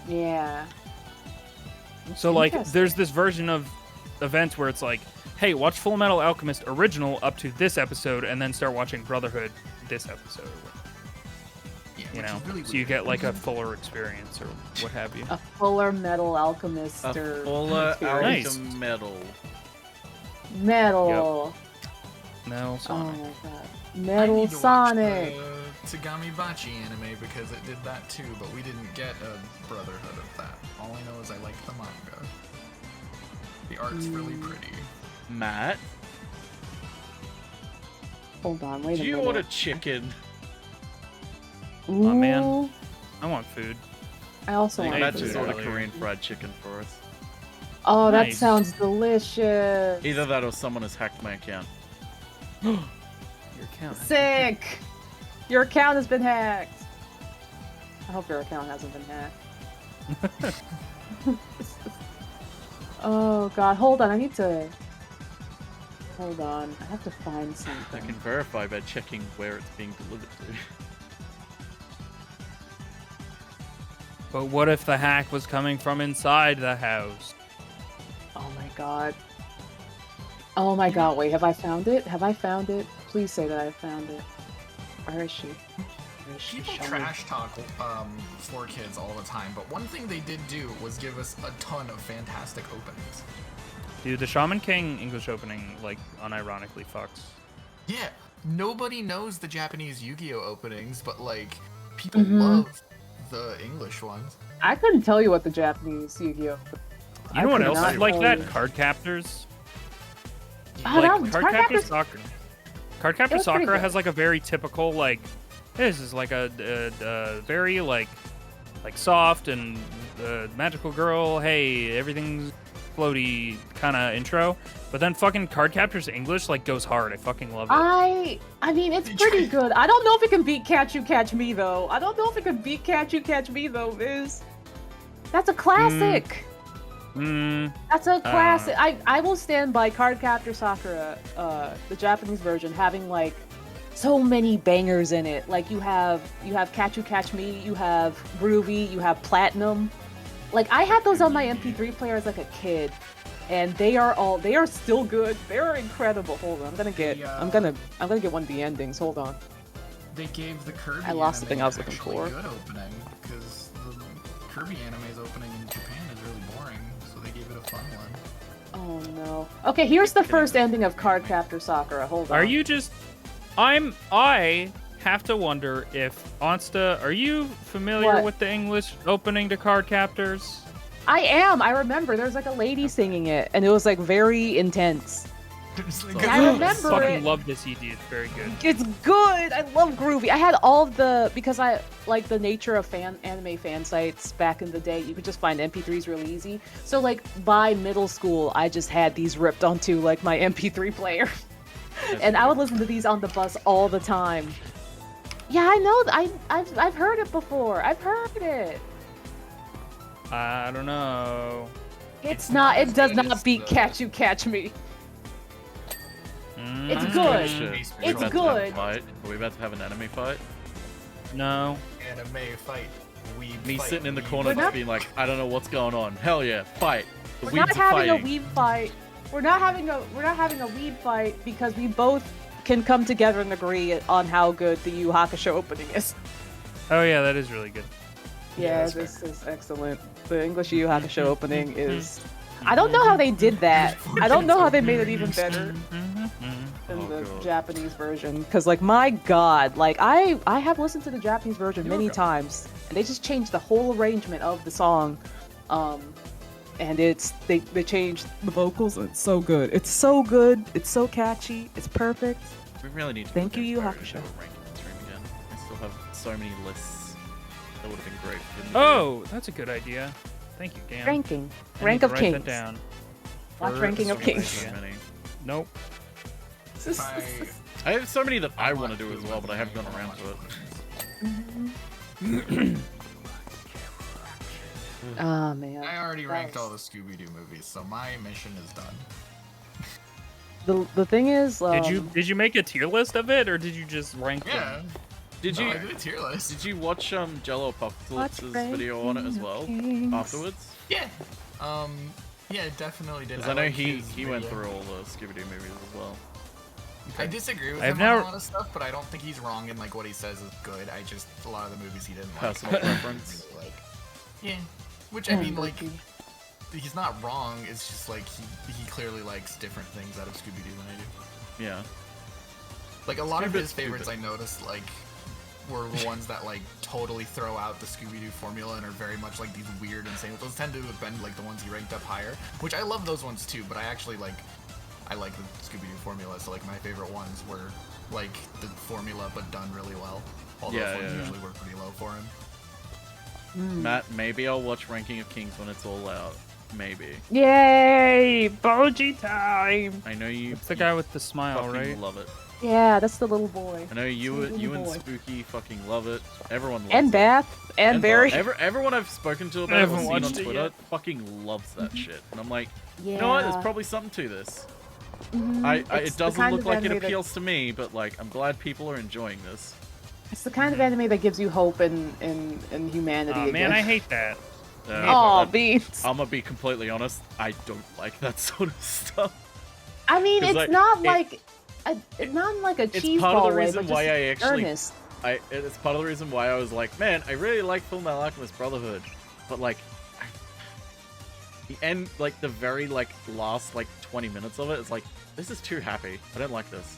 Yeah. So like there's this version of events where it's like, hey, watch Full Metal Alchemist original up to this episode and then start watching Brotherhood this episode. You know, so you get like a fuller experience or what have you. A fuller Metal Alchemist A or fuller experience. metal. Metal. Metal Oh Sonic. my god. Metal Sonic. Tsugami Bachi anime because it did that too, but we didn't get a brotherhood of that. All I know is I like the manga. The art's really pretty. Matt, Hold on, wait a do you minute. order chicken? Oh man, I want food. I also I think want Matt just food. ordered Korean fried chicken for us. Oh, that Nice. sounds delicious. Either that or someone has hacked my account. Your account. Sick. Your account has been hacked. I hope your account hasn't been hacked. Oh god, hold on, I need to... Hold on, I have to find I something. can verify by checking where it's being delivered to. But what if the hack was coming from inside the house? Oh my god. Oh my god, wait, have I found it? Have I found it? Please say that I found it. Where is she? Where is she? People Show me. trash talk 4Kids all the time, but one thing they did do was give us a ton of fantastic openings. Dude, the Shaman King English opening, like, unironically fucks. Yeah, nobody knows the Japanese Yu-Gi-Oh openings, but like, people love the English ones. I couldn't tell you what the Japanese Yu-Gi-Oh! You know what else is like that? Card Captors. Oh, Like, that was Card Captor Sakura. Card Captor was pretty Sakura good. has like a very typical, like, this is like a very like soft and magical girl. Hey, everything's floaty kind of intro. But then fucking Card Captor's English like goes hard. I fucking love it. I mean, it's pretty good. I don't know if it can beat Catch You Catch Me though. I don't know if it can beat Catch You Catch Me though, Viz. That's a classic. That's a classic. I will stand by Card Captor Sakura, the Japanese version, having like so many bangers in it. Like you have Catch You Catch Me, you have Groovy, you have Platinum. Like I had those on my MP3 player as like a kid, and they are still good. They're incredible. Hold on, I'm gonna get one of the endings. Hold on. They gave the Kirby I lost the anime thing I was looking actually for. good opening, because the Kirby anime's opening in Japan is really boring, so they gave it a fun one. Oh no. Okay, here's the first ending of Card Captor Sakura. Hold on. Are you just? I have to wonder if Onsta, are you familiar What? with the English opening to Card Captors? I am. I remember. There's like a lady singing it, and it was like very intense. I remember fucking it. love this ED. It's very good. It's good. I love Groovy. I had all of the, because I like the nature of anime fan sites back in the day. You could just find MP3s really easy. So like by middle school, I just had these ripped onto like my MP3 player, and I would listen to these on the bus all the time. Yeah, I know. I've heard it before. I've heard it. I don't know. It's not. It does not beat Catch You Catch Me. It's good. It's good. Are we about to have an anime fight? No. Anime fight. Me sitting in the corner just being like, I don't know what's going on. Hell yeah, fight. The We're weebs not are having a fighting. weeb fight. We're not having a weeb fight because we both can come together and agree on how good the Yu Hakusho opening is. Oh yeah, that is really good. Yeah, this is excellent. The English Yu Hakusho opening is. I don't know how they did that. I don't know how they made it even better than the Japanese version. Because, like, my god, like, I have listened to the Japanese version many times, and they just changed the whole arrangement of the song. And they changed the vocals, and it's so good. It's so good. It's so catchy. It's perfect. We really need to. Thank you, Yu Hakusho. Ranking stream again. I still have so many lists that would have been great. Oh, that's a good idea. Thank you, Dan. Ranking. I Rank need to of write Kings. that down. Watch Ranking of Kings. Nope. I have so many that I want to do as well, but I haven't gone around to it. Oh man. I already ranked all the Scooby-Doo movies, so my mission is done. The thing is, Did you make a tier list of it, or did you just rank Yeah. them? Did you I did a tier list. Did you watch Jello Apocalypse's video on it as well afterwards? Yeah. Yeah, it definitely did. Because I know like he his went video. through all the Scooby-Doo movies as well. I disagree with I've him never- on a lot of stuff, but I don't think he's wrong in like what he says is good. I just a lot of the movies he didn't like. Personal preference. Like, yeah, which I mean, like, he's not wrong. It's just like he clearly likes different things out of Scooby Doo than I do. Yeah. Like a lot of Stupid, his favorites, stupid. I noticed like were the ones that like totally throw out the Scooby-Doo formula and are very much like these weird, insane. Those tend to have been like the ones you ranked up higher, which I love those ones too. But I actually like the Scooby-Doo formula. So like my favorite ones were like the formula but done really well. All those ones usually were pretty low for him. Matt, maybe I'll watch Ranking of Kings when it's all out. Maybe. Yay! Boji time! I know you. It's the guy with the smile, right? Love it. Yeah, that's the little boy. I know you and Spooky fucking love it. Everyone loves and it. Beth and Barry. Everyone I've spoken to about it or seen on Twitter fucking loves that shit. And I'm like, you know what? There's probably something to this. It doesn't look like it appeals to me, but like I'm glad people are enjoying this. It's the kind of anime that gives you hope in humanity. Oh man, I hate that. Beans. I'm gonna be completely honest. I don't like that sort of stuff. I mean, it's not like a cheese ball way, but just earnest. It's part of the reason why I was like, man, I really like Full Metal Alchemist Brotherhood, but like, the end, like the very like last like 20 minutes of it is like, this is too happy. I don't like this.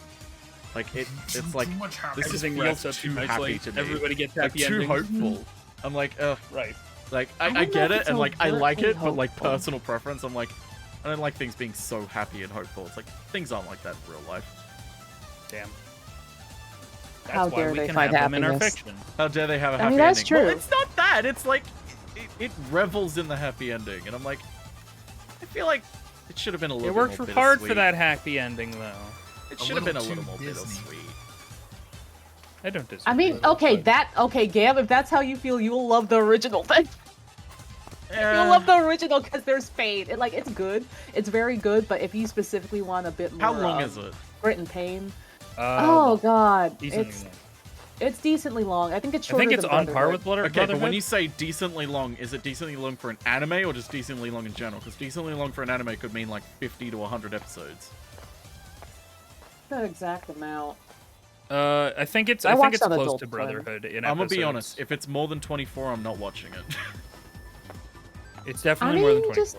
Like it's like this just feels too happy to me. Everybody gets happy happy too hopeful. I'm like, right. Like I get it, and like I like it, but like personal preference, I'm like, I don't like things being so happy and hopeful. It's like things aren't like that in real life. Damn. That's How why dare we they can find have them in our happiness? fiction. How dare they have a happy I mean, that's ending? true. Well, it's not that. It's like it revels in the happy ending, and I'm like, I feel like it should have been a little. It worked more hard for bittersweet. that happy ending, though. It should have been a little more bittersweet. I don't disagree. I mean, okay, Gab, if that's how you feel, you will love the original then. You'll love the original because there's pain. It's good. It's very good, but if you specifically want a bit more... How long is it? Grit and pain. Oh, God. Decently long. It's decently long. I think it's shorter I think it's than on par Brotherhood. with Brotherhood. Okay, but when you say decently long, is it decently long for an anime or just decently long in general? Because decently long for an anime could mean like 50 to 100 episodes. That exact amount. I think it's watched on close Adult to Swim. Brotherhood in I'm gonna be episodes. honest. If it's more than 24, I'm not watching it. It's definitely more than 24. Just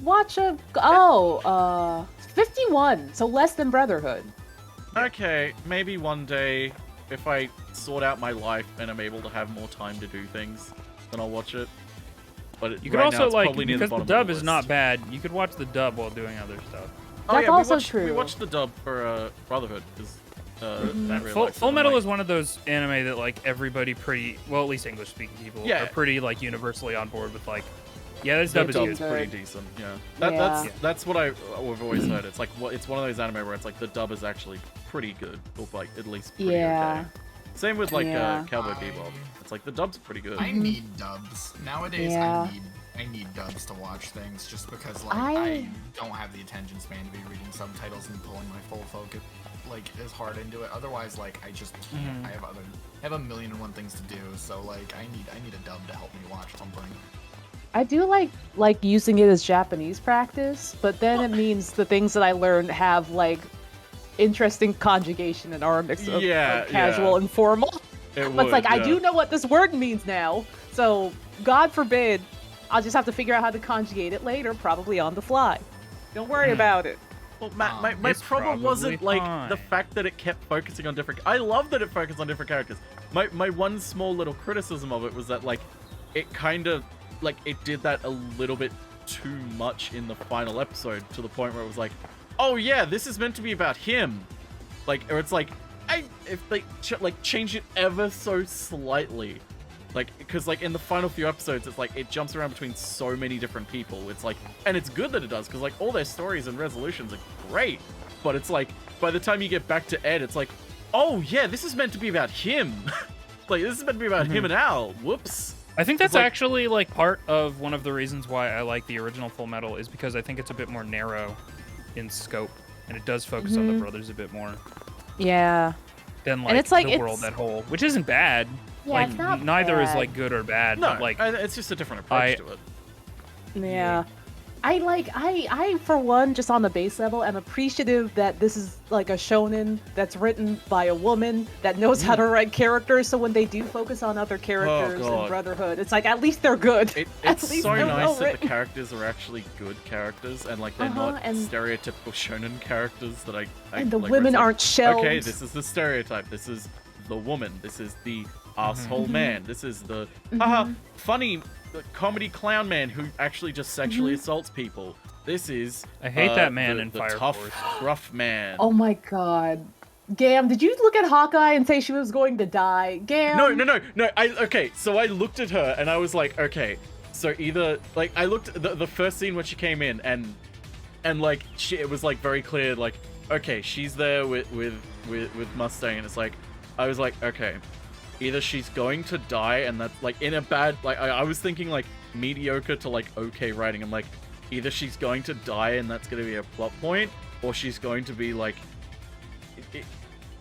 watch 51, so less than Brotherhood. Okay, maybe one day, if I sort out my life and I'm able to have more time to do things, then I'll watch it. But You could right also now, it's like probably near because the the bottom dub of is the not list. bad. You could watch the dub while doing other stuff. Oh, That's yeah, also we watched, true. We watched the dub for Brotherhood because Full Metal is one of those anime that like everybody pretty well, at least English speaking people are pretty like universally on board with like. Yeah, this dub is good. pretty decent. Yeah, that's what I've always heard. It's like it's one of those anime where it's like the dub is actually pretty good, or like at least pretty okay. Same with like Cowboy Bebop. It's like the dub's pretty good. I need dubs nowadays. I need dubs to watch things just because like I don't have the attention span to be reading subtitles and pulling my full focus like as hard into it. Otherwise, like I just can't. I have a million and one things to do. So like I need a dub to help me watch something. I do like using it as Japanese practice, but then it means the things that I learned have like interesting conjugation and are a mix of like, casual and formal. But it's like I do know what this word means now, so God forbid, I'll just have to figure out how to conjugate it later, probably on the fly. Don't worry about it. Well, my problem wasn't like the fact that it kept focusing on different. I love that it focused on different characters. My one small little criticism of it was that like it kind of like it did that a little bit too much in the final episode to the point where it was like, oh yeah, this is meant to be about him, like, or it's like if they change it ever so slightly, like, because like in the final few episodes it's like it jumps around between so many different people. It's like, and it's good that it does because like all their stories and resolutions are great, but it's like by the time you get back to Ed, it's like, oh yeah, this is meant to be about him. Like this is meant to be about him and Al. Whoops. I think that's like, actually like part of one of the reasons why I like the original Full Metal is because I think it's a bit more narrow in scope and it does focus on the brothers a bit more. Yeah. Than like, and it's like the world that whole, which isn't bad. Yeah, like it's not neither bad. is like good or bad. No, but, like it's just a different approach to it. Yeah. I for one, just on the base level, am appreciative that this is like a shonen that's written by a woman that knows how to write characters, so when they do focus on other characters in Brotherhood, it's like at least they're good. It's so nice that the characters are actually good characters and like they're not stereotypical shonen characters that and the like, women like, aren't shells. Okay, this is the stereotype. This is the woman. This is the asshole man. This is the haha funny comedy clown man who actually just sexually assaults people. This is I hate that man the, in the Fire tough, Force. gruff man. Oh my god. Gam, did you look at Hawkeye and say she was going to die? Gam. No. Okay, so I looked at her and I was like, okay, so either like I looked at the first scene when she came in and like it was like very clear, like, okay, she's there with Mustang, and it's like I was like, okay, either she's going to die, and that's like in a bad, like I was thinking like mediocre to like okay writing. I'm like, either she's going to die and that's going to be a plot point, or she's going to be like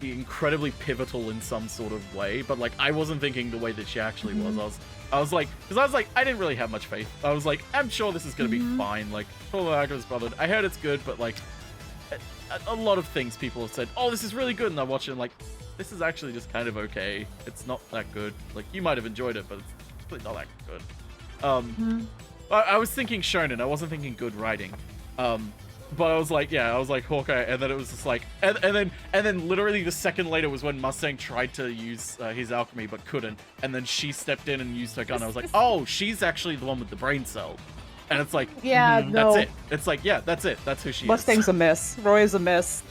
incredibly pivotal in some sort of way. But like I wasn't thinking the way that she actually was. I was like, because I was like, I didn't really have much faith. I was like, I'm sure this is going to be fine. Like, all the actors bothered. I heard it's good, but like a lot of things people have said, oh, this is really good, and I watch it and like, this is actually just kind of okay. It's not that good. Like, you might have enjoyed it, but it's really not that good. I was thinking shonen. I wasn't thinking good writing. But I was like, yeah, I was like Hawkeye, and then it was just like, and then literally the second later was when Mustang tried to use his alchemy but couldn't, and then she stepped in and used her gun. I was like, oh, she's actually the one with the brain cell, and it's like, yeah, no, that's it. It's like, yeah, that's it. That's who she Mustang's a miss. Roy is a miss.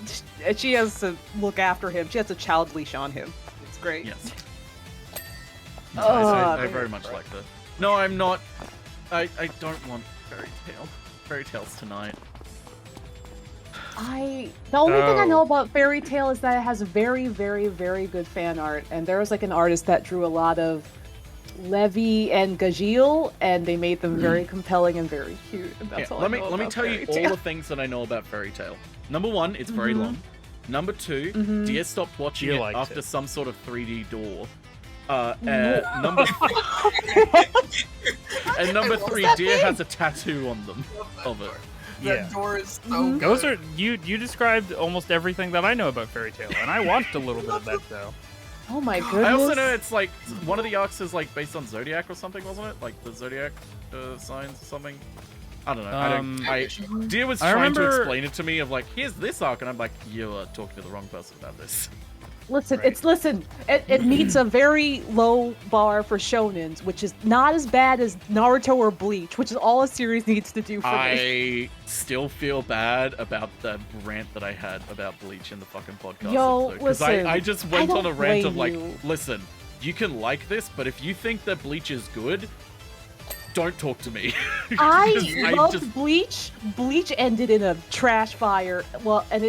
She has to look after him. She has a child leash on him. It's great. Yes. No, I very much like that. No, I'm not. I don't want fairy tales tonight. The only thing I know about Fairy Tail is that it has very, very, very good fan art, and there was like an artist that drew a lot of Levi and Gajeel, and they made them very compelling and very cute. And that's all let I know me about tell you Fairy all the things that I know about Fairy Tail. Number one, it's very long. Number two, Dear stopped watching it after some sort of 3D door. Number three, Deer has a tattoo on them of it. That door is so good. Those are you described almost everything that I know about Fairy Tail, and I watched a little bit of that though. Oh my goodness. I also know it's like one of the arcs is like based on Zodiac or something, wasn't it? Like the Zodiac signs or something. I don't know. Deer was trying to explain it to me of like, here's this arc, and I'm like, you are talking to the wrong person about this. Listen, it meets a very low bar for shonens, which is not as bad as Naruto or Bleach, which is all a series needs to do for me. I still feel bad about the rant that I had about Bleach in the fucking podcast. Yo, because listen, I just went on a rant of like, you. listen, you can like this, but if you think that Bleach is good, don't talk to me. I loved Bleach. Bleach ended in a trash fire. Well, and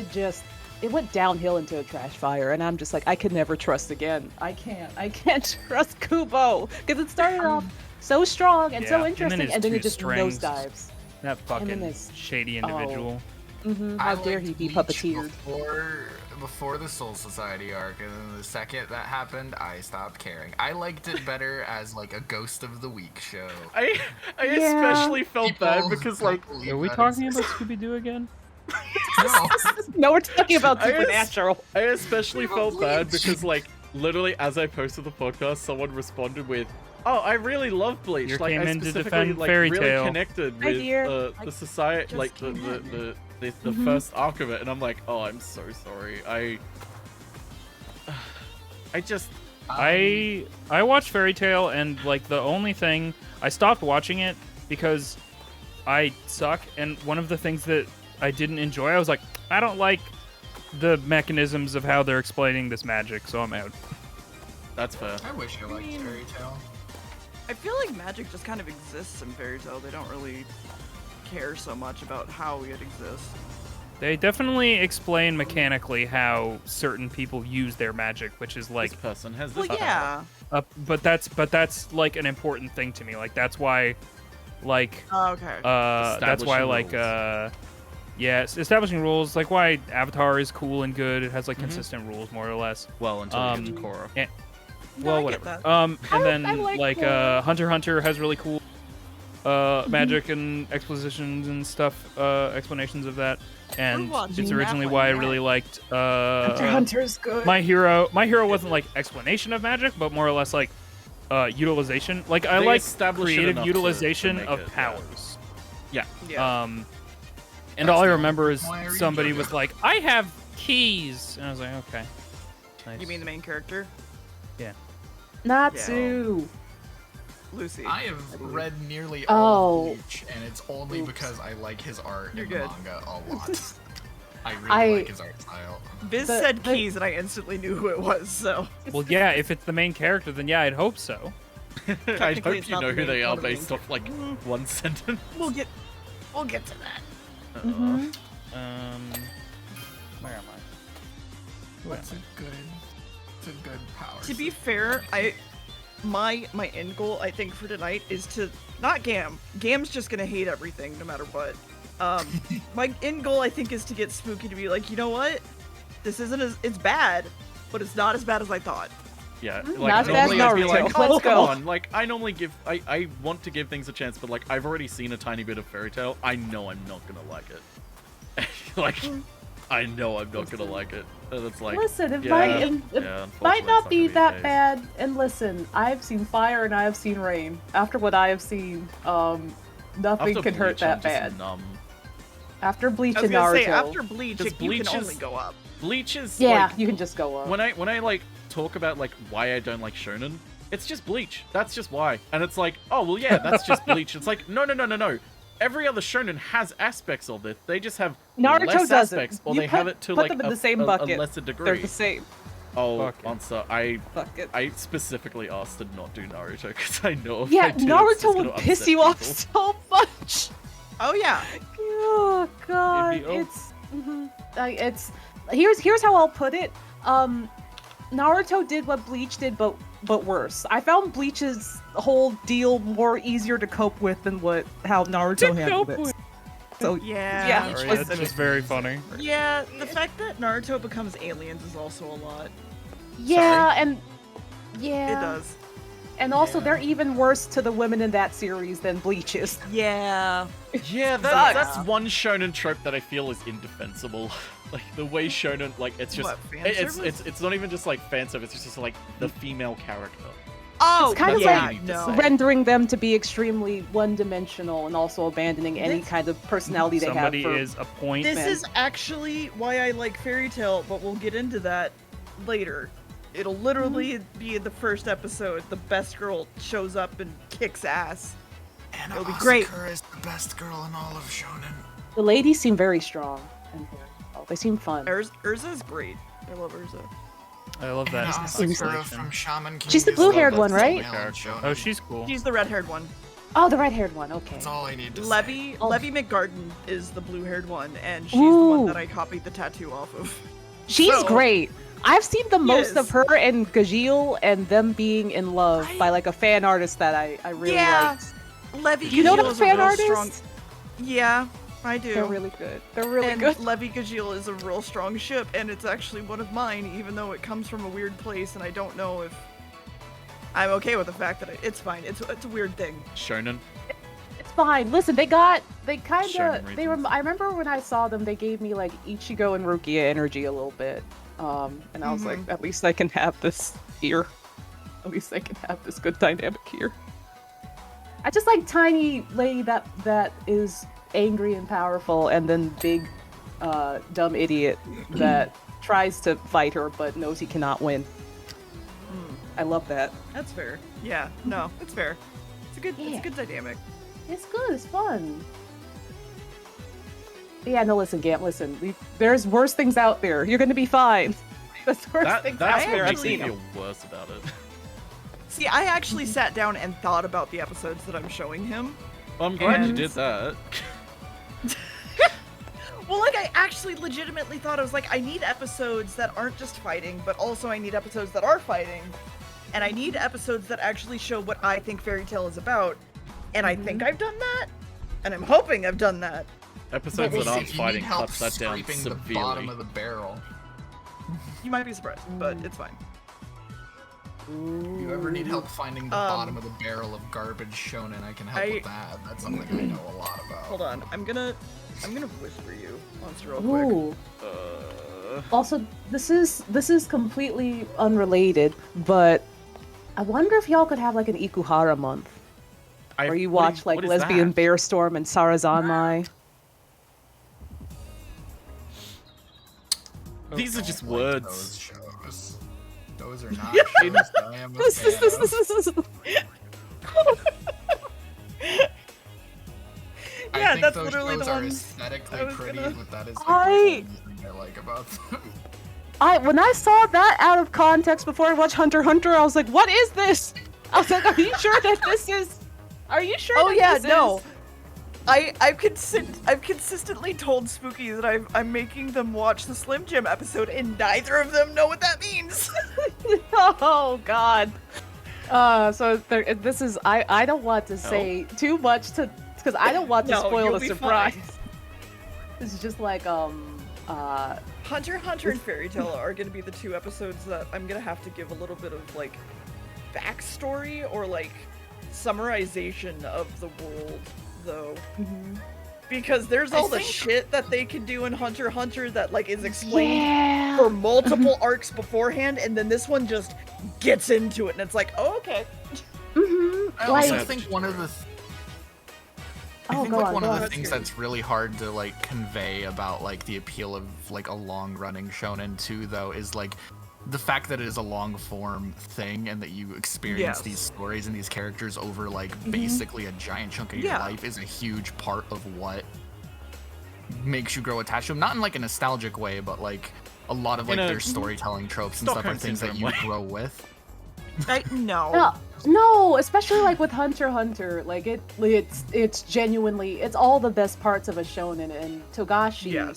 it went downhill into a trash fire, and I'm just like, I could never trust again. I can't trust Kubo because it started off so strong and so interesting, and then it just nosedives. That fucking shady individual. How dare he be puppeteered? Before the Soul Society arc, and then the second that happened, I stopped caring. I liked it better as like a Ghost of the Week show. I especially felt bad because like, are we talking about Scooby-Doo again? No, we're talking about Supernatural. I especially felt bad because, like, literally as I posted the podcast, someone responded with, "Oh, I really love Bleach. You like, came I in to specifically defend like Fairy really Tail. connected with the society, like the first arc of it." And I'm like, "Oh, I'm so sorry. I watched Fairy Tail, and like the only thing I stopped watching it because I suck, and one of the things that I didn't enjoy, I was like, I don't like the mechanisms of how they're explaining this magic, so I'm out. That's fair. I wish I liked Fairy Tail. I feel like magic just kind of exists in Fairy Tail. They don't really care so much about how it exists. They definitely explain mechanically how certain people use their magic, which is like this person has this. Well, yeah. But that's like an important thing to me. Like that's why, like, that's why like yeah, establishing rules, like why Avatar is cool and good. It has like consistent rules more or less. Well, until you get to Korra. Well, whatever. And then like Hunter x Hunter has really cool magic and expositions and stuff, explanations of that. And it's originally why I really liked Hunter x Hunter's good. My Hero wasn't like explanation of magic, but more or less like utilization. Like I like creative utilization of powers. Yeah. And all I remember is somebody was like, I have keys. And I was like, okay. Nice. You mean the main character? Yeah. Natsu. Lucy. I have read nearly Oh. all of Bleach, and it's only Oops. because I like his art You're in good. the manga a lot. I really like his art style. Biz said keys, and I instantly knew who it was. So. Well, yeah, if it's the main character, then yeah, I'd hope so. I Technically, hope it's you not know the who main they are part of the based off like one sentence. We'll get to that. Where am I? It's a good power. To be fair, my end goal I think for tonight is to not Gam. Gam's just gonna hate everything no matter what. My end goal I think is to get Spooky to be like, you know what? This isn't it's bad, but it's not as bad as I thought. Yeah, Not like as bad normally as I'd be like, Naruto. oh, Let's come go. on. Like, I normally give, I want to give things a chance, but like, I've already seen a tiny bit of Fairy Tail. I know I'm not gonna like it. Like, I know I'm not gonna like it. And it's like, Listen, it yeah, might unfortunately, not it's be gonna that the case. bad. And listen, I've seen fire and I have seen rain. After what I have seen, nothing After can hurt Bleach, I'm that just bad. numb. After Bleach I was and gonna Naruto. say after Bleach, Because you Bleach can is- only go up. Bleach is Yeah, like, you can just go up. when I like talk about like why I don't like shonen, it's just Bleach. That's just why. And it's like, oh well, yeah, that's just Bleach. It's like, no. Every other shonen has aspects of it. They just have Naruto less doesn't. aspects, or You they have it to put like them in a, the same a bucket. lesser degree. They're the same. Oh, Fuck it. answer. I specifically asked to not do Naruto because I know if I Yeah, do, it's Naruto just would gonna piss upset you off people. so much. Oh yeah. Oh god, It'd be- it's here's how I'll put it. Naruto did what Bleach did, but worse. I found Bleach's whole deal more easier to cope with than how Naruto handled it. So Yeah. Sorry, that's just very funny. Yeah, the fact that Naruto becomes aliens is also a lot. yeah, and yeah, It does. And also, they're even worse to the women in that series than Bleach is. Yeah. Yeah, Sucks. that's one shonen trope that I feel is indefensible. Like the way shonen, like it's just What, fan it's service? not even just like fan service. It's just like the female character. Oh, It's kind of yeah, like no. rendering them to be extremely one-dimensional and also abandoning any kind of personality they Somebody have. is a point. This men. is actually why I like Fairy Tail, but we'll get into that later. It'll literally be in the first episode. The best girl shows up and kicks ass. And It'll be great. Asuka is the best girl in all of shonen. The ladies seem very strong. And they seem fun. Urza's great. I love Urza. I love And that. Asakura from Shaman King. She's the is blue-haired the one, best right? female in shonen. Oh, she's cool. She's the red-haired one. Oh, the red-haired one. Okay. That's all I need to say. Levy Oh. McGarden is the blue-haired one, and she's the one Ooh. that I copied the tattoo off of. She's So- great. I've seen the most Yes. of her and Gajeel and them being in love by like a fan artist that I really Yeah. liked. Levy Do you know Gajeel the is a fan real artist? strong. Yeah, I do. They're really good. They're really and good. Levy Gajeel is a real strong ship, and it's actually one of mine, even though it comes from a weird place, and I don't know if I'm okay with the fact that it's fine. It's a weird thing. Shonen. It's fine. Listen, they kind Shonen of reasons. I remember when I saw them, they gave me like Ichigo and Rukia energy a little bit. And I was like, at least I can have this here. At least I can have this good dynamic here. I just like tiny lady that is angry and powerful, and then big, dumb idiot that tries to fight her but knows he cannot win. I love that. That's fair. Yeah, no, it's fair. It's a good dynamic. It's good. It's fun. Yeah, no, listen, Gant, listen. There's worse things out there. You're gonna be fine. There's worse things That's out what there. I've makes me seen feel them. worse about it. See, I actually sat down and thought about the episodes that I'm showing him. Well, I'm glad you And- did that. Well, like, I actually legitimately thought, I was like, I need episodes that aren't just fighting, but also I need episodes that are fighting. And I need episodes that actually show what I think Fairy Tail is about. And I think I've done that. And I'm hoping I've done that. Episodes that aren't If you fighting need help cuts that down scraping the severely. bottom of the barrel. You might be surprised, but it's fine. If you ever need help finding the bottom of the barrel of garbage shonen, I can help with that. That's something I know a lot about. Hold on, I'm gonna whisper you once real quick. Ooh. Also, this is completely unrelated, but I wonder if y'all could have like an Ikuhara month, where you watch like Lesbian Bear Storm and Sarazanmai. These are just Those words. shows. Those are not shows I am a fan of. Yeah, I think that's those literally shows the are ones aesthetically pretty, but that is like I- the only thing I like about them. When I saw that out of context before I watched Hunter x Hunter, I was like, what is this? I was like, are you sure that this is... Are you sure Oh that yeah, this no. is... I've consistently told Spooky that I'm making them watch the Slim Jim episode, and neither of them know what that means. Oh god. So this is I don't want to say too much because I don't want to No, spoil you'll the be surprise. fine. This is just like Hunter x Hunter and Fairy Tail are gonna be the two episodes that I'm gonna have to give a little bit of like backstory or like summarization of the world, though. Because there's all the shit that they can do in Hunter x Hunter that like is explained for multiple arcs beforehand, and then this one just gets into it, and it's like, oh, okay. I also think one of the one of the things good. that's really hard to like convey about like the appeal of like a long-running shonen too, though, is like the fact that it is a long-form thing and that you experience these stories and these characters over like basically a giant chunk of your life is a huge part of what makes you grow attached to them. Not in like a nostalgic way, but like a lot of like their storytelling tropes and stuff are things that you grow with. No, especially like with Hunter x Hunter, like it's genuinely it's all the best parts of a shonen, and Togashi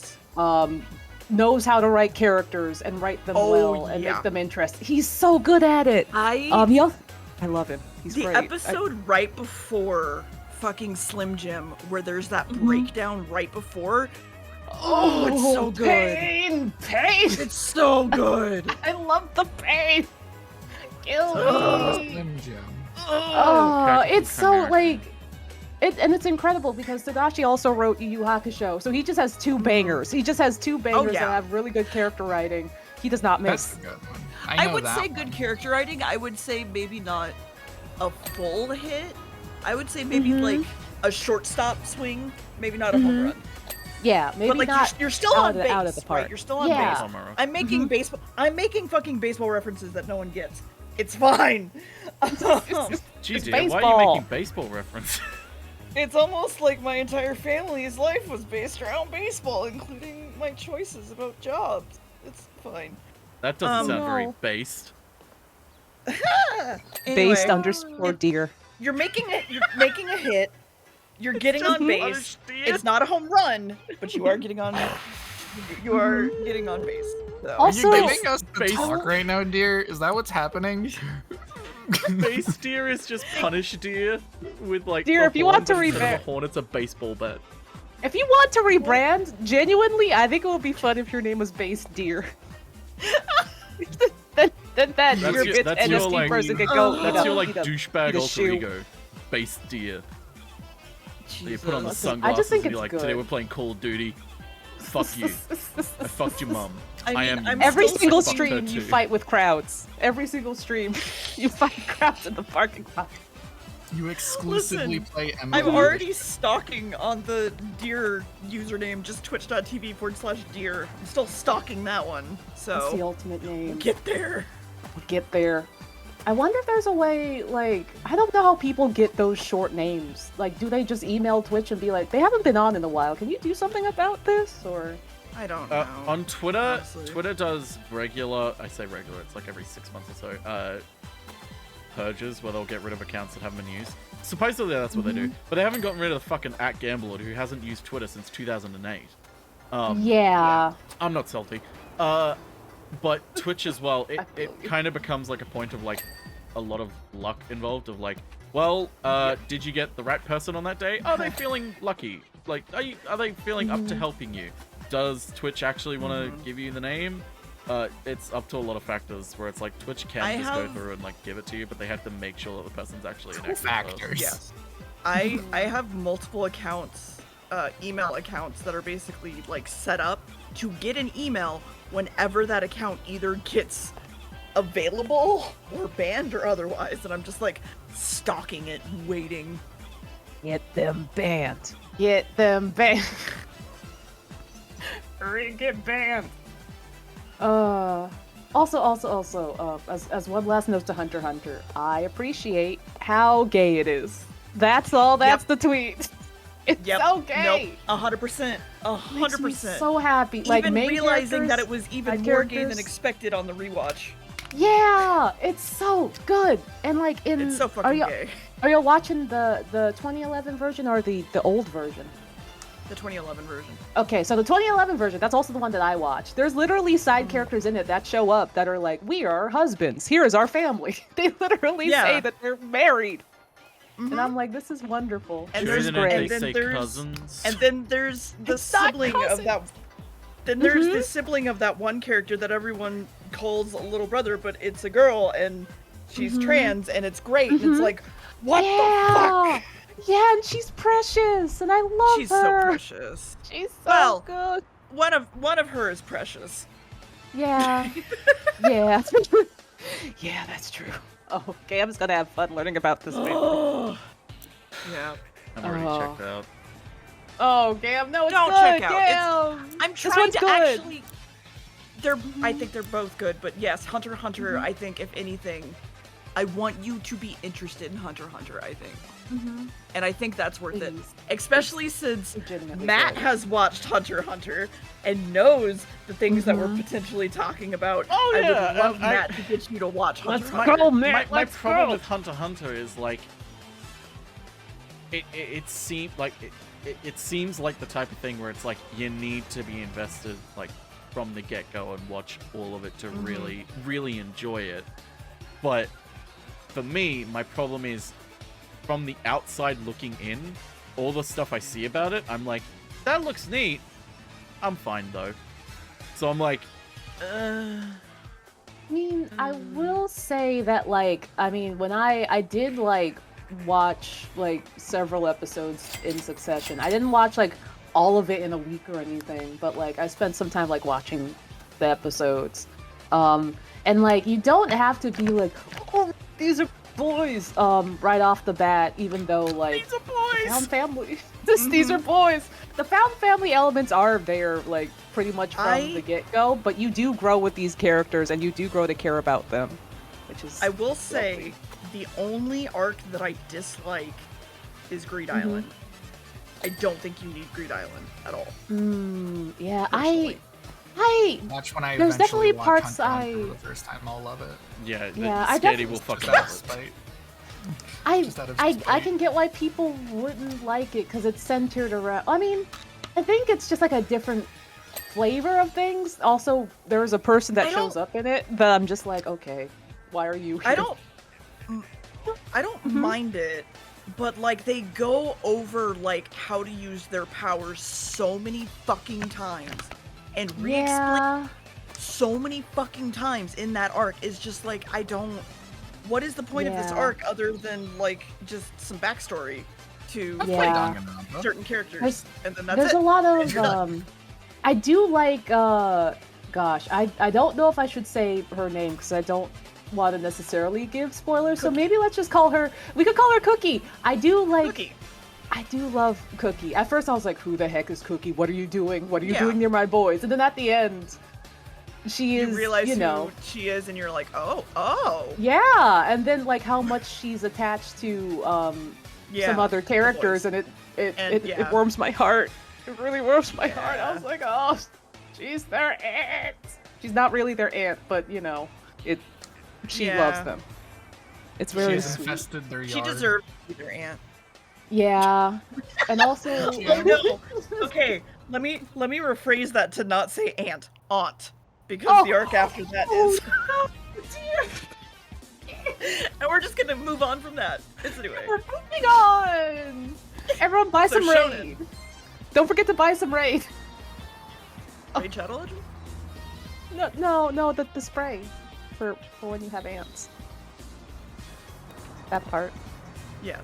knows how to write characters and write them well and make them interesting. He's so good at it. I love him. He's great. The episode right before fucking Slim Jim, where there's that breakdown right before. Oh, it's so good. Pain! It's so good. I love the pain. Kill me. Slim Jim. Oh, it's so like, and it's incredible because Togashi also wrote Yu Yu Hakusho, so he just has two bangers. He just has two bangers that have really good character writing. He does not miss. That's a good one. I would say good character writing. I would say maybe not a full hit. I would say maybe like a shortstop swing, maybe not a home run. Yeah, maybe but like not. You're still on base, out of the park. right? You're still on base. I'm making baseball. I'm making fucking baseball references that no one gets. It's fine. Gee, dear, why are you making baseball reference? It's almost like my entire family's life was based around baseball, including my choices about jobs. It's fine. That doesn't sound very based. Based underscore deer. You're making a hit. You're getting on base. It's not a home run, but you are getting on. You are getting on base. So. Also, are you giving us the talk right now, dear? Is that what's happening? Base deer is just punish deer with like. Deer, if you want to rebrand, horn, it's a baseball bat. If you want to rebrand, genuinely, I think it would be fun if your name was Base Deer. then that your bitch NST like, person could go. That's your like douchebag alter ego, Base Deer. So you put on the sunglasses and you're like, today we're playing Call of Duty. Fuck you. I fucked your mum. Every single stream you fight with crowds. Every single stream you fight crowds in the parking lot. You exclusively play MMO. I'm already stalking on the Deer username, just twitch.tv/Deer. I'm still stalking that one. So that's the ultimate name. We'll get there. We'll get there. I wonder if there's a way, like, I don't know how people get those short names. Like, do they just email Twitch and be like, they haven't been on in a while, can you do something about this? Or I don't know. On Twitter, honestly. Twitter does regular, I say regular, it's like every 6 months or so, purges where they'll get rid of accounts that haven't been used. Supposedly that's what they do. But they haven't gotten rid of the fucking @Gambler who hasn't used Twitter since 2008. Yeah. I'm not salty. But Twitch as well, it kind of becomes like a point of like a lot of luck involved of like, well, did you get the right person on that day? Are they feeling lucky? Like, are they feeling up to helping you? Does Twitch actually want to give you the name? It's up to a lot of factors where it's like Twitch can just go through and like give it to you, but they have to make sure that the person's actually an active person. Yes. I have multiple accounts, email accounts that are basically like set up to get an email whenever that account either gets available or banned or otherwise, and I'm just like stalking it, waiting. Get them banned. Get them banned. Hurry, get banned. Also, as one last note to Hunter x Hunter, I appreciate how gay it is. That's all. That's the tweet. It's so gay. Nope. 100%. 100%. Makes me so happy. Even Like main realizing that characters, it was even side more gay characters. than expected on the rewatch. Yeah, it's so good. And like It's so fucking gay. Are you watching the 2011 version or the old version? The 2011 version. Okay, so the 2011 version, that's also the one that I watched. There's literally side characters in it that show up that are like, we are husbands. Here is our family. They literally say that they're married. And I'm like, this is wonderful. And this there's is great. And then there's the sibling of that. Then there's the sibling of that one character that everyone calls a little brother, but it's a girl and she's trans and it's great. And it's like, what the fuck? Yeah, and she's precious, and I love She's her. so precious. She's so good. One of her is precious. Yeah. Yeah. Yeah, that's true. Oh, okay, I'm just gonna have fun learning about this family. Yeah. I'm already checked out. Oh, Gam, no, it's Don't good, check out. Gam. I'm This trying one's to good. actually. I think they're both good, but yes, Hunter x Hunter. I think if anything, I want you to be interested in Hunter x Hunter. I think. And I think that's worth it, especially since Matt has watched Hunter x Hunter and knows the things that we're potentially talking about. Oh, I yeah, would love Matt to get you to watch Hunter x My Hunter. problem with Hunter x Hunter is like it seems like it seems like the type of thing where it's like you need to be invested like from the get-go and watch all of it to really enjoy it. But for me, my problem is from the outside looking in, all the stuff I see about it, I'm like, that looks neat. I'm fine though. So I'm like, I mean, I will say that, like, I mean, when I did, like, watch, like, several episodes in succession. I didn't watch, like, all of it in a week or anything, but, like, I spent some time, like, watching the episodes. And, like, you don't have to be like, oh, these are boys, right off the bat, even though, like, these are boys! Found family. These are boys! The found family elements are there, like, pretty much from the get-go, but you do grow with these characters, and you do grow to care about them, which is I will say, the only arc that I dislike is Greed Island. I don't think you need Greed Island at all. Yeah, Watch when I there's eventually definitely watch parts Hunter x Hunter for the first time, I'll love it. yeah, I Steady will fucking love it. I can get why people wouldn't like it because it's centered around. I mean, I think it's just like a different flavor of things. Also, there's a person that shows up in it that I'm just like, okay, why are you here? I don't mind it, but like they go over like how to use their powers so many fucking times and re-explain so many fucking times in that arc is just like I don't. What is the point of this arc other than like just some backstory to certain characters? And then that's there's it. a lot of I do like gosh, I don't know if I should say her name because I don't want to necessarily give spoilers. So maybe let's just call her. We could call her Cookie. I do love Cookie. At first I was like, who the heck is Cookie? What are you doing? What are you doing near my boys? And then at the end, you realize who she is, and you're like, oh. Yeah, and then like how much she's attached to some other characters, and it warms my heart. It really warms my heart. I was like, oh, she's their aunt. She's not really their aunt, but you know, she loves them. It's very She's sweet. infested their yard. She deserves to be their aunt. Yeah, and also no. Okay, let me rephrase that to not say aunt, because the arc after that is. Oh, And we're just gonna move on from that. Anyway. We're moving on. Everyone, buy some Raid. Don't forget to buy some Raid. Raid Shadow Legends? No, the spray for when you have ants. That part. Yes.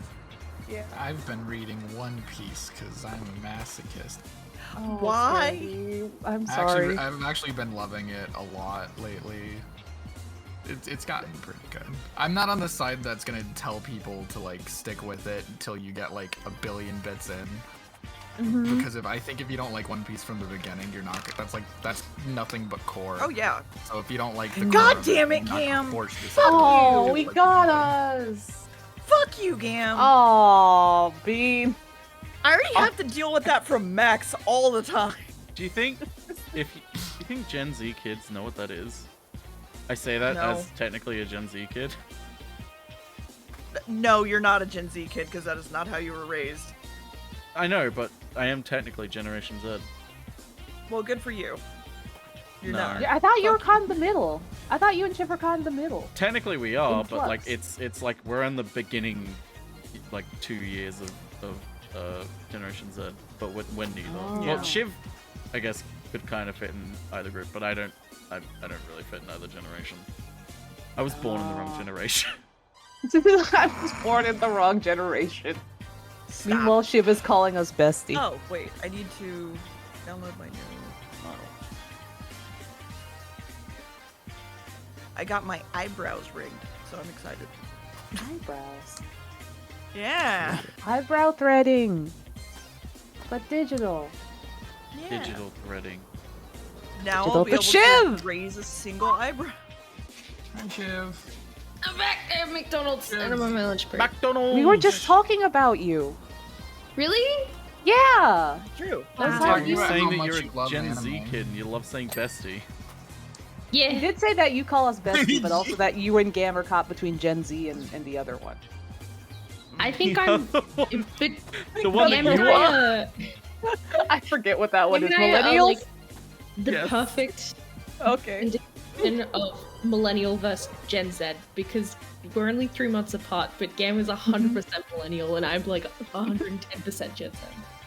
Yeah. I've been reading One Piece because I'm a masochist. Oh, why? Sorry. I'm sorry. I've actually been loving it a lot lately. It's gotten pretty good. I'm not on the side that's gonna tell people to like stick with it until you get like 1 billion bits in. Because if you don't like One Piece from the beginning, you're not. That's nothing but core. Oh yeah. So if you don't like the God core, damn it, you're not Cam! forced to Fuck Oh, you! we got us. Fuck you, Gam! Oh, Bean. I already have to deal with that from Max all the time. Do you think do you think Gen Z kids know what that is? I say that No. as technically a Gen Z kid. No, you're not a Gen Z kid because that is not how you were raised. I know, but I am technically Generation Z. Well, good for you. You're No. not. I thought you were caught in the middle. I thought you and Chip were caught in the middle. Technically we are, In but like flux. it's like we're in the beginning, like 2 years of Generation Z, but we're neither. Oh. Well, Shiv, I guess, could kind of fit in either group, but I don't really fit in either generation. I was born in the wrong generation. I was born in the wrong generation. Meanwhile, Shiv is calling us bestie. Oh, wait. I need to download my new model. I got my eyebrows rigged, so I'm excited. Eyebrows. Yeah. Eyebrow threading. But digital. Yeah. Digital threading. Now Digital I'll be able Shiv! to raise a single eyebrow. Hi, Shiv. I'm back at McDonald's and I'm on my lunch break. McDonald's. We were just talking about you. Really? Yeah. True. That's Wow, how you're you saying how that much you're you a love Gen Z anime. kid and you love saying bestie. You Yeah. did say that you call us bestie, but also that you and Gam are caught between Gen Z and the other one. I think I'm. But The one that Gam you and are. I forget what that one is. Gam and I are, Millennials? like, the Yes. perfect Okay. indication of millennial versus Gen Z because we're only 3 months apart, but Gam is 100% millennial and I'm like 110% Gen Z.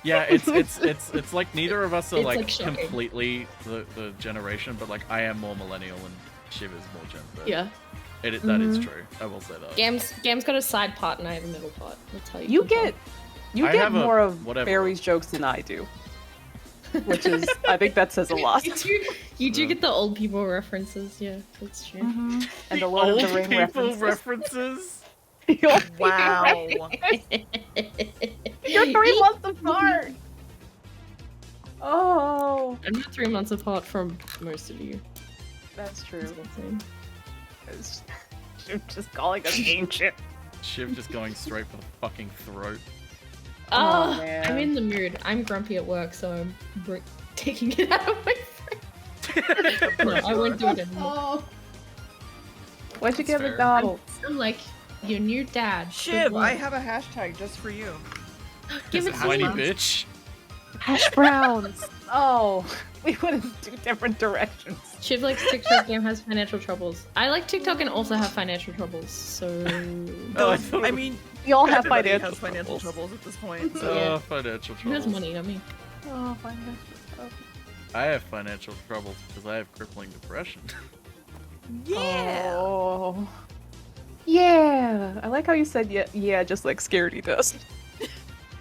Yeah, it's like neither of us are It's, like like, shocking. completely the generation, but like I am more millennial and Shiv is more Gen Z. Yeah. That is true. I will say that. Gam's got a side part and I have a middle part. That's how You can tell. You I get have a more of whatever. Barry's jokes than I do. Which is, I think that says a lot. You do get the old people references, yeah, that's true. And the Lord of the Old Ring people references. references. Wow. You're 3 months apart. Oh, I'm not 3 months apart from most of you. that's true. That's insane. You're just calling us ancient. Shiv just going straight for the fucking throat. Oh, man. I'm in the mood. I'm grumpy at work, so I'm taking it out of my face. No, I won't do it anymore. Why'd you get fair. McDonald's? I'm like your new dad. Shiv, Good I luck. have a hashtag just for you. Give it to Whiny me. bitch. Hash browns. Oh, we went in 2 different directions. Shiv likes TikTok. Game has financial troubles. I like TikTok and also have financial troubles. So I mean, We all have everybody financial has financial troubles at this point. So. Yeah. Financial who has troubles. money? Not me. Oh, financial troubles. I have financial troubles because I have crippling depression. Yeah. Oh. Yeah. I like how you said yeah, just like Scaredy does.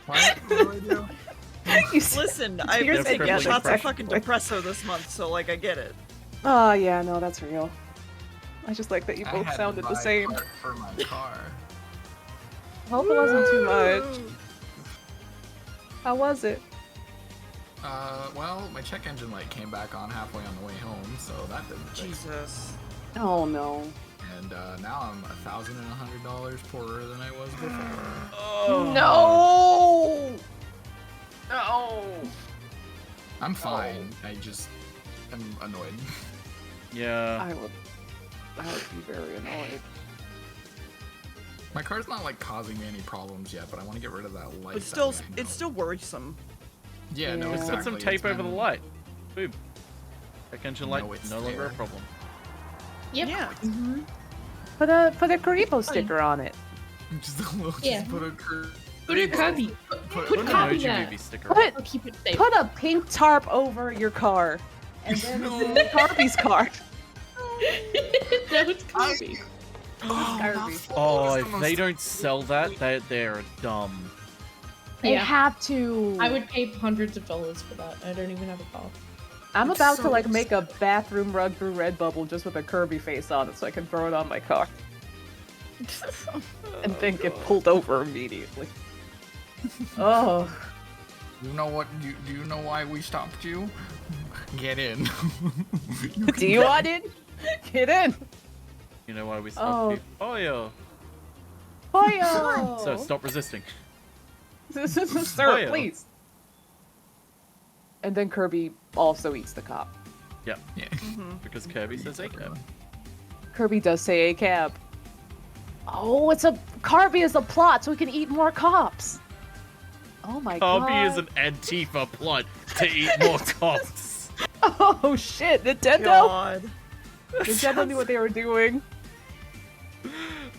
What do I do? You said, Listen, I've You're been saying taking yeah, shots of that's fucking depresso this month, so like I get it. oh yeah, no, that's real. I just like that you I both had to sounded the buy same. part for my car. Hope it wasn't too much. How was it? Well, my check engine light came back on halfway on the way home, so that didn't fix it. Jesus. Oh no. And now I'm $1,100 poorer than I was before. No. No. I'm fine. I just am annoyed. Yeah. I would be very annoyed. My car's not like causing me any problems yet, but I want to get rid of that light. It's still worrisome. Yeah, no, Yeah. Just exactly. put some tape It's over the been- light. Boom. Check engine light, No, it's no longer a there. problem. Yep. Yeah. Put a Karibo sticker on it. Just a little. Yeah. Just put a Put a Kirby. Put Put an Kirby emoji there. movie sticker. Put I'll keep it safe. put a pink tarp over your car, and then the Kirby's car. That was Kirby. Kirby. Oh, if they don't sell that, they're dumb. They Yeah. have to. I would pay hundreds of dollars for that. I don't even have a car. I'm It's about so to like make a bathroom rug through Redbubble just with a Kirby face on it, so I can throw it on my car and then get pulled over immediately. Oh, You know what? Do you know why we stopped you? Get in. Do you want in? Get in. You know why we stopped you? Oh yeah. Fire! So stop resisting. Sir, please. And then Kirby also eats the cop. Yep. Yeah. Because Kirby says a cab. Kirby does say a cab. Oh, Kirby is a plot so we can eat more cops. Oh my god. Kirby is an Antifa plot to eat more cops. Oh shit, Nintendo! God. Nintendo knew what they were doing.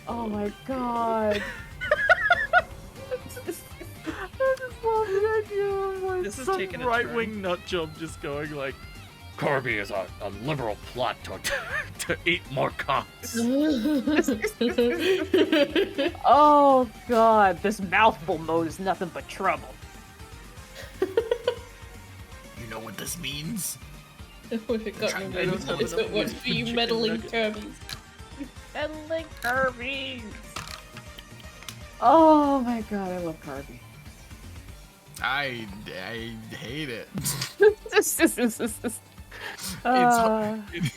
Oh my god. This is Some taking a right-wing nut job just going like, Kirby is a liberal plot to eat more cops. Oh god, this mouthful mode is nothing but trouble. You know what this means? It would have got me really if it was for you meddling Kirby's. Meddling Kirby! Oh my god, I love Kirby. I hate it.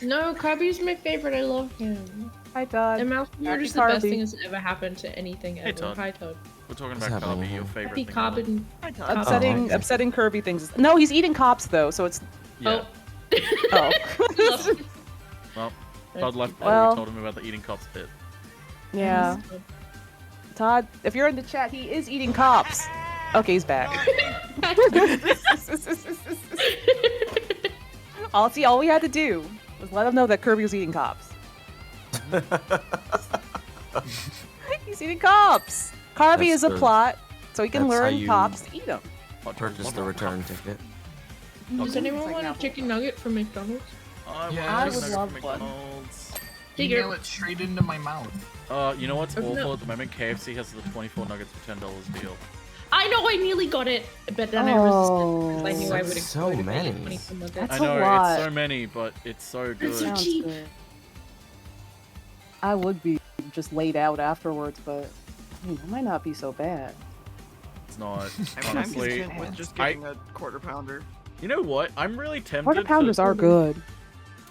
No, Kirby's my favorite. I love him. Hi, Todd. And Mouse Word is the best thing that's ever happened to anything ever. Hey, Todd. Hi, Todd. We're talking about Kirby, your favorite Happy thing. Carbon. Upsetting Kirby things. No, he's eating cops though, so it's. Yeah. Oh. Well, Todd left before Well- we told him about the eating cops bit. Yeah. Todd, if you're in the chat, he is eating cops. Okay, he's back. All we had to do was let him know that Kirby was eating cops. He's eating cops. Kirby is a plot, so he can that's how learn you cops to eat them. Purchase the return ticket. Does anyone want a chicken nugget from McDonald's? Yeah, I would love one. Email it straight into my mouth. You know what's Open awful up. at the moment? KFC has the 24 nuggets for $10 deal. I know, I nearly got it, but then I resisted because I knew I would so many. That's I know, a lot. it's so many, but it's so good. Sounds good. I would be just laid out afterwards, but it might not be so bad. It's not, I'm honestly. content with just getting a quarter pounder. You know what? I'm really tempted. Quarter pounders are good.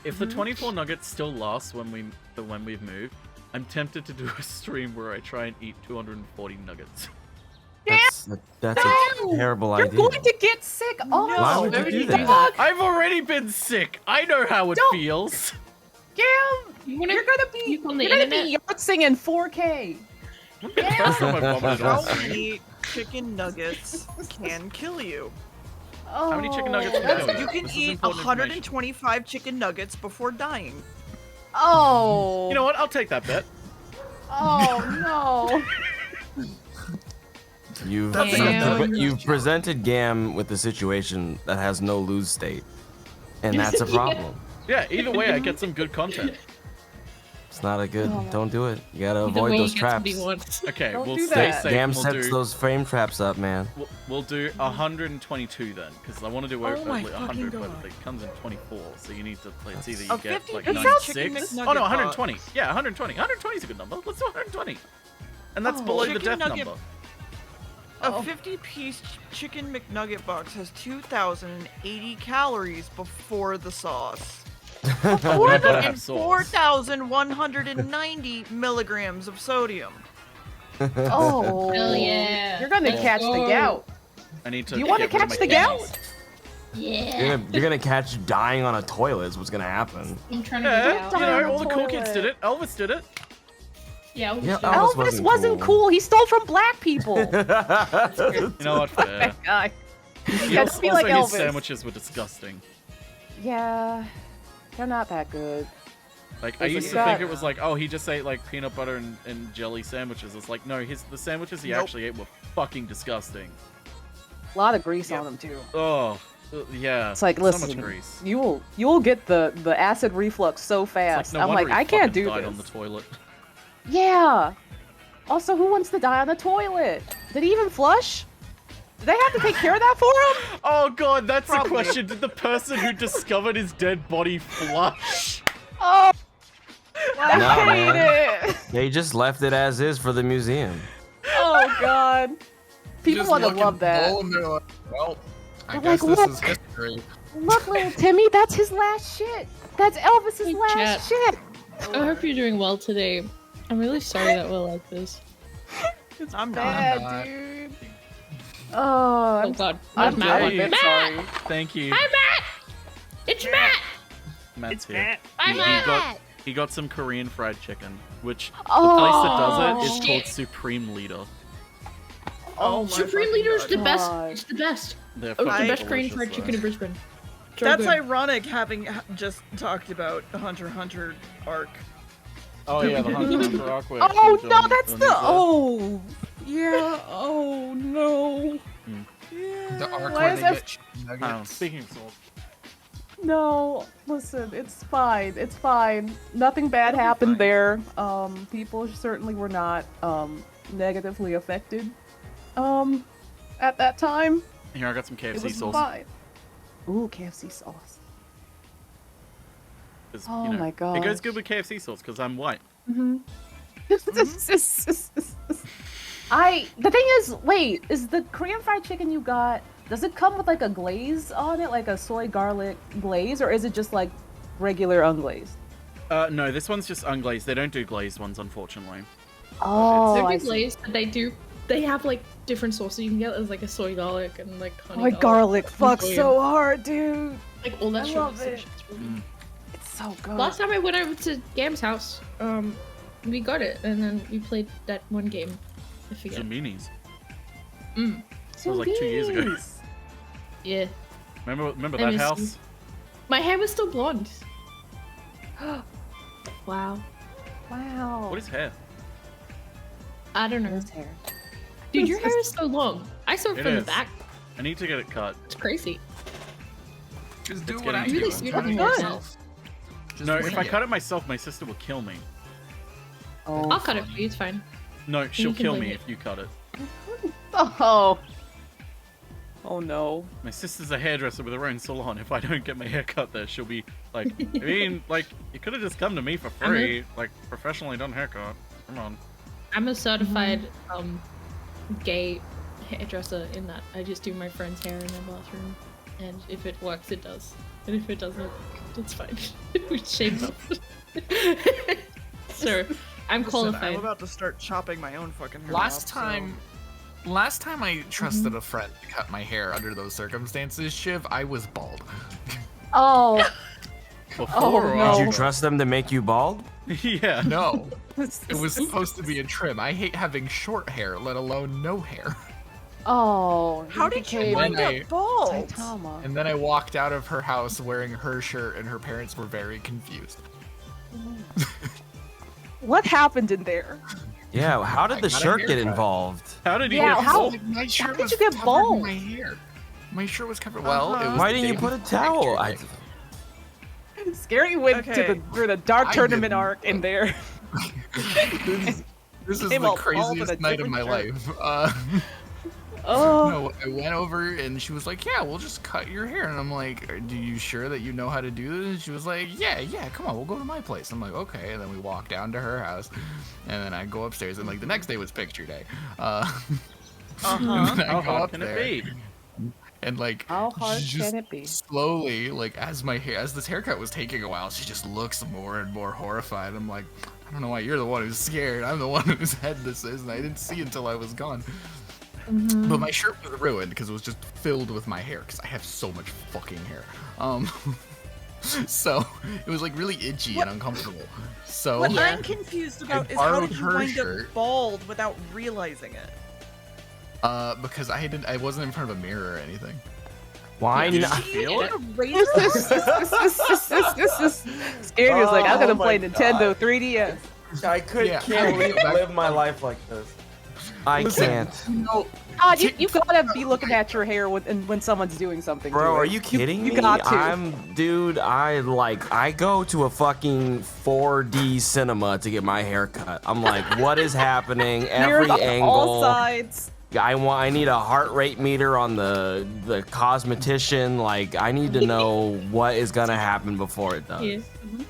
If the 24 nuggets still last when we've moved, I'm tempted to do a stream where I try and eat 240 nuggets. That's a terrible You're idea. going to get sick. Oh, Why would you do that? I've already been sick. I know how it feels. Gam, you're gonna be yahtsing in 4K. How many chicken nuggets can kill you? How many chicken nuggets can kill you? You can This is eat important 125 chicken nuggets before dying. Oh. You know what? I'll take that bet. Oh no. You've presented Gam with a situation that has no lose state, and that's a problem. Yeah, either way, I get some good content. It's not a good. Don't do it. You gotta Either avoid way, those he gets what he traps. wants. Okay, Don't we'll do stay that. safe. Gam We'll sets do, those frame traps up, man. we'll do 122 then, because I want to do Oh over my 100, fucking but it comes in 24, so you need to. It's either you A get 50 like piece 96. chicken Oh no, McNugget 120. box. Yeah, 120. 120 is a good number. Let's do 120. And that's below the Chicken death nugget- number. A 50-piece chicken McNugget box has 2,080 calories before the sauce. And 4,190 milligrams of sodium. Oh. Hell yeah. You're gonna Let's catch the go. gout. I need to. Do you want to get rid of catch my the gout? Yeah. You're gonna catch dying on a toilet. Is what's gonna happen. I'm trying to get Yeah, out. you know, all the cool kids did it. Elvis did it. Yeah, Yeah, Elvis wasn't cool. He stole from black people. You know what? Fair. That guy. He Yeah, also, just be like his Elvis. sandwiches were disgusting. Yeah, they're not that good. Like, I It's used to got- think it was like, oh, he just ate like peanut butter and jelly sandwiches. It's like, no, the sandwiches he actually ate were fucking disgusting. A lot of grease on them too. Oh, yeah. It's like, so listen, much grease. you will get the acid reflux so It's fast. no I'm wonder like, he I can't fucking do died this. on the toilet. Yeah. Also, who wants to die on the toilet? Did he even flush? Did they have to take care of that for him? Oh god, that's Probably. the question. Did the person who discovered his dead body flush? Oh, I No, hate man. it. They just left it as is for the museum. Oh God. People Just want to look love at that. Bull and they're like, well, I They're guess like, this look. is history. Look, little Timmy, that's his last shit. That's Elvis's last shit. I hope you're doing well today. I'm really sorry that we're like this. I'm bad, not. dude. Oh God. I'm Matt. a bit Matt! sorry. Thank you. Hi, Matt! It's Matt! Matt's here. Matt. He, Hi, he got some Korean fried chicken, which the Oh. place that does it is Shit. called Supreme Leader. Oh my Supreme fucking Leader is God. the best. It's the best. They're Oh, it's the fucking best Korean delicious, fried chicken in Brisbane. So That's good. ironic, having just talked about Hunter x Hunter arc. Oh yeah, the Hunter x Hunter arc. where Oh Kim no, Jong that's Un the is there. oh yeah. Oh no. The arc Why where is they that- get chicken nuggets. Speaking of salt. No, listen, it's fine. It's fine. Nothing bad happened there. People certainly were not negatively affected. At that time, Here, I got some it KFC was sauce. fine. Ooh, KFC sauce. 'Cause, Oh you know, my It goes gosh. good with KFC sauce because I'm white. Mm-hmm. The thing is, wait, is the Korean fried chicken you got, does it come with like a glaze on it, like a soy garlic glaze, or is it just like regular unglazed? No, this one's just unglazed. They don't do glazed ones, unfortunately. Oh, They're I big see. glazed, but they have like different sauces you can get. There's like a soy garlic and like honey Soy garlic fucks soy so hard, dude. like all that I shit. love It's it. really good. It's so good. Last time I went over to Gam's house, we got it and then we played that one game. I forget. Zaminis. Mm. It was like 2 years ago. Yeah. Remember I that miss house? you. My hair was still blonde. Wow. Wow. What is hair? I don't know. His hair. Dude, your hair is so long. I saw it It from the is. back. I need to get it cut. It's crazy. Just do It's what I getting do. really I'm sweet trying on to your myself. Just No, wing if I it. cut it myself, my sister will kill me. Oh, I'll cut it for you. It's fine. No, she'll can kill wing me it. if you cut it. Oh. Oh no. My sister's a hairdresser with her own salon. If I don't get my hair cut there, she'll be like, I mean, like, you could have just come to me for I'm a- free. Like, professionally done haircut. Come on. I'm a certified gay hairdresser in that I just do my friend's hair in their bathroom, and if it works, it does, and if it doesn't, it's fine. We shave up. So I'm Listen, qualified. I'm about to start chopping my own fucking hair Last off, time I trusted a friend to cut my hair under those circumstances, Shiv, I was bald. Oh. Before Oh, no. Did you trust them to make you bald? Yeah. No. It was supposed to be a trim. I hate having short hair, let alone no hair. Oh. How did you And wind then up bald? Saitama. And then I walked out of her house wearing her shirt, and her parents were very confused. What happened in there? Yeah, how did the got a shirt get haircut. involved? How did he Yeah, get how- bald? My shirt did was you get covered in bald? My hair. My shirt was covered. Well, it was Why the didn't you day put a before towel? picture day. Scary went to Okay. the dark I tournament didn't. arc in there. This is Came the all bald with a craziest night of different my shirt. life. Oh. No, I went over and she was like, "Yeah, we'll just cut your hair." And I'm like, "Are you sure that you know how to do this?" And she was like, "Yeah, come on, we'll go to my place." I'm like, "Okay." And then we walk down to her house, and then I go upstairs, and like the next day was picture day. And then I How go hard up can there, it be? and like How hard she can just it be? slowly, like as this haircut was taking a while, she just looks more and more horrified. I'm like, I don't know why you're the one who's scared. I'm the one whose head this is, and I didn't see until I was gone. Mm-hmm. But my shirt was ruined because it was just filled with my hair because I have so much fucking hair. So it was like really itchy and uncomfortable. So What I'm confused about is how borrowed did you her wind shirt. up bald without realizing it? Because I wasn't in front of a mirror or anything. Why Did you not? feel it? Scary was like, I'm gonna Oh play my Nintendo 3DS. I can't live my life like this. I can't. You gotta be looking at your hair when someone's doing something. Bro, to are it. you kidding me? You got to. I go to a fucking 4D cinema to get my hair cut. I'm like, what is happening? Mirrors Every on angle. all sides. I need a heart rate meter on the cosmetician. Like, I need to know what is gonna happen before it does. Yeah.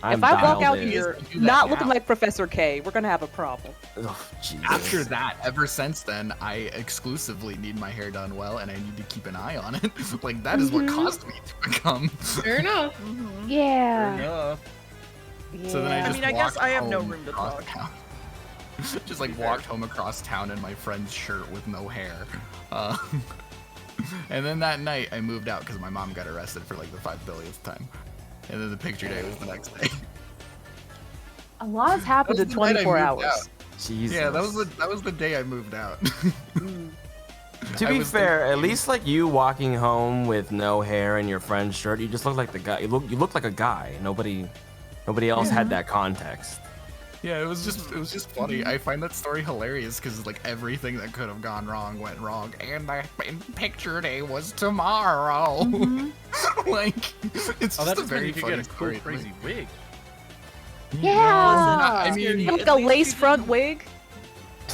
If I walk out in. here not looking like Professor K, we're gonna have a problem. Oh, After that, ever since then, I exclusively need my hair done well, and I need to keep an eye on it. Like that is what caused me to become. Fair enough. Yeah. Fair enough. So then I just I guess walked I have no home room to across talk. town. Just like walked home across town in my friend's shirt with no hair. And then that night I moved out because my mom got arrested for like the 5 billionth time. And then the picture day was the next day. A lot has happened in That was the night I 24 moved hours. out. Jesus. Yeah, that was the day I moved out. To be fair, at least like you walking home with no hair and your friend's shirt, you just look like the guy. You look like a guy. Nobody else had that context. Yeah, it was just funny. I find that story hilarious because like everything that could have gone wrong went wrong, and picture day was tomorrow. Like it's just a very funny story. Crazy wig. Yeah. I mean, like a lace front wig.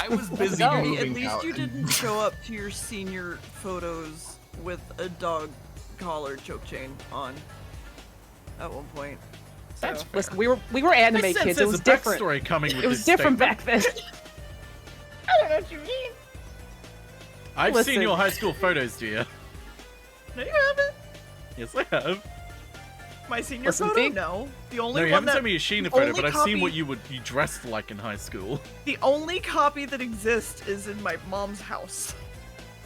I was busy No. moving At least out. you didn't show up to your senior photos with a dog collar choke chain on at one point. So. Listen, we were anime Makes sense, kids. It there's was a different. backstory coming with It was this different statement. back then. I don't know what you mean. I've Listen. seen your high school photos, dear. No, you haven't. Yes, I have. My senior Listen, photo, big- no. The No, only you one haven't that sent me a Sheena the photo, only but I've seen copy- what you dressed like in high school. The only copy that exists is in my mom's house,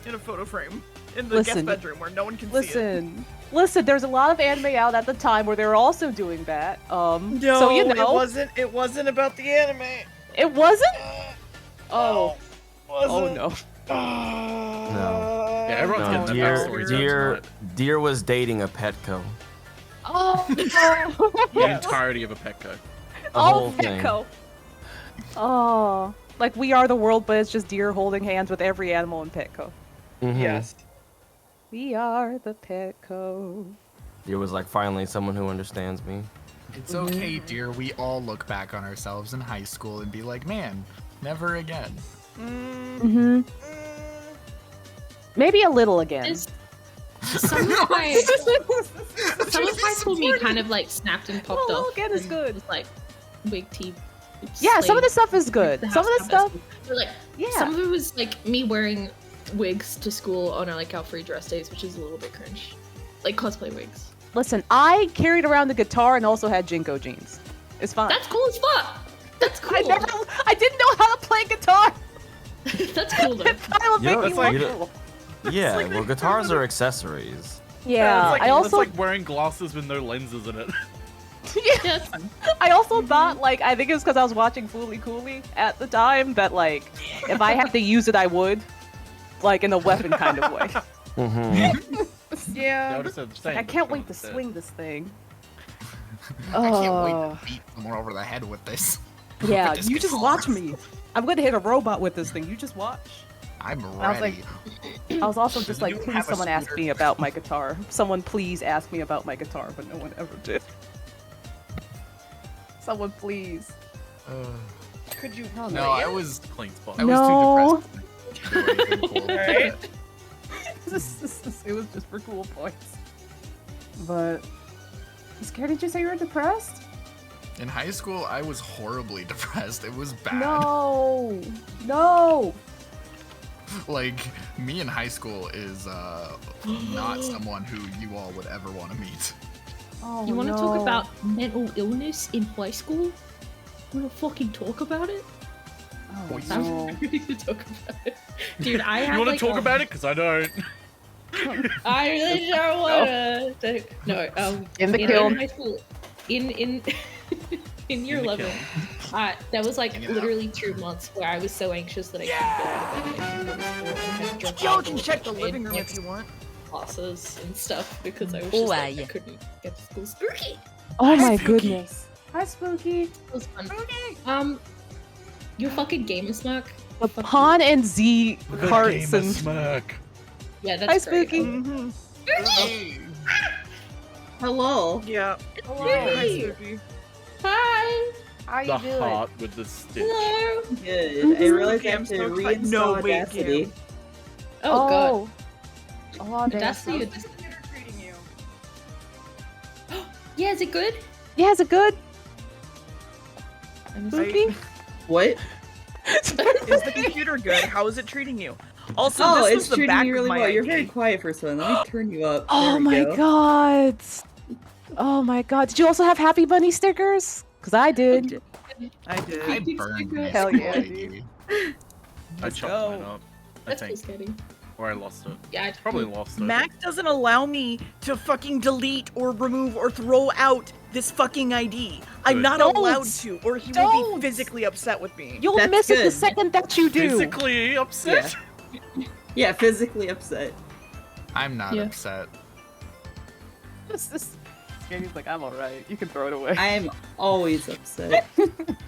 in a photo frame, in the guest Listen. bedroom where no one can see it. Listen. There's a lot of anime out at the time where they were also doing that. No, so you know, it wasn't about the anime. it wasn't. Oh. Wasn't. Oh no. No. Yeah, everyone's getting that backstory tonight. Deer was dating a Petco. Oh no. The entirety of a Petco. The whole thing. Petco. Oh, like We Are the World, but it's just deer holding hands with every animal in Petco. Mhm. Yes. We are the Petco. Deer was like, finally someone who understands me. It's okay, dear. We all look back on ourselves in high school and be like, man, never again. Mm-hmm. Maybe a little again. Some of my high school me kind of like snapped and popped Well, off. again is and good. was like wig tea. Yeah, some of the stuff is good. the Some of the house stuff. But like, Yeah. some of it was like me wearing wigs to school on like our free dress days, which is a little bit cringe. Like cosplay wigs. Listen, I carried around the guitar and also had Jinko jeans. It's fine. That's cool as fuck. That's cool. I didn't know how to play guitar. That's cool though. That would You make know, me it's like- look you cool. Yeah, well, guitars are accessories. Yeah, I also It's like wearing glasses with no lenses in it. Yeah, that's fine. I also thought, like, I think it was because I was watching Fooly Cooley at the time, that, like, if I had to use it, I would. Like, in a weapon kind of way. Mm-hmm. Yeah, I Yeah. would've said the same, I but can't you wait to said- swing this thing. I can't wait Oh. to beat someone over the head with this. Yeah, With this you just guitar. watch me. I'm gonna hit a robot with this thing. You just watch. I'm I was ready. like, I was also just like, You please have a someone ask scooter. me about my guitar. Someone please ask me about my guitar, but no one ever did. Someone please. Could you? No, I was clean spot. I was No. too depressed to do anything cool. Right. It was just for cool points. But, Scared, did you say you were depressed? In high school, I was horribly depressed. It was bad. No, no. Like, me in high school is not someone who you all would ever want to meet. Oh, You want to no. talk about mental illness in high school? You want to fucking talk about it? Oh, I'm no. ready to talk about it. Dude, I have You want like, to talk about it? Because I don't. I really don't want to. No, In the kiln. high school, in in year In the 11, that was like literally 2 months where I was so anxious that I couldn't go to bed and had to drop Y'all out can of check the bed living room and if you want. classes and stuff because I was just like, I couldn't get to school. Spooky. Oh my Spooky. goodness. Hi, Spooky. It was fun. You fucking gamer smirk. The Pawn and Z hearts and. smirk. Yeah, that's Hi, great. Spooky. Mm-hmm. Spooky! Hello. Yeah. Hello. Hi, Spooky. Hi. How you The doing? heart with the stitch. Hello. Good. I realized I Cam have to smokes, reinstall no, wait, Audacity. Cam. Oh, god. Oh, damn. Audacity. Yeah, is it good? Yeah, is it good? Spooky? What? Is the computer good? How is it treating you? Also, Oh, this was it's the treating back you of really my well. You're ID. very quiet for someone. Let me turn you up. Oh There we my go. god. Oh my god. Did you also have Happy Bunny stickers? Because I did. I did. I burned my Hell school yeah, ID. I chopped mine up. I That's think. scary. Or I lost it. Yeah, I Probably lost it. Mac doesn't allow me to fucking delete or remove or throw out this fucking ID. I'm Good. not Don't. allowed to, or he will Don't. be physically upset with me. You'll That's miss it the good. second that you do. Physically upset? Yeah, physically upset. I'm not Yeah. upset. Scary's like, I'm alright. You can throw it away. I am always upset.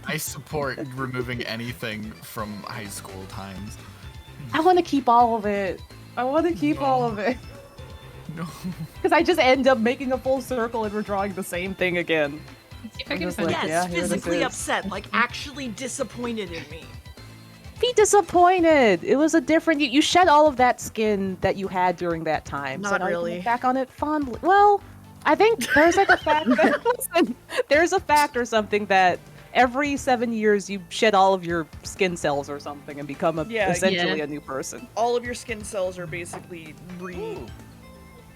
I support removing anything from high school times. I want to keep all of it. I want to keep all of it. No. Because I just end up making a full circle and we're drawing the same thing again. See if I I'm can just find like, it. yeah, Yes, here this physically is. upset, like actually disappointed in me. Be disappointed. It was a different. You shed all of that skin that you had during that time. so Not now you can really. look back on it fondly. Well, I think there's like a fact. Listen, there's a fact or something that every 7 years you shed all of your skin cells or something and become essentially a new person. All of your skin cells are basically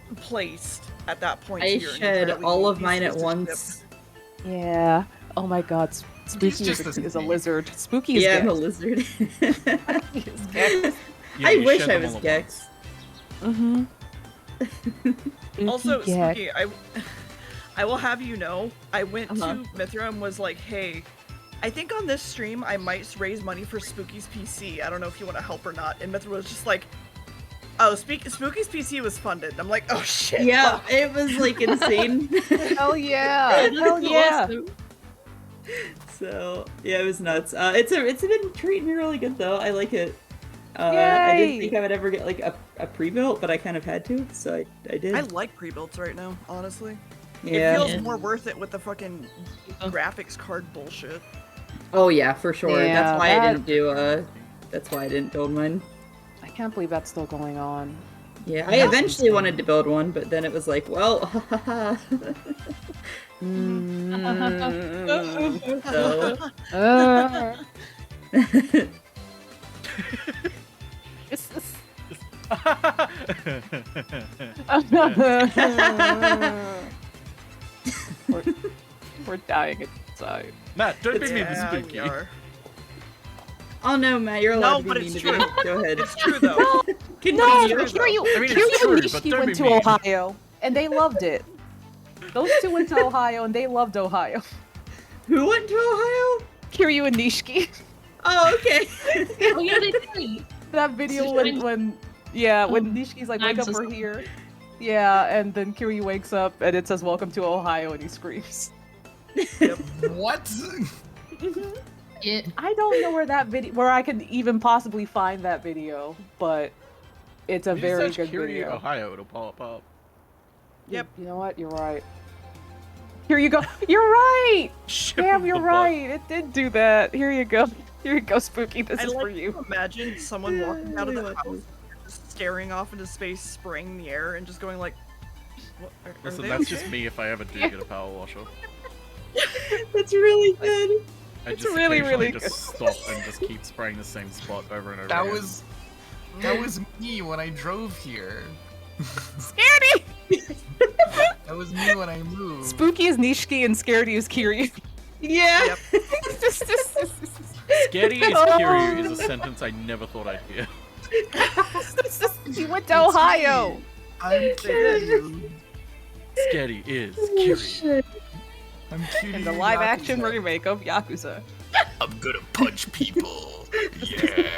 replaced at that point. I so you're shed entirely all of new mine at citizenship. once. Yeah. Oh my God. Spooky just is a lizard. Spooky is Yeah, I'm a Gex. lizard. Spooky is Gex. Yeah, I you wish shed I them was all at Gex. Mm-hmm. Also, Gex. Spooky, I will have you know, I went Uh-huh. to Mithra and was like, hey, I think on this stream I might raise money for Spooky's PC. I don't know if you want to help or not. And Mithra was just like, oh, Spooky's PC was funded. I'm like, oh shit. Yeah, fuck. it was like insane. Hell yeah. Hell yeah. So yeah, it was nuts. It's been treating me really good though. I like it. I didn't think I would ever get like a pre-built, but I kind of had to, so I did. I like pre-builts right now, honestly. Yeah. It feels more worth it with the fucking graphics card bullshit. Oh yeah, for sure. Yeah, that's why I didn't do that's why I didn't build mine. I can't believe that's still going on. Yeah, I eventually wanted to build one, but then it was like, well, so. We're dying inside. Matt, don't be mean to Yeah, Spooky. we are. Oh no, Matt, you're allowed No, to be but mean it's to me. true. Go ahead. It's true though. No, Continue. I mean, it's Kiryu true, and but Nishiki don't went be to mean. Ohio, and they loved it. Those two went to Ohio, and they loved Ohio. Who went to Ohio? Kiryu and Nishiki. Oh, okay. Oh yeah, they did. That video when when Nishiki's like, wake I'm up, so we're sorry. here. Yeah, and then Kiryu wakes up, and it says, welcome to Ohio, and he screams. What? Yeah. I don't know where I can even possibly find that video, but it's a You just very search good Curie, video. Ohio, it'll pop up. Yep. You know what? You're right. Here you go. You're right. Damn, you're right. It did do that. Here you go. Here you go, Spooky. This I is like for you. to imagine someone walking out of the house, just staring off into space, spraying the air, and just going like, what, are Listen, they that's okay? just me if I ever do get a power washer. That's really good. I It's just really, occasionally really just stop and just keep spraying the same spot over and over That again. was me when I drove here. Scaredy! That was me when I moved. Spooky is Nishiki and Scaredy is Kiryu. Yeah. Scaredy is Kiryu is a sentence I never thought I'd hear. He went to Ohio. I'm Kiryu. Scaredy is Kiryu. I'm Cutie In the live action remake of Yakuza. I'm gonna punch people. Yeah.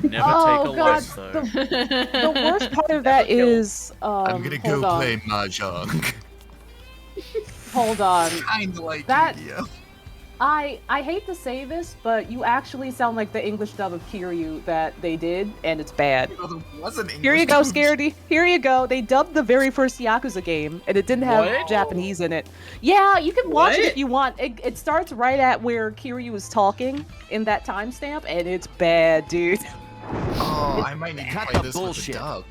Never Oh, take a God, loss, though. The worst part of that is I'm gonna go hold on. play mahjong. Hold on. Kinda like That- Yu-Gi-Oh. I hate to say this, but you actually sound like the English dub of Kiryu that they did, and it's bad. Here you go, Scaredy. Here you go. They dubbed the very first Yakuza game, and it didn't have What? Japanese in it. Yeah, you can watch it What? if you want. It starts right at where Kiryu is talking in that timestamp, and it's bad, dude. Oh, I might need to play this with the dub.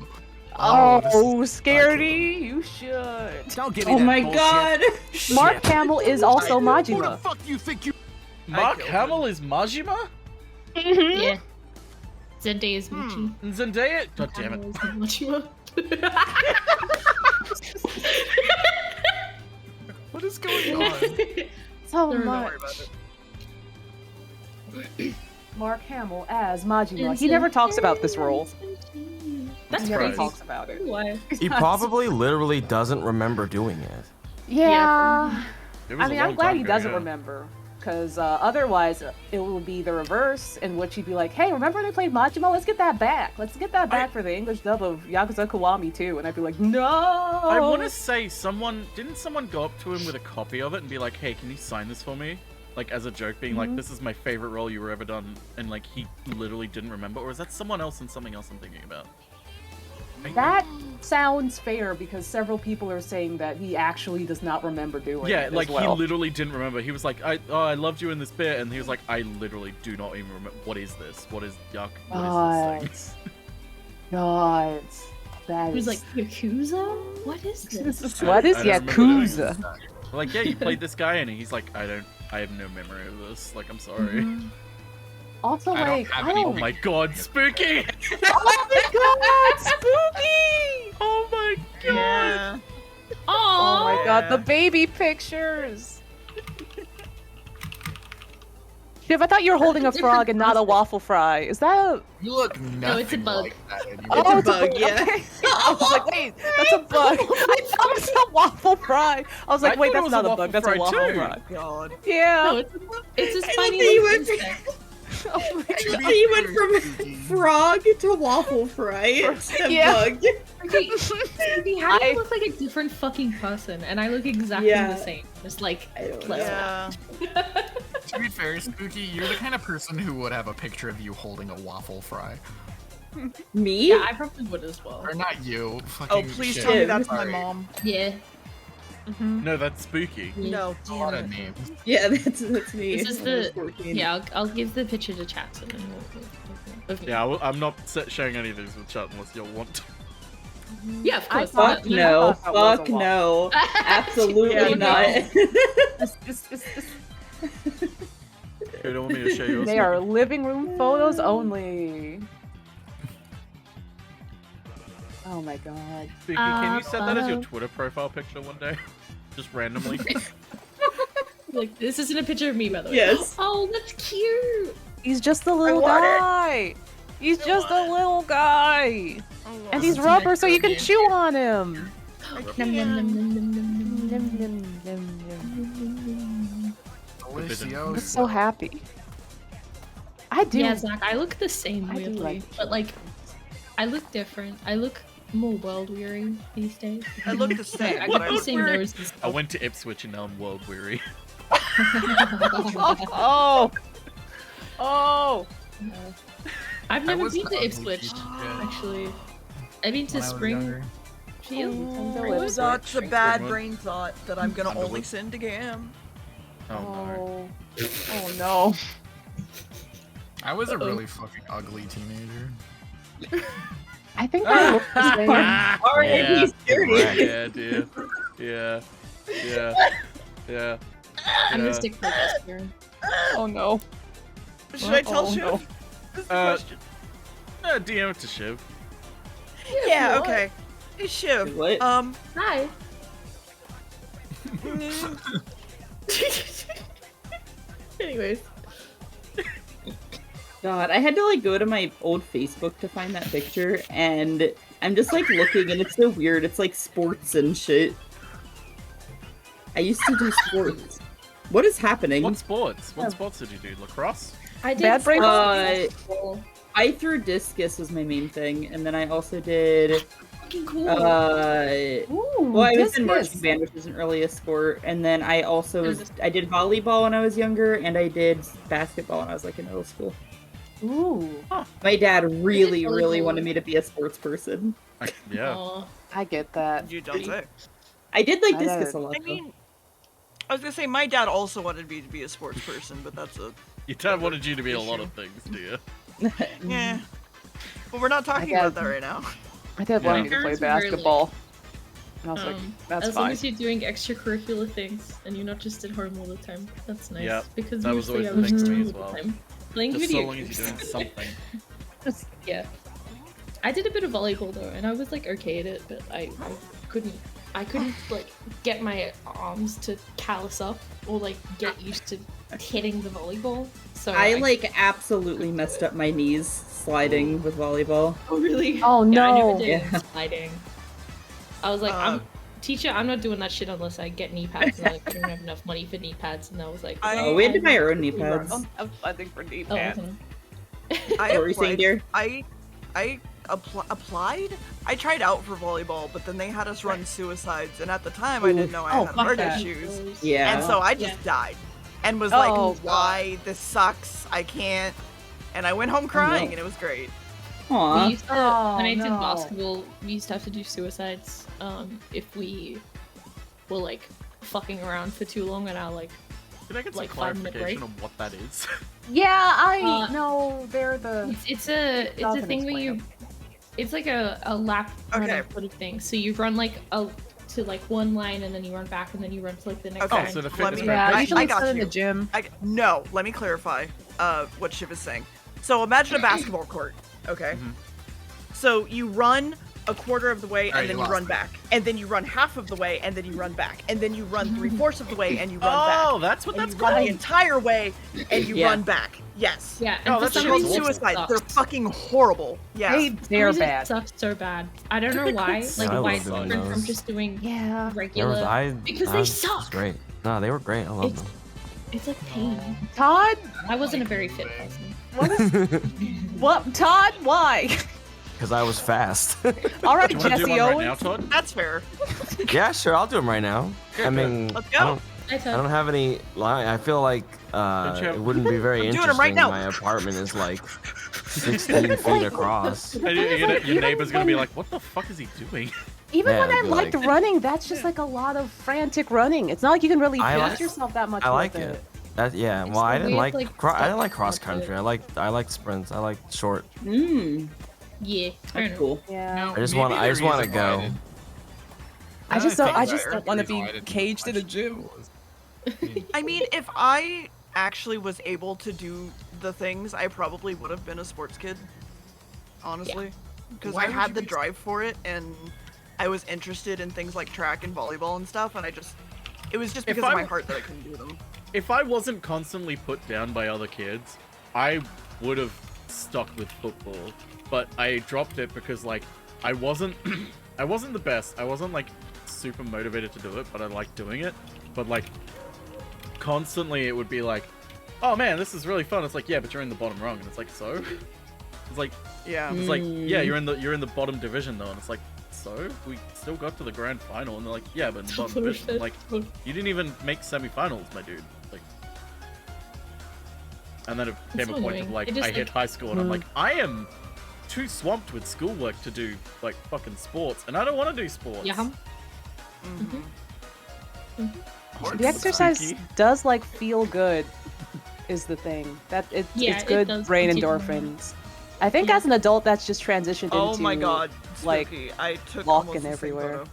Oh, this is Scaredy, you should. Don't give Oh my god. Mark Hamill is also Majima. Fuck you think you? Mark Hamill is Majima? Yeah. Zendaya is Michi. Zendaya? God damn it. Majima. What is going on? So Don't much. worry about Mark Hamill as Majima. He never talks about this role. That's He never crazy. talks about it. Why? He probably literally doesn't remember doing it. Yeah. It was I mean, a long I'm glad time he ago, doesn't yeah. remember. Because otherwise, it would be the reverse, in which he'd be like, hey, remember they played Majima? Let's get that back. Let's get that back for the English dub of Yakuza Kiwami too. And I'd be like, no! I want to say didn't someone go up to him with a copy of it and be like, hey, can you sign this for me? Like, as a joke, being like, this is my favorite role you were ever done, and like, he literally didn't remember? Or is that someone else and something else I'm thinking about? That sounds fair, because several people are saying that he actually does not remember doing it. Yeah, as like, well. he literally didn't remember. He was like, I loved you in this bit, and he was like, I literally do not even remember. What is this? What is Yuck? What is this thing? God. That He was is... like, Yakuza? What is this? What is I don't remember doing this. Yakuza? Like, yeah, you played this guy, and he's like, I have no memory of this. Like, I'm sorry. Also, like, Oh my god, spooky! Oh my god, spooky! Oh my god! Yeah. Oh my god, the baby pictures! Shiv, I thought you were holding a frog and not a waffle fry. Is that a... You look nothing No, it's a bug. like that anymore. Oh, It's a bug, yeah. Okay. I was like, wait, that's a bug. I thought it was a waffle fry. I was like, I wait, thought it that's was not a a bug, that's a waffle waffle fry fry. too. God. Yeah. No, it's a I spiny love that you little went insect. Oh my god. You went from frog to waffle fry to Yeah. bug. Okay, how do you look like a different fucking person? And I look exactly the same. Just like, less To be fair, Spooky, you're the kind of person who would have a picture of you holding a waffle fry. Me? Yeah, I probably would as well. Or not you. Oh, Fucking please shit. tell me that's my Sorry. mom. Yeah. No, that's spooky. No, A lot damn of it. names. Yeah, that's me. This is when I was the 14. yeah. I'll give the picture to chat and then we'll Yeah, I'm not sharing any of these with chat unless you'll want to. Yeah, of course. Fuck no. Fuck no. Absolutely not. You don't want me to show you? They are living room photos only. Oh my god. Spooky, can you set that as your Twitter profile picture one day? Just randomly. Like, this isn't a picture of me, by the way. Yes. Oh, that's cute. He's just a little want it. guy. He's just a little guy. And he's rubber, so you can chew on him. Nom, nom, nom, nom, nom, nom, nom. Delicious. I'm so happy. I do. Yeah, Zach, I look the same I do weirdly, like but like, I look different. I look more world weary these days. I look the same. I got the same nose. And I went to Ipswich and now I'm world weary. Oh. Oh. I've never was been to ugly Ipswich, teacher, yeah. actually. I've been to When I was younger. Springfield. Such a bad Springwood. brain thought that I'm gonna only Underwood. send to Gam. Oh no. Oh no. I was a really fucking ugly teenager. I think I look the same. R.I.P. Sturdy. Yeah, dude. Yeah. Yeah. Yeah. I'm gonna Yeah. stick for this here. Oh no. Should I tell Shiv? no. This is the Uh, question. DM it to Shiv. Yeah, okay. Hey Shiv. What? Hi. Anyways. God, I had to like go to my old Facebook to find that picture, and I'm just like looking, and it's so weird. It's like sports and shit. I used to do sports. What is happening? What sports? What sports did you do? Lacrosse? I did. Bad brain. I threw discus was my main thing, and then I also did. Fucking cool. Well, I was in marching discus. band, which isn't really a sport, and then I also I did volleyball when I was younger, and I did basketball when I was like in middle school. Ooh. My dad really, volleyball. really wanted me to be a sports person. Yeah. Aw. I get that. You don't say. I did like I discus did. a lot. I mean, I was gonna say my dad also wanted me to be a sports person, but that's a Your dad wanted you to be a lot of things, do you? yeah. But we're not talking My about dad- that right now. My dad wanted me to play parents were very, like- basketball. I was like, that's as fine. long as you're doing extracurricular things and you're not just at home all the time, that's nice. Yeah, because that was mostly always I the was thing for me just as all the well. time playing Just video so long as games. you're doing something. Yeah. I did a bit of volleyball though, and I was like okay at it, but I couldn't like get my arms to callus up or like get used to hitting the volleyball. So I like absolutely messed up my knees sliding with volleyball. Oh really? Oh Yeah, I no. never did sliding. I was like, teacher, I'm not doing that shit unless I get knee pads, and I don't have enough money for knee pads, and I was like, Oh, we had to buy our own knee pads. I think for knee Oh, pads. okay. What were you saying, dear? I applied. I tried out for volleyball, but then they had us run suicides, and at the time I didn't know I had fuck heart that. issues. Yeah. And so I just died, and was Oh, like, God. "Why? This sucks. I can't." And I went home crying, and it was great. Aw. We used to, Oh, when I did no. basketball, we used to have to do suicides if we were like fucking around for too long, and I like Can I get some like 5-minute break. clarification on what that is? Yeah, I know they're the. It's a Doesn't thing where explain you, it's like a lap running sort of thing. So you run like to like one line, and then you run back, and then you run to like the next Okay, line. so the let fitness me. Yeah, I usually got it's in you. the gym. No, let me clarify what Shiv is saying. So imagine a basketball court, okay? So you run a quarter of the way, and Alright, then you you run lost back, and then you run half of the way, and then you run back, and then you run 3/4 of the way, and you run back. Oh, that's what And that's you run called. the entire way, and you Yeah. run back. Yes. Yeah, Oh, and for that's some shit's reason awful. Suicides. it They're sucks. fucking horrible. Yeah. They're Reason it bad. sucks so bad. I don't know why. Like I why love it's doing different from those. just doing Yeah. regular. Because they suck. Great. No, they were great. I love It's- them. It's like pain. Todd, I wasn't a very fit person. what? Todd, why? Because I was fast. All right, Do you want to do Jesse one right Owens. now, Todd? That's fair. Yeah, sure. I'll do them right now. I mean, Let's I go. don't, Hi, I Todd. don't have any. I feel like it wouldn't be very I'm doing 'em interesting. right now. My apartment is like 16 feet across. And your neighbor's gonna be like, "What the fuck is he doing?" Even Yeah, when I it'd be liked like- running, that's just like a lot of frantic running. It's not like you can really I pace like- yourself that much. I like with it. That, yeah. Well, the I didn't weird, like. like, I didn't like stuff cross about country. it. I like sprints. I like short. Yeah, I don't That's know. cool. Yeah. I just want to go. I just don't Fair. want to be caged in a gym. I mean, if I actually was able to do the things, I probably would have been a sports kid. Honestly. Because Why I would had you the be- drive for it, and I was interested in things like track and volleyball and stuff, and it was just If because of my I'm- heart that I couldn't do them. If I wasn't constantly put down by other kids, I would have stuck with football. But I dropped it because like I wasn't the best. I wasn't like super motivated to do it, but I liked doing it. But like constantly it would be like, "Oh man, this is really fun." It's like, "Yeah, but you're in the bottom rung." And it's like, "So?" It's like, Yeah. it's like, "Yeah, you're in the bottom division though." And it's like, "So? We still got to the grand final." And they're like, "Yeah, but in the bottom division." I'm like, you didn't even make semifinals, my dude. Like, and then it came so a point annoying. of like, It just, I hit like- high school and I'm like, I am too swamped with schoolwork to do like fucking sports, and I don't want to do sports. Yeah. The exercise Spooky. does like feel good, is the thing. That Yeah, it's it good does brain continue. endorphins. I think as an adult, that's just transitioned Oh into my god, like spooky. I took walking almost the same everywhere. photo.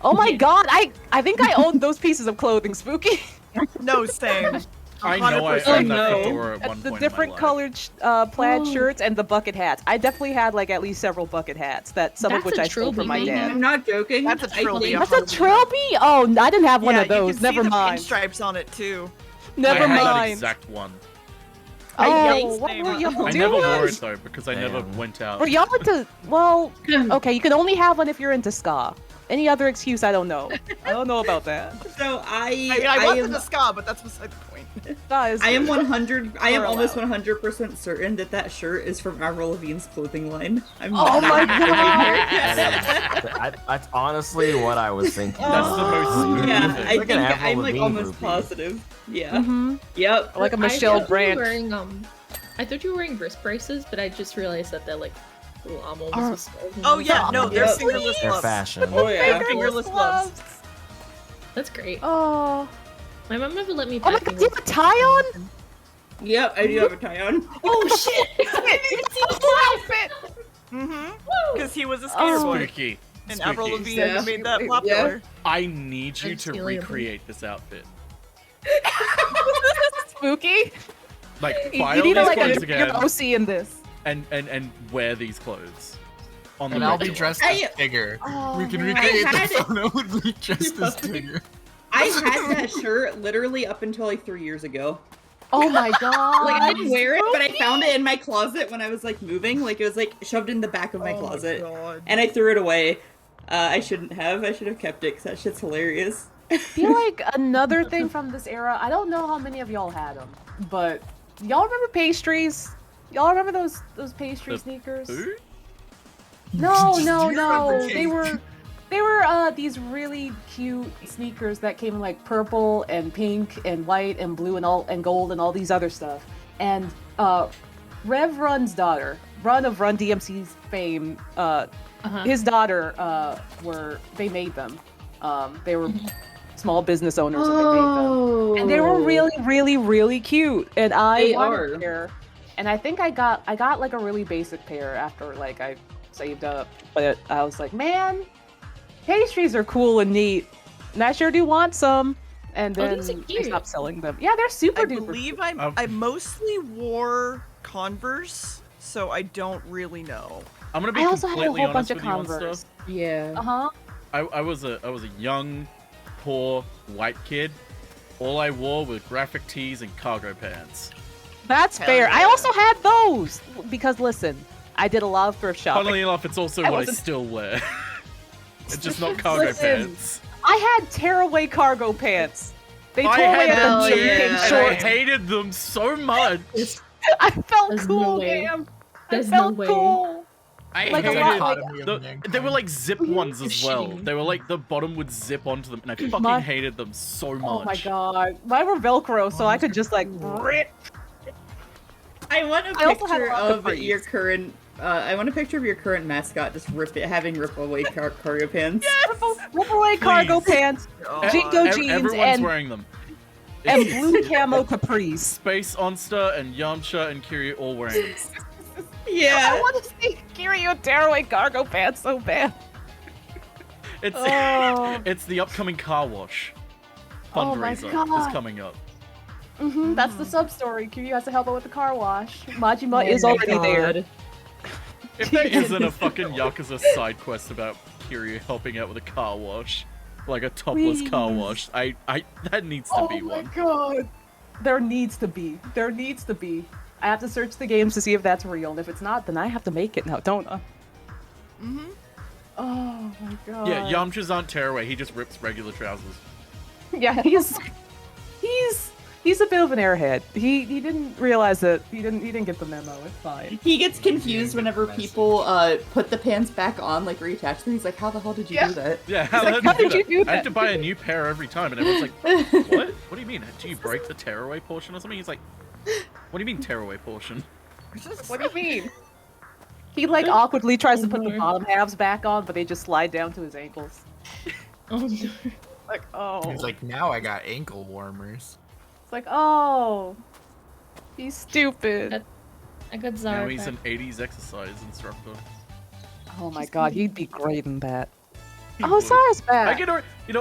Oh my god, I think I owned those pieces of clothing, Spooky. No, same. I know I 100%. owned that no. fedora at one The point different in my life. colored plaid shirts and the bucket hats. I definitely had like at least several bucket hats that some of That's which a I stole from my trilby, dad. I'm not joking. That's a trilby. That's a trilby? Oh, I didn't have one Yeah, of those. You can Never see the mind. pinstripes on it too. Never I had that mind. exact one. Oh, what were you I doing? never wore it though because I never went out. Were y'all into? Well, okay, you can only have one if you're into ska. Any other excuse, I don't know. I don't know about that. So I mean, I wasn't a ska, but that's beside the point. Ska is I am good. 100. I am You're almost allowed. 100% certain that that shirt is from Avril Lavigne's clothing line. I'm Oh my not god! That's honestly what I was thinking. That's the most Yeah, thing. I Like an think Avril I'm like Lavigne almost groupie. positive. Yeah. Mhm. Yep. Like a I Michelle thought you were Branch. wearing, I thought you were wearing wrist braces, but I just realized that they're like little arm holes with stars in Oh them. yeah, no, they're Yep. fingerless They're gloves. fashion. Oh yeah. Fingerless gloves. That's great. Oh. My mom never let me Oh pack my god, do you have a tie on? Yep, I do have a tie on. Oh shit! Mm-hmm. Because he was a skater boy. Spooky. And Spooky. Avril Lavigne made that popular. I need you to Helium. recreate this outfit. Spooky. Like, You file need to these like clothes you're again OC in this. and wear these clothes. On the And I'll be regular. dressed as Tigger. Oh, We can man. recreate I the had it. photo with me dressed as Tigger. I had that shirt literally up until like 3 years ago. Oh my god. Like I didn't wear it, but I found it in my closet when I was like moving. Like it was like shoved in the back of my closet, and I threw it away. I shouldn't have. I should have kept it because that shit's hilarious. I feel like another thing from this era, I don't know how many of y'all had them, but y'all remember pastries? Y'all remember those pastry sneakers? Who? No, no, You no. remember They were these really cute sneakers that came in like purple and pink and white and blue and gold and all these other stuff. And Rev Run's daughter, Run of Run DMC's fame, his daughter they made them. They were small business owners and they made them. And they were really, really, really cute. And I wanted a pair. And I think I got like a really basic pair after like I saved up. But I was like, man, pastries are cool and neat, and I sure do want some. And then they stopped selling them. Yeah, they're super duper. I believe I mostly wore Converse, so I don't really know. I'm gonna be I also had a completely whole honest bunch of with you on Converse. stuff. Yeah. Uh-huh. I was a young, poor white kid. All I wore were graphic tees and cargo pants. That's Hell fair. yeah. I also had those because listen, I did a lot of thrift shopping. Funnily enough, it's also I what I wasn't- still wear. It's just not cargo Listen, pants. I had tearaway cargo pants. They tore I away had at them the too, knee, became and I short. hated them so much. I felt There's cool, no way. damn. There's I no felt way. cool. I Like a hated lot, they were like zip ones as You're well. shitting me. They were like the bottom would zip onto them, and I fucking My- hated them so much. Oh my god. Mine were Velcro, so I could just like rip. I want a I also had a picture lot of of capris. your current. I want a picture of your current mascot just having rip away cargo pants. Rip away cargo Please. pants, Oh, Jinko Ev- jeans, Everyone's and wearing them. blue camo capris. Space Onster and Yamcha and Kiryu all wearing them. Yeah. I want to see Kiryu tearaway cargo pants so bad. It's Oh. it's the upcoming car wash Oh my fundraiser God. is coming up. That's the sub story. Kiryu has to help out with the car wash. Majima Oh is my already there. God. If there isn't a fucking Yakuza side quest about Kiryu helping out with a car wash, like a topless car Please. wash, I that needs to be one. God. There needs to be. There needs to be. I have to search the games to see if that's real, and if it's not, then I have to make it now, don't I? Oh my god. Yeah, Yamcha's aren't tearaway. He just rips regular trousers. Yeah, he's a bit of an airhead. He didn't realize that he didn't get the memo. It's fine. He gets confused whenever people put the pants back on, like reattach them. He's like, "How the hell did you do that?" Yeah, He's how did you do that? I have to buy a new pair every time, and everyone's like, "What? What do you mean? Do you break the tearaway portion or something?" He's like, "What do you mean tearaway portion?" What do you mean? He like awkwardly tries to put the bottom halves back on, but they just slide down to his ankles. Oh no. Like, oh. He's like, now I got ankle warmers. It's like, oh. He's stupid. I got Now Zara. he's back. an 80s exercise instructor. Oh my god, he'd be great in that. Oh, Zara's back.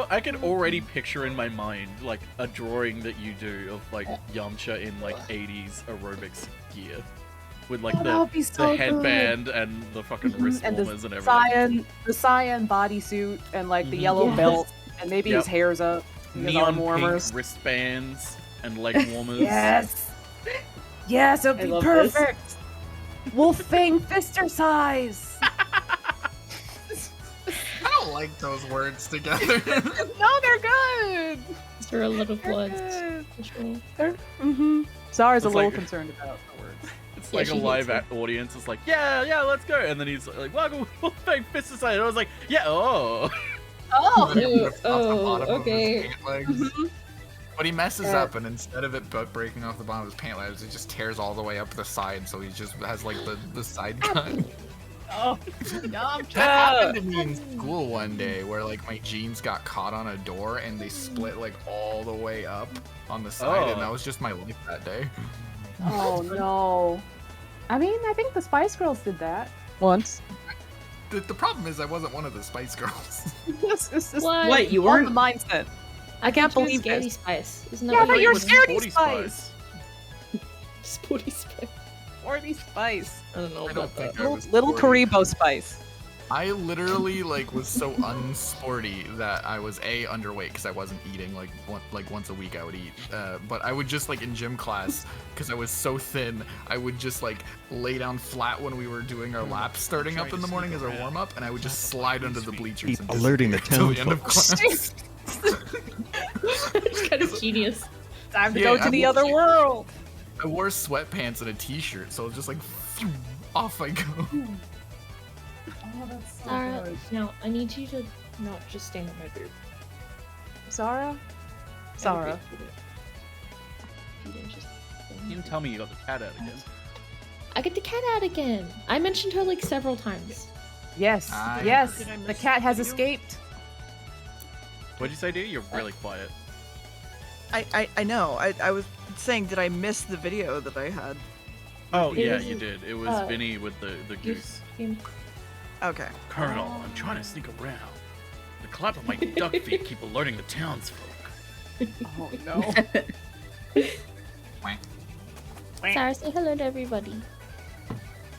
I can already picture in my mind like a drawing that you do of like Yamcha in like 80s aerobics gear, with like Oh, that would be the so headband and the fucking wrist and warmers the and everything. cyan bodysuit and like the Mhm. yellow Yes. belt and maybe his Yep. hair's up. His Neon arm warmers. pink wristbands and leg warmers. Yes. Yes, it'd I be love this. perfect. Wolfang fister size. I don't like those words together. No, they're good. Is there a lot of blood? good. For sure. Zara's a It's little like- concerned about the words. It's Yeah, like a she live hates audience. It's like, yeah, let's go. And then he's like, welcome, Wolfgang Fist Society. And I was like, yeah, oh. Oh. Rips off the Oh, bottom of his okay. pant legs. But he messes up, and instead of it breaking off the bottom of his pant legs, it just tears all the way up the side, so he just has like the side cut. Oh, That happened to me in school one day, where like my jeans got caught on a door and they split like all the way up on the side, and Oh. that was just my life that day. Oh no. I mean, I think the Spice Girls did that once. the problem is I wasn't one of the Spice Girls. What, you all weren't? the mindset. I can't thought you were believe Scaredy this. Spice. Isn't that Yeah, what but you you're were? Scaredy Spice. Sporty Spice. Sporty Spice. I don't know I about don't think that. I was Little sporty. Karibo Spice. I literally like was so unsporty that I was underweight because I wasn't eating like once a week I would eat, but I would just like in gym class because I was so thin I would just like lay down flat when we were doing our laps starting up in the morning as our warm up, and I would just slide under the bleachers and Alerting the disappear till the end of townsfolk. class. It's kind of genius. Time to Yeah, go to the other world. I wore sweatpants and a t-shirt, so it was just like phew, off I go. Oh, that's so Sarah, good. now I need you to not just stand on my boob. Zara? Zara. You didn't just. You didn't tell me you got the cat out again. I get the cat out again. I mentioned her like several times. Yes, yes. The cat has escaped. What'd you say, D? You're really quiet. I know. I was saying, did I miss the video that I had? Oh, It yeah, was- you did. It was Vinny with the goose. Okay. Colonel, I'm trying to sneak around. The clap of my duck feet keep alerting the townsfolk. Oh no. Sarah, say hello to everybody.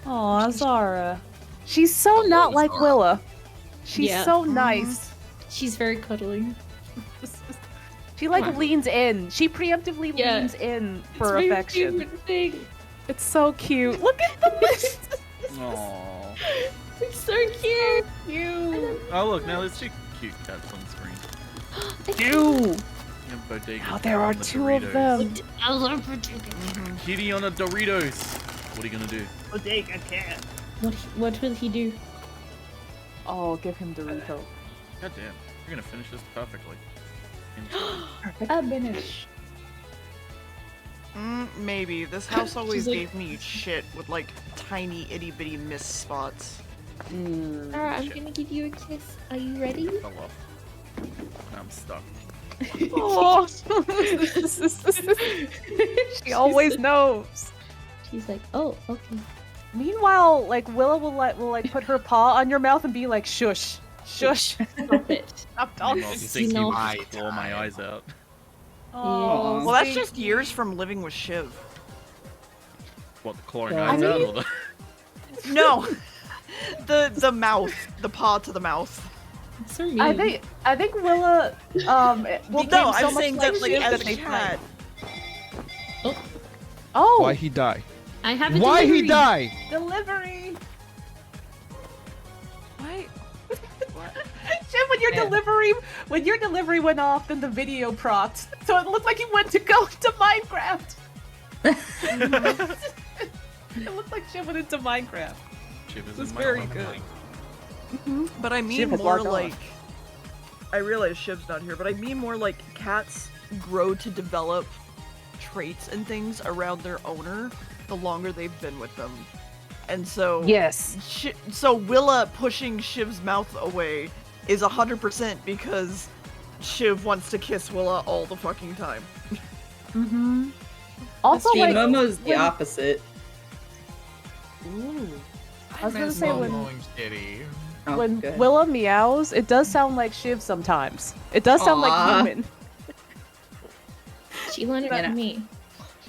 Aw, Zara. She's so not like Willa. She's Yeah. so nice. She's very cuddly. She like Wow. leans in. She preemptively Yeah. leans in It's for my affection. favorite thing. It's so cute. Look at the Aww. It's so cute. Oh, look, now there's two cute cats on screen. Ew. Yeah, Bodega Now there are on the two of Doritos. them. I love Bodega. Kitty on a Doritos. What are you gonna do? Bodega cat. What will he do? Oh, give him Dorito. God damn, you're gonna finish this perfectly. Finish. Maybe. This house always like- gave me shit with like tiny itty bitty miss spots. Sarah, I'm gonna give you a kiss. Are you ready? Fell off. I'm stuck. Oh. She always knows. She's like, oh, okay. Meanwhile, like Willa will put her paw on your mouth and be like, shush, shush. Stop it. Stop talking. Meanwhile, she thinks you just claw my eyes out. Oh, Well, that's just years from living with Shiv. What, the clawing Yeah. eyes I out mean- or the... No, the mouth, the paw to the mouth. So mean. I think Willa Well, became no, so I'm much saying like that like Shiv as that a they cat. Oh, Why he die? I have a Why delivery. he die? delivery. What? Shiv, when your delivery went off, then the video propped, so it looked like you went to go to Minecraft. It looked like Shiv went into Minecraft. Shiv is It was in my very life. good. But I mean Shiv had more logged on. like. I realize Shiv's not here, but I mean more like cats grow to develop traits and things around their owner the longer they've been with them. And so Yes. So Willa pushing Shiv's mouth away is 100% because Shiv wants to kiss Willa all the fucking time. Mm-hmm. Also, See, like Momo's the when- opposite. Ooh. I was I gonna miss say when Momo and Kitty. Oh, when good. Willa meows, it does sound like Shiv sometimes. It does sound like Aw. human. She learned it Yeah. from me.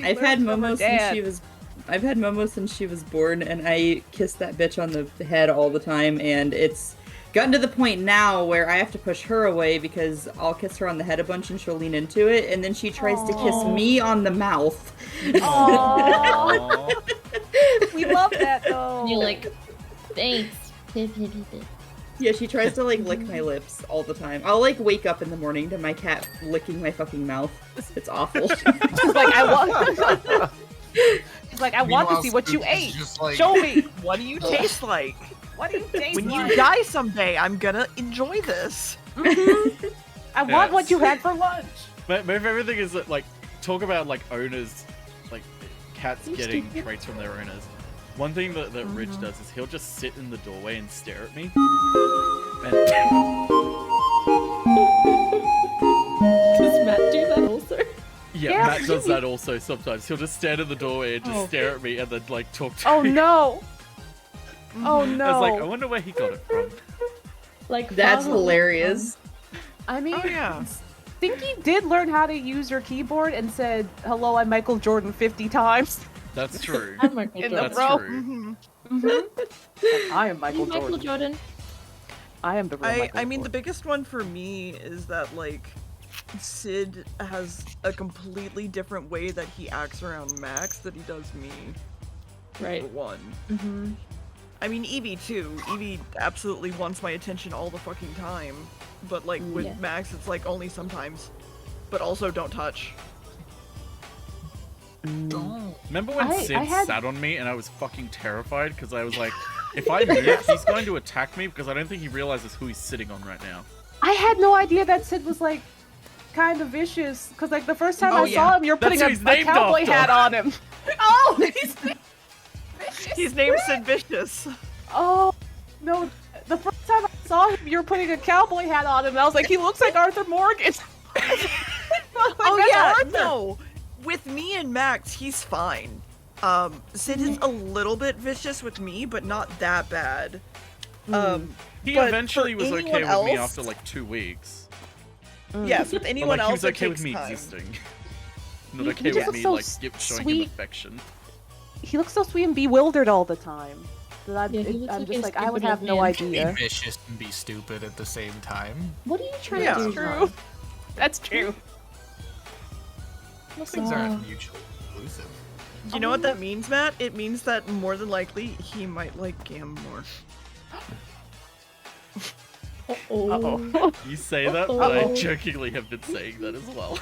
I've had learned from her Momo since dad. she was. I've had Momo since she was born, and I kiss that bitch on the head all the time. And it's gotten to the point now where I have to push her away because I'll kiss her on the head a bunch and she'll lean into it, and then she tries to kiss me on the mouth. Aww. We love that though. And you're like, thanks. Pip, pip, pip, pip. Yeah, she tries to like lick my lips all the time. I'll like wake up in the morning to my cat licking my fucking mouth. It's awful. She's like, I want. She's like, I want to Meanwhile, see what you Spook is ate. just like- Show me. What do you taste like? What do you taste When like? you die someday, I'm gonna enjoy this. I want what you had for lunch. My favorite thing is that, like, talk about, like, owners, like, cats You getting stupid. traits from their owners. One thing that Rich does is he'll just sit in the doorway and stare at me. And Does Matt do that also? yeah, Matt does that also sometimes. He'll just stand in the doorway and just Oh. stare at me and then, like, talk to Oh me. no. Oh I was no. like, I wonder where he got it from. Like That's Father- hilarious. I mean, Oh, yeah. Stinky did learn how to use your keyboard and said, "Hello, I'm Michael Jordan" 50 times That's true. I'm Michael in Jordan. the That's row. true. And I am Michael Jordan. Michael Jordan. I am the real Michael I mean, the Jordan. biggest one for me is that, like, Sid has a completely different way that he acts around Max than he does me. Right. For one. Mm-hmm. I mean, Evie too. Evie absolutely wants my attention all the fucking time. But, like, with Yeah. Max, it's like only sometimes. But also, don't touch. Remember when I Sid had- sat on me and I was fucking terrified because I was like, if I move, he's going to attack me because I don't think he realizes who he's sitting on right now. I had no idea that Sid was like kind of vicious because like the first time Oh, I saw him, you're That's putting who a he's named cowboy after. hat on him. Oh, he's He's named Sid Vicious. Oh no! The first time I saw him, you were putting a cowboy hat on him. And I was like, he looks like Arthur Morgan. Oh yeah, no. With me and Max, he's fine. Sid is a little bit vicious with me, but not that bad. He but eventually for was okay anyone with me else- after like 2 weeks. Yes, with But, anyone like, he else, was it okay with takes me time. existing. Not He okay just with looks me so like showing him sweet. affection. He looks so sweet and bewildered all the time. That Yeah, he looks I'm like just a like, I would stupid have old no man. idea. Be vicious and be stupid at the same time. What are you trying Yeah. to do? True. Ron? That's true. Those things aren't mutually exclusive. You know what that means, Matt? It means that more than likely he might like Gam more. Uh-oh. You say that, but I jokingly have been saying that as well.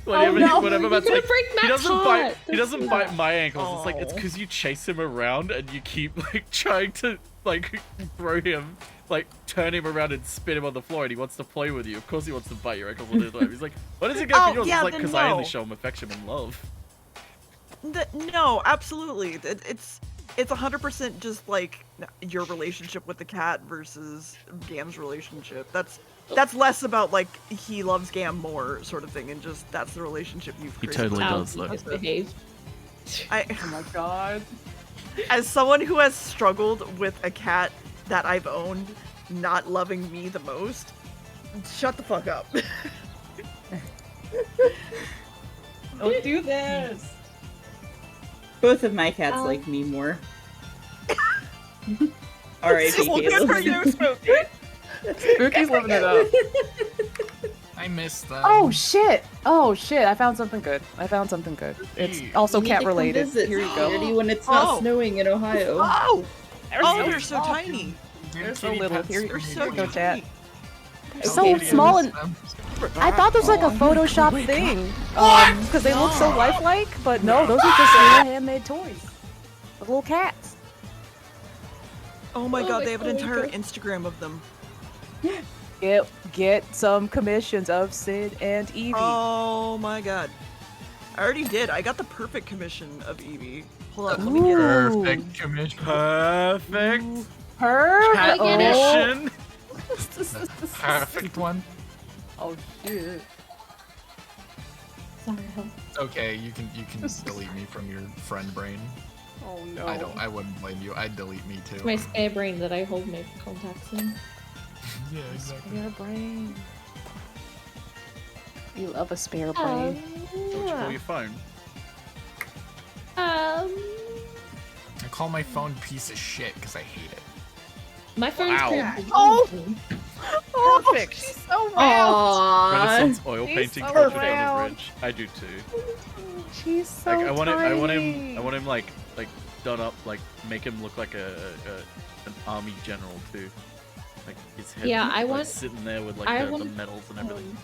Oh, no. Whenever You're Matt's gonna like, break he Matt's doesn't heart. bite. He doesn't That's bite sad. my ankles. It's like it's Aw. because you chase him around and you keep like trying to like throw him, like turn him around and spin him on the floor, and he wants to play with you. Of course, he wants to bite your ankles all the time. He's like, "Why does it go Oh, for yours?" yeah, It's like then because I only no. show him affection and love. No, absolutely. It's 100% just like your relationship with the cat versus Gam's relationship. That's less about like he loves Gam more sort of thing, and just that's the relationship you've He created. totally How does, he though. misbehaved. Oh my god. As someone who has struggled with a cat that I've owned not loving me the most, shut the fuck up. Don't do this. Both of my cats like me more. R.I.P. Well, good for Caleb. you, Smokey. Spooky's living it up. I miss them. Oh shit! Oh shit! I found something good. It's also You need cat to come related. visit Here you go. Charity, when it's not Oh. snowing in Ohio. Oh! They're They're so tiny. They're so kitty little. pets Here are you so go, chat. cute. So small and I thought this was like a Photoshop thing, because they look so lifelike. But no, those are just real handmade toys. The little cats. Oh my god, my they have an God. entire Instagram of them. Get some commissions of Sid and Evie. Oh my god. I already did. I got the perfect commission of Evie. Hold on, let me get it. Perfect commission. Perfect. Her. I get it. Mission. Perfect one. Oh shit. Sorry, Hel. Okay, you can delete me from your friend brain. Oh no. I wouldn't blame you. I'd delete me too. My spare brain that I hold my contacts in. Yeah, exactly. Spare brain. You love a spare brain. What you call your phone? I call my phone piece of shit because I hate it. My phone's Wow. called Oh! Perfect. She's so round. Renaissance oil She's painting so portrait on round. the bridge. I do too. She's so Like I want tiny. him like done up, like make him look like an army general too. Like his head Yeah, I like, want- sitting there with like I the want- medals and everything.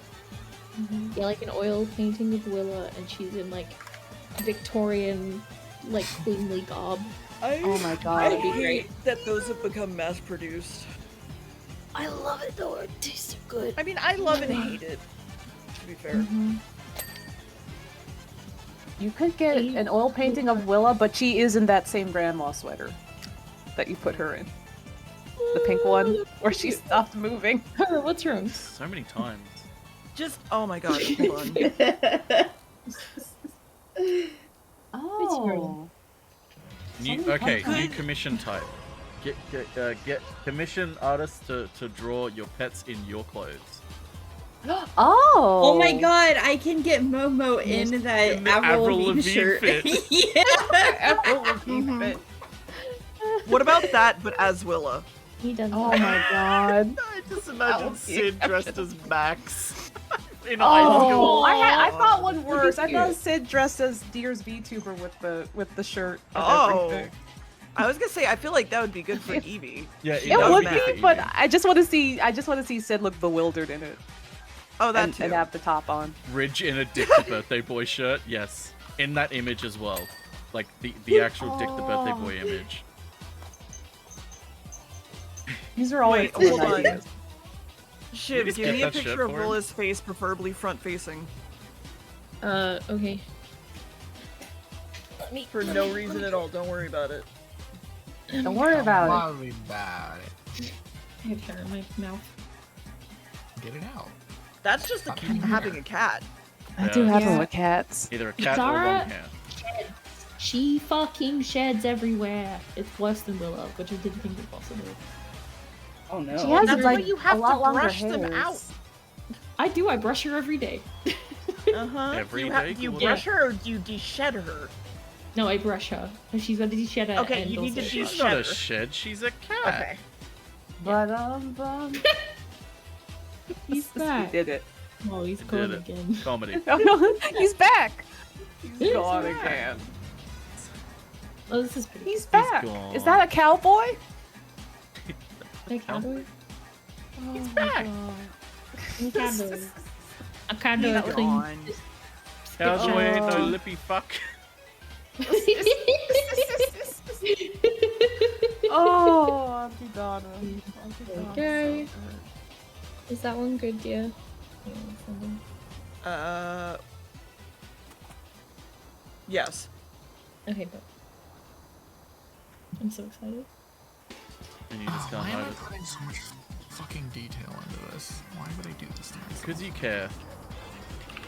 Yeah, like an oil painting of Willa, and she's in like Victorian, like queenly garb. Oh my god. I That'd be great. hate that those have become mass produced. I love it though. It tastes so good. I mean, I love and hate it, to be fair. You could get an oil painting of Willa, but she is in that same grandma sweater that you put her in. The pink one, where she stopped moving. What's wrong? So many times. Just, oh my god, hold on. Oh. New commission type. Get commission artists to draw your pets in your clothes. Oh! Oh my god, I can get Momo in that Avril Lavigne shirt. Yeah, Avril Lavigne fit. What about that, but as Willa? He does. Oh my god. I just imagine Sid dressed as Max. In high Oh, school. I thought one worse. I thought Sid dressed as Deer's VTuber with the shirt. And everything. I was gonna say I feel like that would be good for Eevee. Yeah, It would be, but I just want to see Sid look bewildered in it. Oh, that too. And have the top on. Ridge in a Dick the Birthday Boy shirt. Yes, in that image as well, like the actual Dick the Birthday Boy image. These are all Wait, good hold on. ideas. Shiv, just give get me a that shit picture of for him? Willa's face, preferably front facing. Okay. For no reason at all. Don't worry about it. Don't worry about Don't worry about it. I have hair in my mouth. Get it out. That's just the having a cat. I do have them with cats. Either a cat or Zara long hair. sheds. She fucking sheds everywhere. It's worse than Willow, which I didn't think was possible. Oh no. She has That's like why you have a lot to longer brush them hairs. out. I do. I brush her every day. Uh-huh. Every do day, you cool. brush her or do you de-shed her? No, I brush her. She's got a de-shedder. Okay, and you need to also de-shed She's not a her. shed. She's a cat. Okay. But He's we back. did it. Oh, he's Did gone it. again. Comedy. He's back. He's gone back. again. Oh, this is pretty. He's back. gone. Is that a cowboy? A cowboy? He's back. A cowboy. A cowboy. He's clean. gone. Cowboy ain't no Oh. lippy fuck. Oh, Auntie Donna. Okay. Is that one good, dear? Yes. Okay, but I'm so excited. And you just can't Why am I hide it. putting so much fucking detail into this? Why would I do this to myself? Because you care.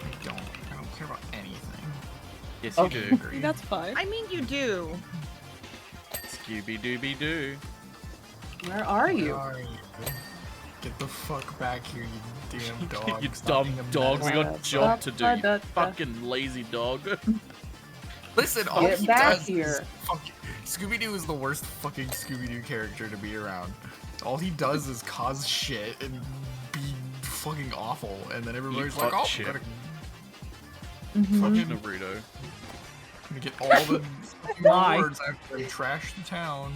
I don't. I don't care about anything. Yes, you do. That's fine. I mean, you do. Scooby Dooby Doo. Where are you? Where are you? Get the fuck back here, you damn dog. You Stop dumb being a dog. We got a menace. job to do. You Da-da-da. fucking lazy dog. Listen, all Get he back does here. is fucking... Scooby-Doo is the worst fucking Scooby-Doo character to be around. All he does is cause shit and be fucking awful, and then everybody's like, hot oh, shit. gotta Fucking Naruto. gonna get all the Why? rewards after I trash the town.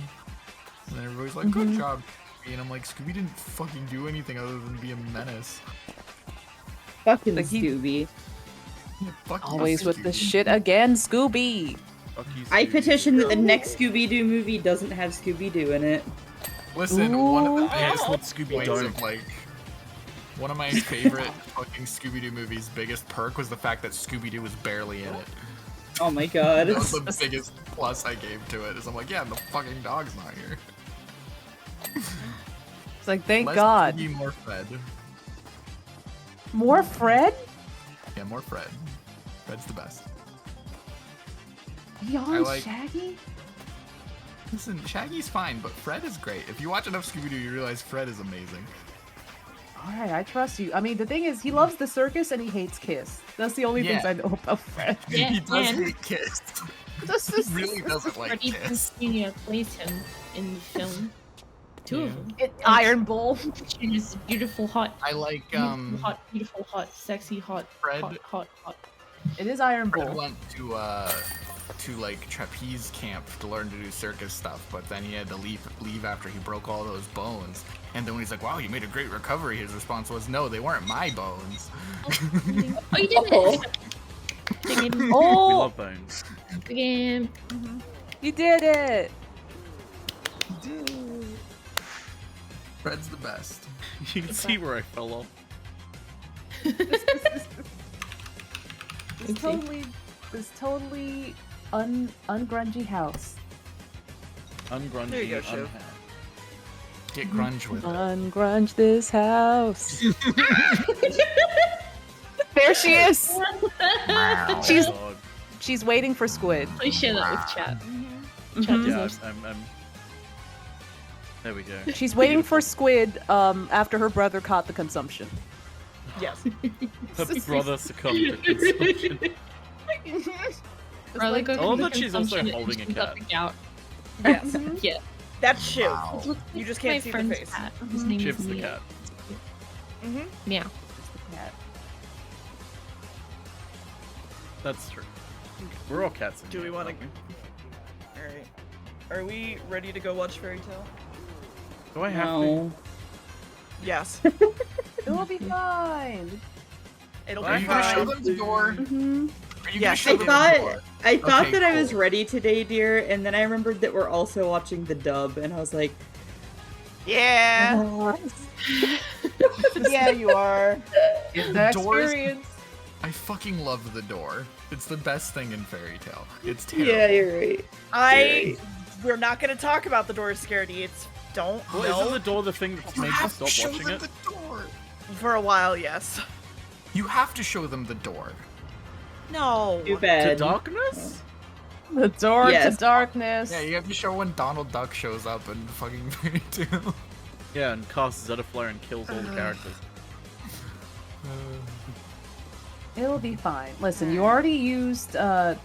And then everybody's like, good job, Scooby. And I'm like, Scooby didn't fucking do anything other than be a menace. Fucking Like he- Scooby. Yeah, fuck you, Always with the Scooby. shit again, Scooby. Fuck you, I Scooby. petition that the next Scooby-Doo movie doesn't have Scooby-Doo in it. Listen, one of the Yes, biggest what Scooby points don't. of like one of my favorite fucking Scooby-Doo movies' biggest perk was the fact that Scooby-Doo was barely in it. Oh my god. That was the biggest plus I gave to it. Is I'm like, yeah, the fucking dog's not here. It's like, thank Less God. Scooby, more Fred. More Fred? Yeah, more Fred. Fred's the best. Beyond like- Shaggy? Listen, Shaggy's fine, but Fred is great. If you watch enough Scooby-Doo, you realize Fred is amazing. Alright, I trust you. I mean, the thing is, he loves the circus and he hates Kiss. That's the only things Yeah. I know about Fred. Yeah, He does and hate Kiss. This He really doesn't like Freddie Kiss. Prinze Jr. plays him in the film. Two of them. Iron Bull. She's beautiful, hot. I like, Beautiful, hot, sexy, hot, Fred- hot. It is Iron Fred Bull. went to like trapeze camp to learn to do circus stuff, but then he had to leave after he broke all those bones. And then when he's like, "Wow, you made a great recovery," his response was, "No, they weren't my bones." Oh, you did it! Again. We Oh, love bones. Again. you did it. Fred's the best. You can see where I fell off. This totally ungrungy house. Ungrungy. There you go, Shiv. Get grunge with it. Ungrunge this house. There she is. She's Dog. she's waiting for Squid. Please share that with chat. Chat Mhm. Yeah, deserves. There we go. She's waiting for squid after her brother caught the consumption. Yes. Her brother succumbed to consumption. Brother like- goes I love to that she's also consumption and holding a she's got cat. the gout. Yes. Yeah. That's Shiv. Look, You just my can't see the friend's face. cat. His name Chip's is the Mia. cat. Meow. That's true. We're all cats. Do we want to? All right. Are we ready to go watch Fairy Tale? Do I have to? Yes. It'll be fine. It'll Are be you gonna show fine. them the door? Mm-hmm. Are you Yes, gonna show them the door? I thought Okay, that I was cool. ready today, dear, and then I remembered that we're also watching the dub, and I was like, Yeah. yeah, you are. It's The the doors- experience. I fucking love the door. It's the best thing in Fairy Tale. It's terrible. Yeah, you're right. We're not gonna talk about the door scaredy. It's don't. Well, no. isn't the door the thing that made you stop Show watching them it? the door. For a while, yes. You have to show them the door. No. Too To bad. darkness? The door Yes. to darkness. Yeah, you have to show when Donald Duck shows up in fucking Fairy Tale. Yeah, and casts Zetaflare and kills all the characters. It'll be fine. Listen, you already used the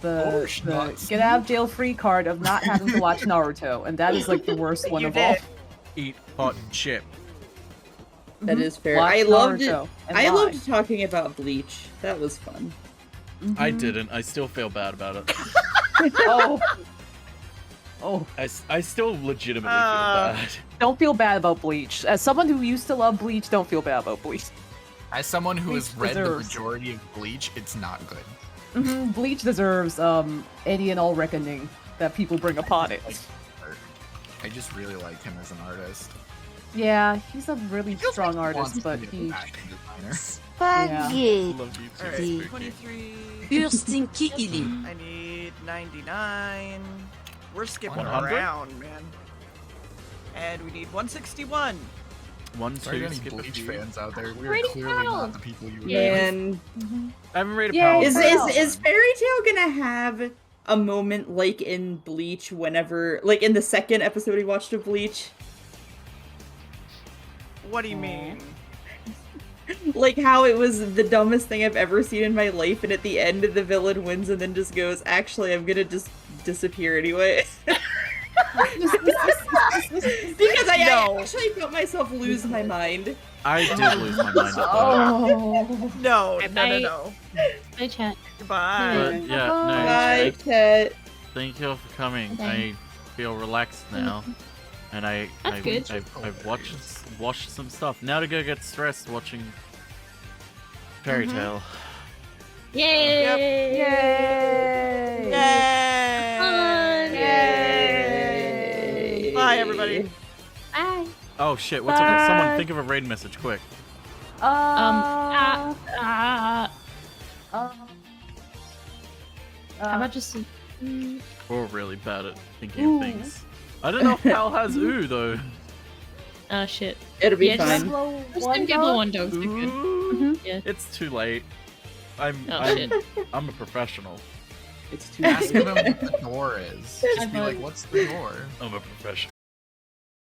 nuts. get out of jail free card of not having to watch Naruto, and that is like the worst one You of all. did. Eat hot chip. That is fair. Watch I loved it. Naruto and I lie. loved talking about Bleach. That was fun. I didn't. I still feel bad about it. Oh. Oh. I still legitimately feel bad. Don't feel bad about Bleach. As someone who used to love Bleach, don't feel bad about Bleach. As someone who has Bleach read the deserves- majority of Bleach, it's not good. Bleach deserves any and all reckoning that people bring upon it. I just really like him as an artist. Yeah, he's a really strong Wants artist, to but be a he. fashion designer. Spaghetti. Love you too, Alright, Spooky. 23. Pure stinky illy. I need 99. We're skipping 100? around, man. And we need 161. One, Sorry to two, any skip a Bleach few. fans out there. We are Rated clearly Pearl. not the people you would And I haven't rated Yay, Power. is Pearl. Fairy Tale gonna have a moment like in Bleach whenever, like in the second episode we watched of Bleach? What do you mean? Like how it was the dumbest thing I've ever seen in my life, and at the end the villain wins and then just goes, actually, I'm gonna just disappear anyway. Because I actually felt myself lose my mind. I did lose my mind at that. Oh. No, Bye. no. Bye, chat. Goodbye. But yeah, no. Bye, Tet. Thank you for coming. Bye. I feel relaxed now, and That's good. I've watched some stuff. Now to go get stressed watching Fairy Tale. Yay! Yay! Yay! Yay! Bye, everybody. Bye. Oh shit! What's up? Bye. Someone think of a raid message quick. How uh, about just We're really bad at thinking of things. I don't know if Hal has ooh though. shit. It'll be Yeah, just- fine. Just them Diablo 1 dogs are good. Ooh. Yeah. It's too late. I'm shit. I'm a professional. It's too Ask him what the door is. Just be like, what's the door? I'm a professional.